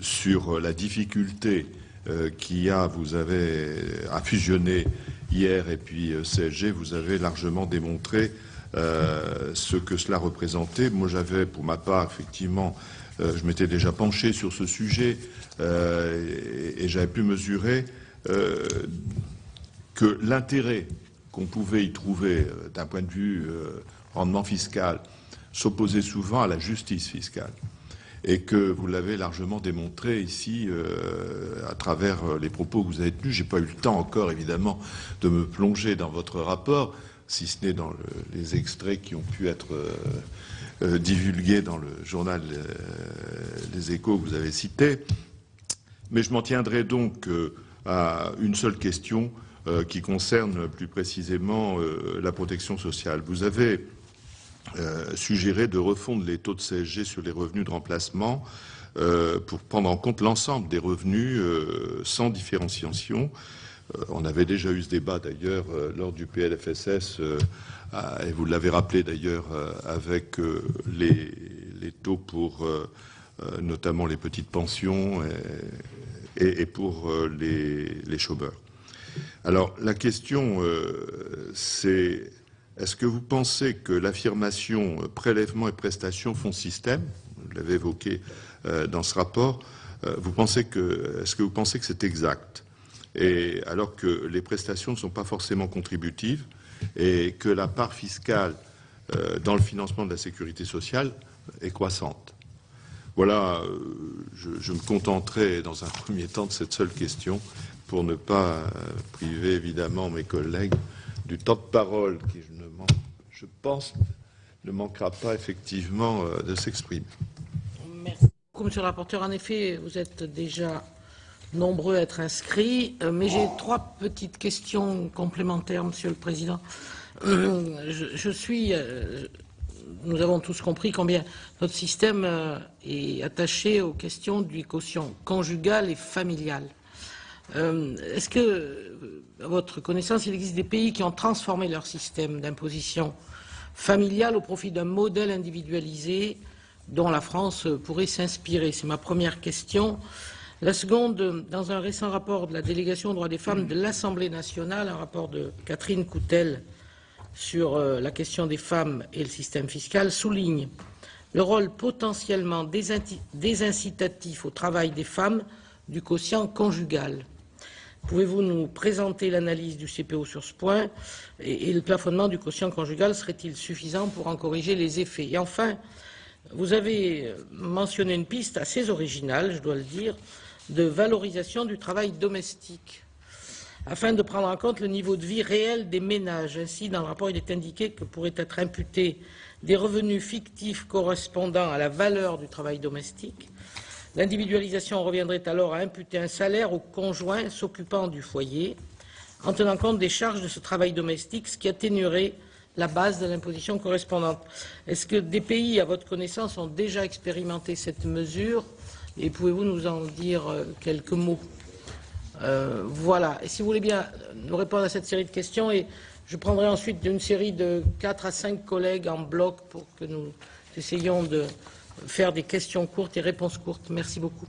O: sur la difficulté qu'il y a, vous avez à fusionner hier et puis CSG, vous avez largement démontré ce que cela représentait. Moi j'avais pour ma part effectivement, je m'étais déjà penché sur ce sujet et j'avais pu mesurer que l'intérêt qu'on pouvait y trouver d'un point de vue rendement fiscal s'opposait souvent à la justice fiscale. Et que vous l'avez largement démontré ici à travers les propos que vous avez tenus. Je n'ai pas eu le temps encore, évidemment, de me plonger dans votre rapport, si ce n'est dans les extraits qui ont pu être divulgués dans le journal Les Échos que vous avez cité. Mais je m'en tiendrai donc à une seule question qui concerne plus précisément la protection sociale. Vous avez suggéré de refondre les taux de CSG sur les revenus de remplacement pour prendre en compte l'ensemble des revenus sans différenciation. On avait déjà eu ce débat d'ailleurs lors du PLFSS et vous l'avez rappelé d'ailleurs avec les taux pour notamment les petites pensions et pour les chômeurs. Alors la question c'est: est-ce que vous pensez que l'affirmation prélèvement et prestations font système, vous l'avez évoqué dans ce rapport, est-ce que vous pensez que c'est exact? Et alors que les prestations ne sont pas forcément contributives et que la part fiscale dans le financement de la sécurité sociale est croissante. Voilà, je me contenterai dans un premier temps de cette seule question pour ne pas priver évidemment mes collègues du temps de parole qui, je pense, ne manquera pas effectivement de s'exprimer.
M: Merci beaucoup, Monsieur le rapporteur. En effet, vous êtes déjà nombreux à être inscrits, mais j'ai trois petites questions complémentaires, Monsieur le Président. Nous avons tous compris combien notre système est attaché aux questions du quotient conjugal et familial. Est-ce que, à votre connaissance, il existe des pays qui ont transformé leur système d'imposition familiale au profit d'un modèle individualisé dont la France pourrait s'inspirer? C'est ma première question. La seconde, dans un récent rapport de la délégation aux droits des femmes de l'Assemblée nationale, un rapport de Catherine Coutel sur la question des femmes et le système fiscal, souligne le rôle potentiellement désincitatif au travail des femmes du quotient conjugal. Pouvez-vous nous présenter l'analyse du CPO sur ce point et le plafonnement du quotient conjugal serait-il suffisant pour en corriger les effets? Et enfin, vous avez mentionné une piste assez originale, je dois le dire, de valorisation du travail domestique, afin de prendre en compte le niveau de vie réel des ménages. Ainsi, dans le rapport, il est indiqué que pourraient être imputés des revenus fictifs correspondant à la valeur du travail domestique. L'individualisation reviendrait alors à imputer un salaire au conjoint s'occupant du foyer, en tenant compte des charges de ce travail domestique, ce qui atténuerait la base de l'imposition correspondante. Est-ce que des pays, à votre connaissance, ont déjà expérimenté cette mesure? Et pouvez-vous nous en dire quelques mots? Voilà. Et si vous voulez bien nous répondre à cette série de questions, et je prendrai ensuite une série de 4 à 5 collègues en bloc pour que nous essayions de faire des questions courtes et réponses courtes. Merci beaucoup.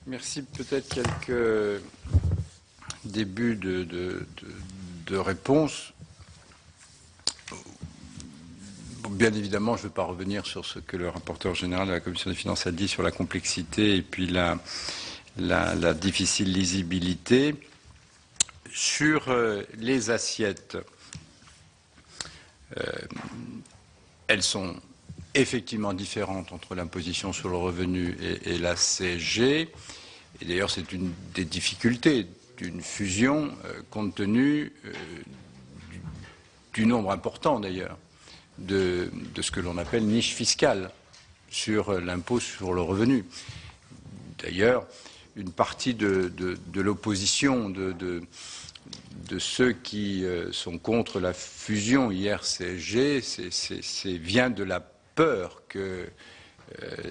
B: Merci. Peut-être quelques débuts de réponses. Bien évidemment, je ne vais pas revenir sur ce que le rapporteur général de la Commission des finances a dit sur la complexité et puis la difficile lisibilité. Sur les assiettes, elles sont effectivement différentes entre l'imposition sur le revenu et la CSG. Et d'ailleurs, c'est une des difficultés d'une fusion, compte tenu du nombre important d'ailleurs de ce que l'on appelle niche fiscale sur l'impôt sur le revenu. D'ailleurs, une partie de l'opposition de ceux qui sont contre la fusion IR-CSG vient de la peur que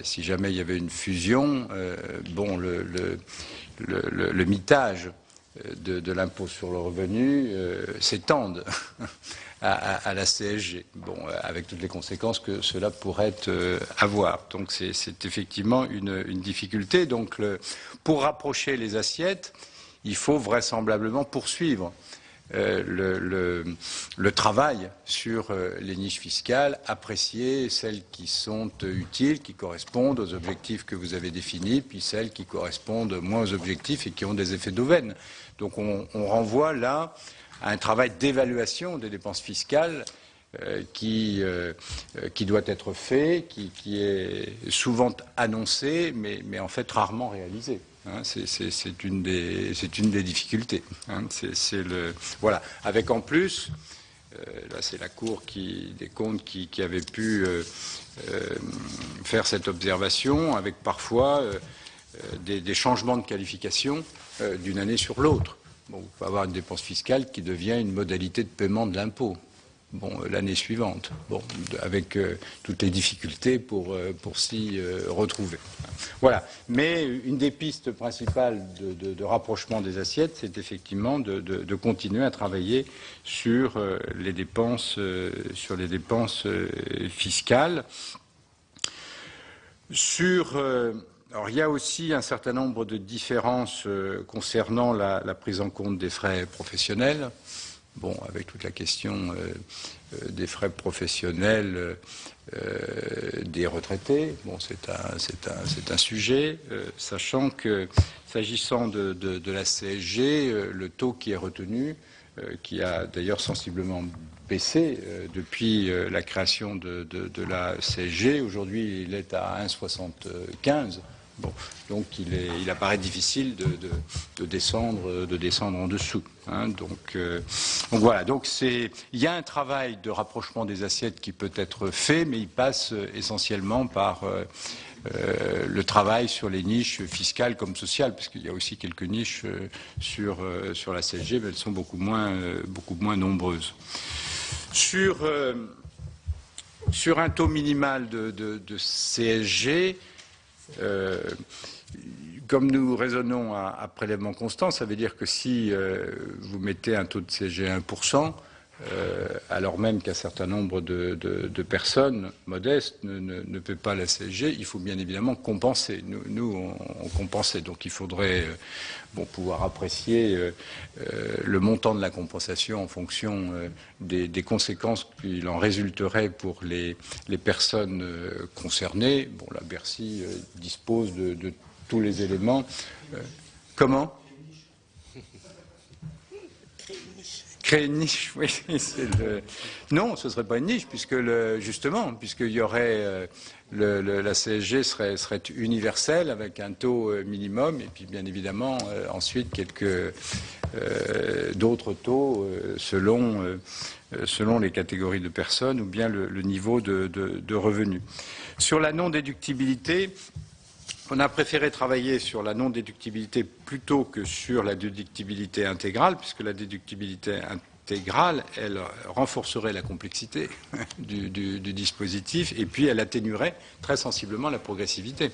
I: si jamais il y avait une fusion, bon, le mitage de l'impôt sur le revenu s'étende à la CSG, bon, avec toutes les conséquences que cela pourrait avoir. Donc c'est effectivement une difficulté. Donc pour rapprocher les assiettes, il faut vraisemblablement poursuivre le travail sur les niches fiscales, apprécier celles qui sont utiles, qui correspondent aux objectifs que vous avez définis, puis celles qui correspondent moins aux objectifs et qui ont des effets d'aubaine. Donc on renvoie là à un travail d'évaluation des dépenses fiscales qui doit être fait, qui est souvent annoncé, mais en fait rarement réalisé. Hein, c'est une des difficultés. Hein, voilà. Avec en plus, là c'est la Cour des comptes qui avait pu faire cette observation, avec parfois des changements de qualification d'une année sur l'autre. Bon, on peut avoir une dépense fiscale qui devient une modalité de paiement de l'impôt. Bon, l'année suivante, bon, avec toutes les difficultés pour s'y retrouver. Voilà. Mais une des pistes principales de rapprochement des assiettes, c'est effectivement de continuer à travailler sur les dépenses fiscales. Alors, il y a aussi un certain nombre de différences concernant la prise en compte des frais professionnels. Bon, avec toute la question des frais professionnels des retraités, bon, c'est un sujet, sachant que s'agissant de la CSG, le taux qui est retenu, qui a d'ailleurs sensiblement baissé depuis la création de la CSG, aujourd'hui il est à 1,75. Bon, donc il apparaît difficile de descendre en dessous. Hein, donc voilà. Donc il y a un travail de rapprochement des assiettes qui peut être fait, mais il passe essentiellement par le travail sur les niches fiscales comme sociales, parce qu'il y a aussi quelques niches sur la CSG, mais elles sont beaucoup moins nombreuses. Sur un taux minimal de CSG. Comme nous raisonnons à prélèvement constant, ça veut dire que si vous mettez un taux de CSG à 1%, alors même qu'un certain nombre de personnes modestes ne paient pas la CSG, il faut bien évidemment compenser. Nous on compensait, donc il faudrait pouvoir apprécier le montant de la compensation en fonction des conséquences qu'il en résulterait pour les personnes concernées. Bon, là, Bercy dispose de tous les éléments. Comment ? Créer une niche, oui. Non, ce ne serait pas une niche, puisqu'il y aurait la CSG serait universelle avec un taux minimum, et puis bien évidemment ensuite quelques d'autres taux selon les catégories de personnes ou bien le niveau de revenus. Sur la non-déductibilité, on a préféré travailler sur la non-déductibilité plutôt que sur la déductibilité intégrale, puisque la déductibilité intégrale, elle renforcerait la complexité du dispositif et puis elle atténuerait très sensiblement la progressivité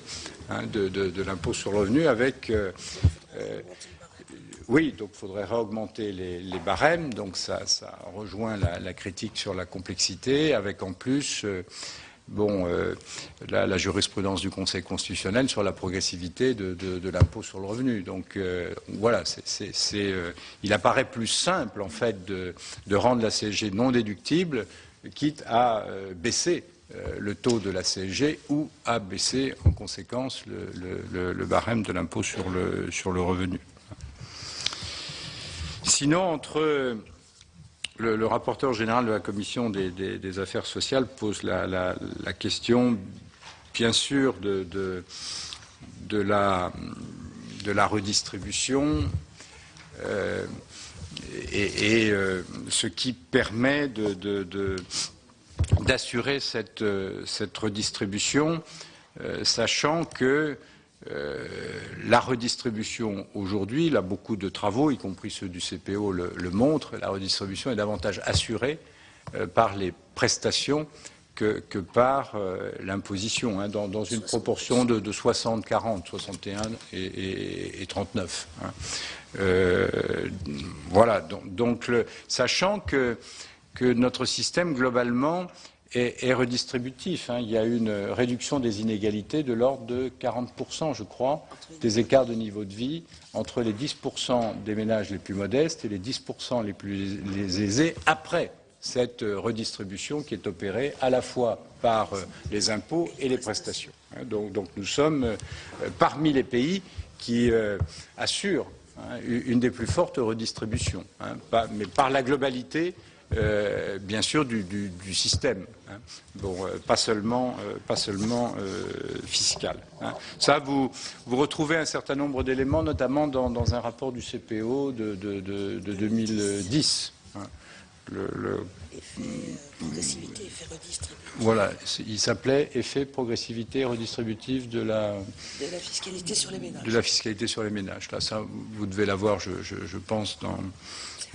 I: de l'impôt sur le revenu avec... oui, donc il faudrait réaugmenter les barèmes, donc ça rejoint la critique sur la complexité, avec en plus... la jurisprudence du Conseil constitutionnel sur la progressivité de l'impôt sur le revenu. Donc voilà, il apparaît plus simple en fait de rendre la CSG non déductible, quitte à baisser le taux de la CSG ou à baisser en conséquence le barème de l'impôt sur le revenu. Sinon, entre... Le rapporteur général de la Commission des affaires sociales pose la question, bien sûr, de la redistribution et ce qui permet d'assurer cette redistribution, sachant que la redistribution aujourd'hui, là beaucoup de travaux, y compris ceux du CPO, le montrent, la redistribution est davantage assurée par les prestations que par l'imposition, hein, dans une proportion de 60-40, 61 et 39. Hein. Voilà, donc sachant que notre système, globalement, est redistributif. Hein. Il y a une réduction des inégalités de l'ordre de 40%, je crois, des écarts de niveau de vie entre les 10% des ménages les plus modestes et les 10% les aisés après cette redistribution qui est opérée à la fois par les impôts et les prestations. Hein. Donc nous sommes parmi les pays qui assurent une des plus fortes redistributions, hein, mais par la globalité bien sûr du système, hein. Bon, pas seulement fiscal. Hein. Ça, vous retrouvez un certain nombre d'éléments, notamment dans un rapport du CPO de 2010. Hein.
F: Progressivité, effet redistributif.
I: Voilà, il s'appelait effet progressivité redistributive de la
F: fiscalité sur les ménages.
I: De la fiscalité sur les ménages. Là, ça, vous devez l'avoir, je pense,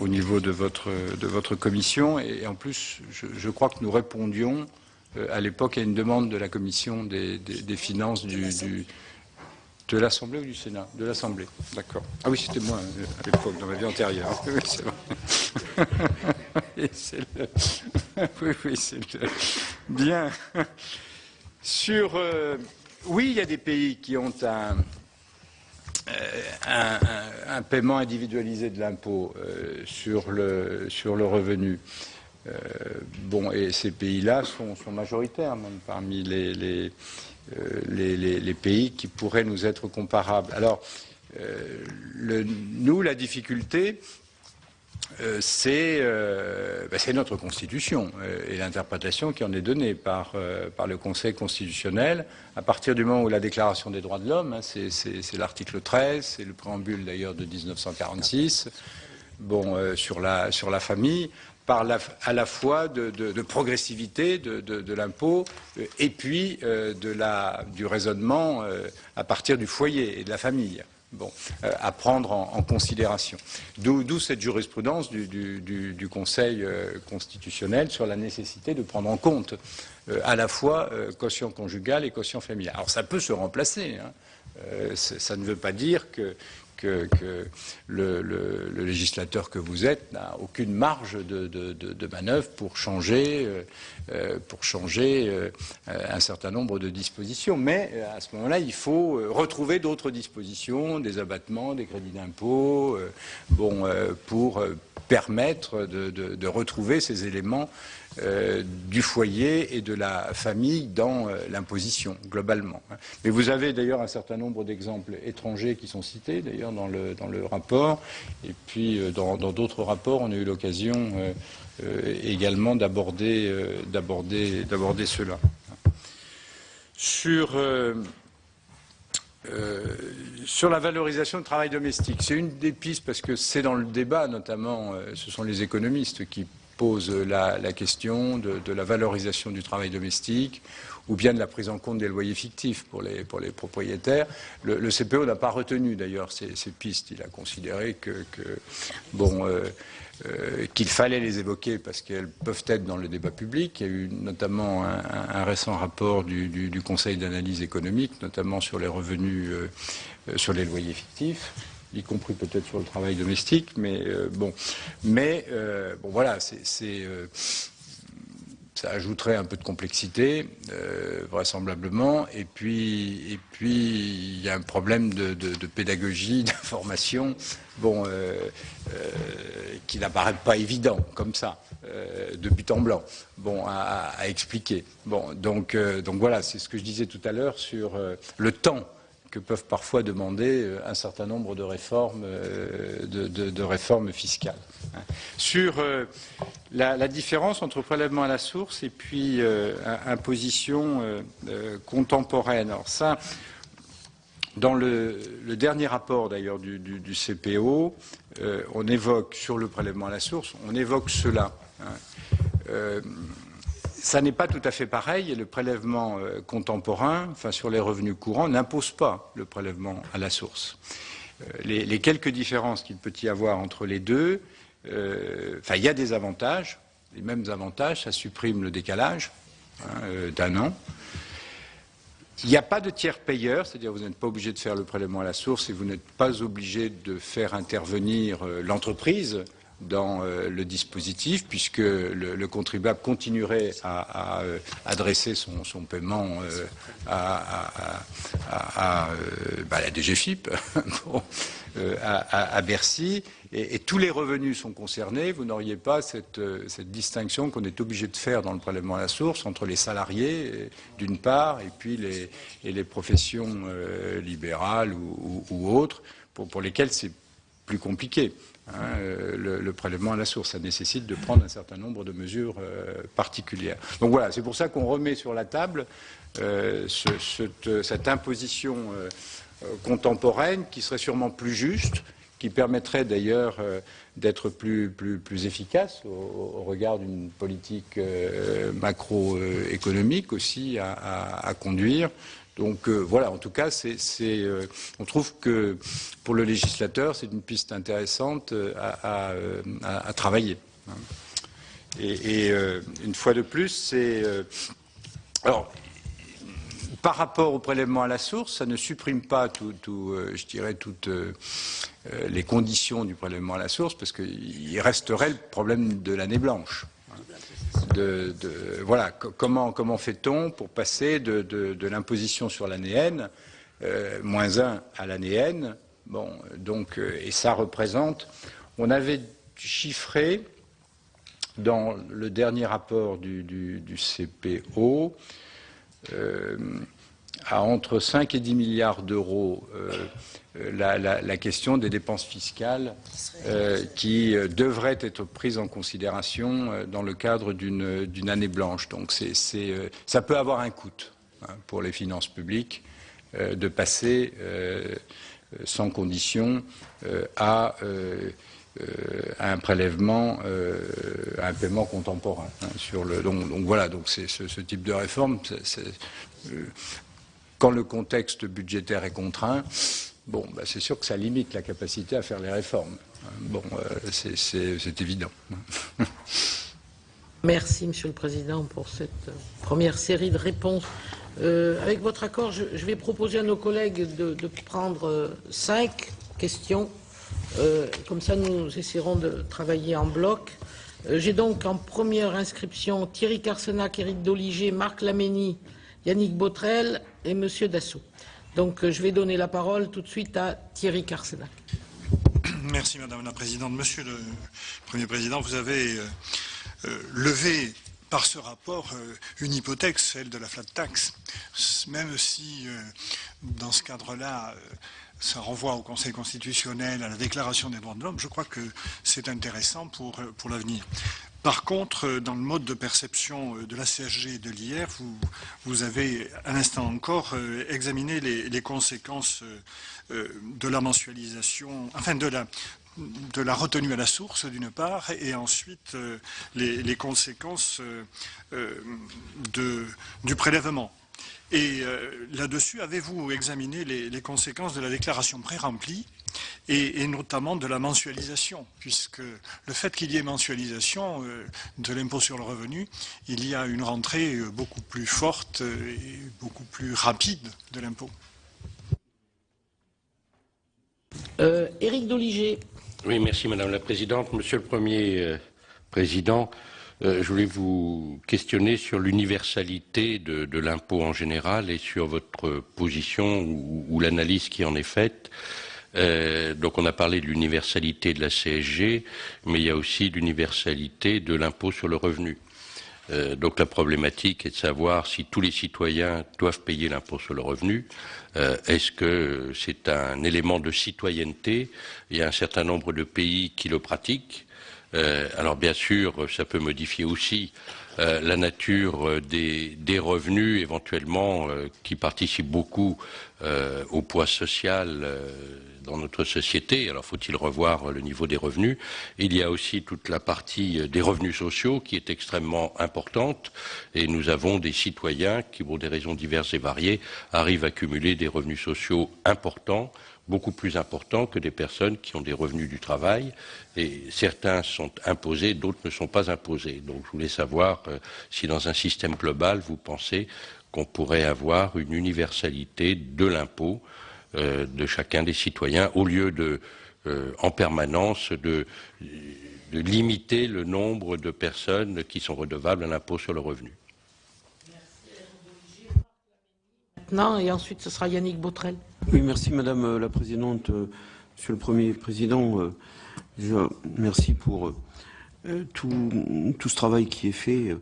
I: au niveau de votre commission. Et en plus, je crois que nous répondions à l'époque à une demande de la commission des finances de l'Assemblée ou du Sénat? De l'Assemblée, d'accord. Ah oui, c'était moi à l'époque, dans ma vie antérieure. Oui, c'est vrai. Oui, c'est le... Bien. Oui, il y a des pays qui ont un paiement individualisé de l'impôt sur le revenu. Bon, et ces pays-là sont majoritaires, même parmi les pays qui pourraient nous être comparables. Alors, nous, la difficulté, c'est notre Constitution et l'interprétation qui en est donnée par le Conseil constitutionnel à partir du moment où la Déclaration des droits de l'homme, hein, c'est l'article 13, c'est le préambule d'ailleurs de 1946, bon, sur la famille, parle à la fois de progressivité de l'impôt et puis du raisonnement à partir du foyer et de la famille. Bon, à prendre en considération. D'où cette jurisprudence du Conseil constitutionnel sur la nécessité de prendre en compte à la fois quotient conjugal et quotient familial. Alors ça peut se remplacer, hein. Ça ne veut pas dire que le législateur que vous êtes n'a aucune marge de manœuvre pour changer un certain nombre de dispositions. Mais à ce moment-là, il faut retrouver d'autres dispositions, des abattements, des crédits d'impôt, pour permettre de retrouver ces éléments du foyer et de la famille dans l'imposition, globalement. Mais vous avez d'ailleurs un certain nombre d'exemples étrangers qui sont cités, d'ailleurs, dans le rapport. Et puis, dans d'autres rapports, on a eu l'occasion également d'aborder cela. Sur la valorisation du travail domestique, c'est une des pistes, parce que c'est dans le débat, notamment, ce sont les économistes qui pose la question de la valorisation du travail domestique ou bien de la prise en compte des loyers fictifs pour les propriétaires. Le CPO n'a pas retenu d'ailleurs ces pistes. Il a considéré qu'il fallait les évoquer parce qu'elles peuvent être dans le débat public. Il y a eu notamment un récent rapport du Conseil d'analyse économique, notamment sur les revenus, sur les loyers fictifs, y compris peut-être sur le travail domestique, voilà, ça ajouterait un peu de complexité, vraisemblablement, et puis il y a un problème de pédagogie, d'information, qui n'apparaît pas évident, comme ça, de but en blanc, à expliquer. Donc voilà, c'est ce que je disais tout à l'heure sur le temps que peuvent parfois demander un certain nombre de réformes, de réformes fiscales. Sur la différence entre prélèvement à la source et puis imposition contemporaine. Alors ça, dans le dernier rapport d'ailleurs du CPO, on évoque sur le prélèvement à la source, on évoque cela. Ça n'est pas tout à fait pareil et le prélèvement contemporain, enfin sur les revenus courants, n'impose pas le prélèvement à la source. Les quelques différences qu'il peut y avoir entre les deux, il y a des avantages, les mêmes avantages, ça supprime le décalage,
P: d'un an. Il n'y a pas de tiers payeur, c'est-à-dire vous n'êtes pas obligé de faire le prélèvement à la source et vous n'êtes pas obligé de faire intervenir l'entreprise dans le dispositif, puisque le contribuable continuerait à adresser son paiement à la DGFiP, à Bercy, et tous les revenus sont concernés. Vous n'auriez pas cette distinction qu'on est obligé de faire dans le prélèvement à la source entre les salariés, d'une part, et puis les professions libérales ou autres, pour lesquelles c'est plus compliqué. Le prélèvement à la source, ça nécessite de prendre un certain nombre de mesures particulières. Donc voilà, c'est pour ça qu'on remet sur la table cette imposition contemporaine qui serait sûrement plus juste, qui permettrait d'ailleurs d'être plus efficace au regard d'une politique macroéconomique aussi à conduire. Donc voilà, en tout cas, on trouve que pour le législateur, c'est une piste intéressante à travailler. Et une fois de plus, alors, par rapport au prélèvement à la source, ça ne supprime pas toutes les conditions du prélèvement à la source, parce qu'il resterait le problème de l'année blanche. Voilà, comment fait-on pour passer de l'imposition sur l'année N, -1 à l'année N, bon, donc, et ça représente, on avait chiffré dans le dernier rapport du CPO à entre 5 et 10 milliards d'euros la question des dépenses fiscales qui devraient être prises en considération dans le cadre d'une année blanche. Donc ça peut avoir un coût pour les finances publiques de passer sans condition à un prélèvement, à un paiement contemporain. Donc voilà, donc c'est ce type de réforme. Quand le contexte budgétaire est contraint, bon, c'est sûr que ça limite la capacité à faire les réformes. Bon, c'est évident.
M: Merci, Monsieur le Président, pour cette première série de réponses. Avec votre accord, je vais proposer à nos collègues de prendre 5 questions. Comme ça, nous essaierons de travailler en bloc. J'ai donc en première inscription Thierry Carcenac, Éric Doligé, Marc Laménie, Yannick Botrel et Monsieur Dassault. Donc je vais donner la parole tout de suite à Thierry Carcenac.
Q: Merci Madame la Présidente. Monsieur le Premier Président, vous avez levé par ce rapport une hypothèque, celle de la flat tax, même si dans ce cadre-là, ça renvoie au Conseil constitutionnel, à la Déclaration des droits de l'homme. Je crois que c'est intéressant pour l'avenir. Par contre, dans le mode de perception de la CSG et de l'IR, vous avez, à l'instant encore, examiné les conséquences de la mensualisation, enfin de la retenue à la source, d'une part, et ensuite les conséquences du prélèvement. Et là-dessus, avez-vous examiné les conséquences de la déclaration pré-remplie et notamment de la mensualisation, puisque le fait qu'il y ait mensualisation de l'impôt sur le revenu, il y a une rentrée beaucoup plus forte et beaucoup plus rapide de l'impôt.
M: Éric Doligé.
R: Oui, merci Madame la Présidente. Monsieur le Premier Président, je voulais vous questionner sur l'universalité de l'impôt en général et sur votre position ou l'analyse qui en est faite. Donc on a parlé de l'universalité de la CSG, mais il y a aussi l'universalité de l'impôt sur le revenu. Donc la problématique est de savoir si tous les citoyens doivent payer l'impôt sur le revenu. Est-ce que c'est un élément de citoyenneté? Il y a un certain nombre de pays qui le pratiquent. Alors bien sûr, ça peut modifier aussi la nature des revenus, éventuellement, qui participent beaucoup au poids social dans notre société. Alors faut-il revoir le niveau des revenus? Il y a aussi toute la partie des revenus sociaux qui est extrêmement importante et nous avons des citoyens qui, pour des raisons diverses et variées, arrivent à cumuler des revenus sociaux importants beaucoup plus important que des personnes qui ont des revenus du travail. Et certains sont imposés, d'autres ne sont pas imposés. Donc je voulais savoir si dans un système global, vous pensez qu'on pourrait avoir une universalité de l'impôt de chacun des citoyens, au lieu de, en permanence, de limiter le nombre de personnes qui sont redevables à l'impôt sur le revenu.
M: Maintenant, et ensuite ce sera Yannick Botrel.
S: Oui, merci Madame la Présidente. Monsieur le Premier Président, merci pour tout ce travail qui est fait.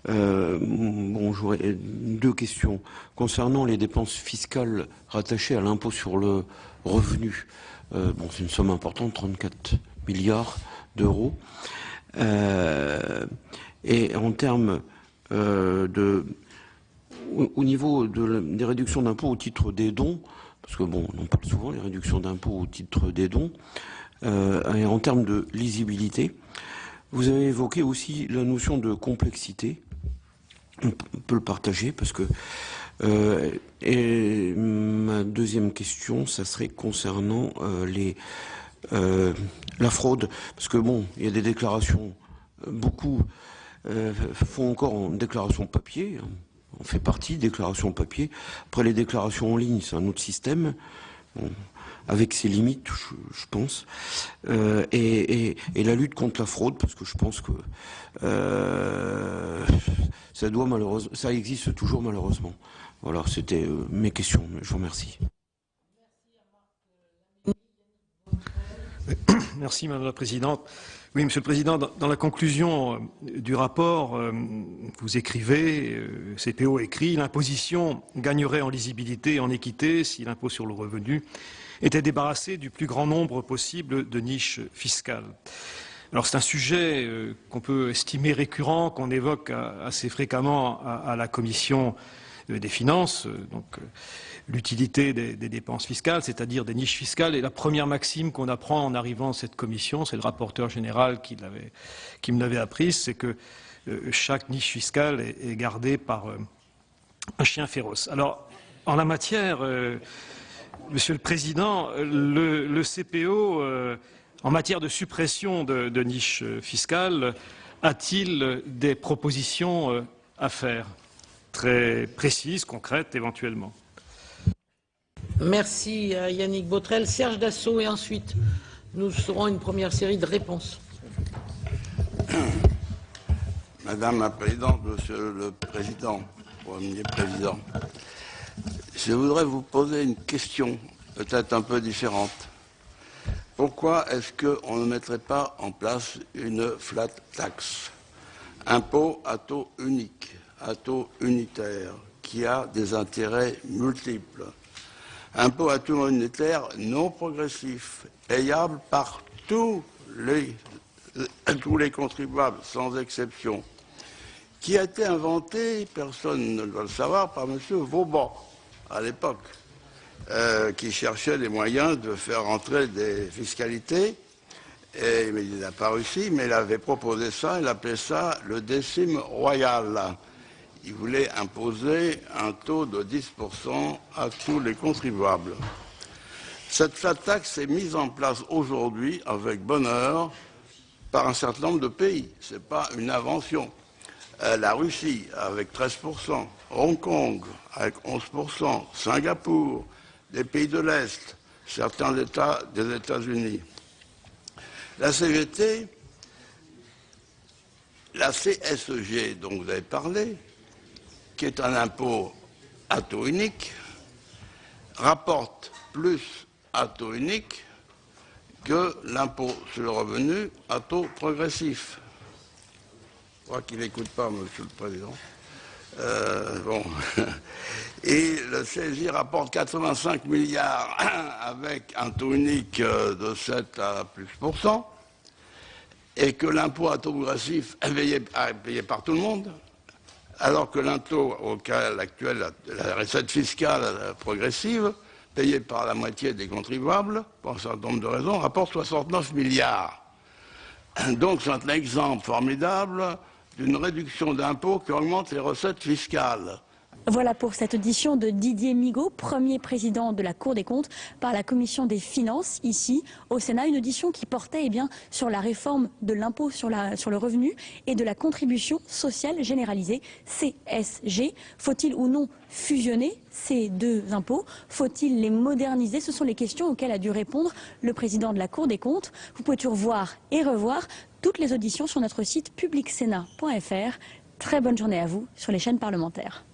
S: Bon, j'aurais deux questions. Concernant les dépenses fiscales rattachées à l'impôt sur le revenu, bon, c'est une somme importante, 34 milliards d'euros. Et en termes au niveau des réductions d'impôts au titre des dons, parce que bon, on parle souvent des réductions d'impôts au titre des dons, et en termes de lisibilité, vous avez évoqué aussi la notion de complexité. On peut le partager parce que et ma deuxième question, ça serait concernant la fraude, parce que bon, il y a des déclarations, beaucoup font encore en déclaration papier. On fait partie, déclaration papier. Après, les déclarations en ligne, c'est un autre système, bon, avec ses limites, je pense. Et la lutte contre la fraude, parce que je pense que ça existe toujours malheureusement. Voilà, c'était mes questions. Je vous remercie.
Q: Merci Madame la Présidente. Oui, Monsieur le Président, dans la conclusion du rapport, vous écrivez, CPO écrit, l'imposition gagnerait en lisibilité et en équité si l'impôt sur le revenu était débarrassé du plus grand nombre possible de niches fiscales. Alors c'est un sujet qu'on peut estimer récurrent, qu'on évoque assez fréquemment à la Commission des finances, donc l'utilité des dépenses fiscales, c'est-à-dire des niches fiscales. Et la première maxime qu'on apprend en arrivant à cette commission, c'est le rapporteur général qui me l'avait apprise, c'est que chaque niche fiscale est gardée par un chien féroce. Alors, en la matière, Monsieur le Président, le CPO, en matière de suppression de niches fiscales, a-t-il des propositions à faire, très précises, concrètes éventuellement?
M: Merci à Yannick Botrel. Serge Dassault et ensuite nous ferons une première série de réponses.
T: Madame la Présidente, Monsieur le Président, Premier Président, je voudrais vous poser une question peut-être un peu différente. Pourquoi est-ce qu'on ne mettrait pas en place une flat tax, impôt à taux unique, à taux unitaire, qui a des intérêts multiples? Impôt à taux unitaire non progressif, payable par tous les contribuables, sans exception, qui a été inventé, personne ne doit le savoir, par M. Vauban, à l'époque, qui cherchait les moyens de faire rentrer des fiscalités, mais il n'a pas réussi, mais il avait proposé ça, il appelait ça le décime royal. Il voulait imposer un taux de 10% à tous les contribuables. Cette flat tax est mise en place aujourd'hui avec bonheur par un certain nombre de pays. Ce n'est pas une invention. La Russie avec 13%, Hong Kong avec 11%, Singapour, des pays de l'Est, certains États des États-Unis. La CGT, la CSG dont vous avez parlé, qui est un impôt à taux unique, rapporte plus à taux unique que l'impôt sur le revenu à taux progressif. Je crois qu'il n'écoute pas, Monsieur le Président. Bon. Et le CSG rapporte 85 milliards avec un taux unique de 7 à plus %, et que l'impôt à taux progressif est payé par tout le monde, alors que l'impôt auquel actuel, la recette fiscale progressive, payée par la moitié des contribuables, pour un certain nombre de raisons, rapporte 69 milliards. Donc c'est un exemple formidable d'une réduction d'impôts qui augmente les recettes fiscales.
A: Voilà pour cette audition de Didier Migaud, premier président de la Cour des comptes par la Commission des finances, ici au Sénat. Une audition qui portait sur la réforme de l'impôt sur le revenu et de la contribution sociale généralisée, CSG. Faut-il ou non fusionner ces deux impôts? Faut-il les moderniser? Ce sont les questions auxquelles a dû répondre le président de la Cour des comptes. Vous pouvez toujours voir et revoir toutes les auditions sur notre site publicsénat.fr. Très bonne journée à vous sur les chaînes parlementaires.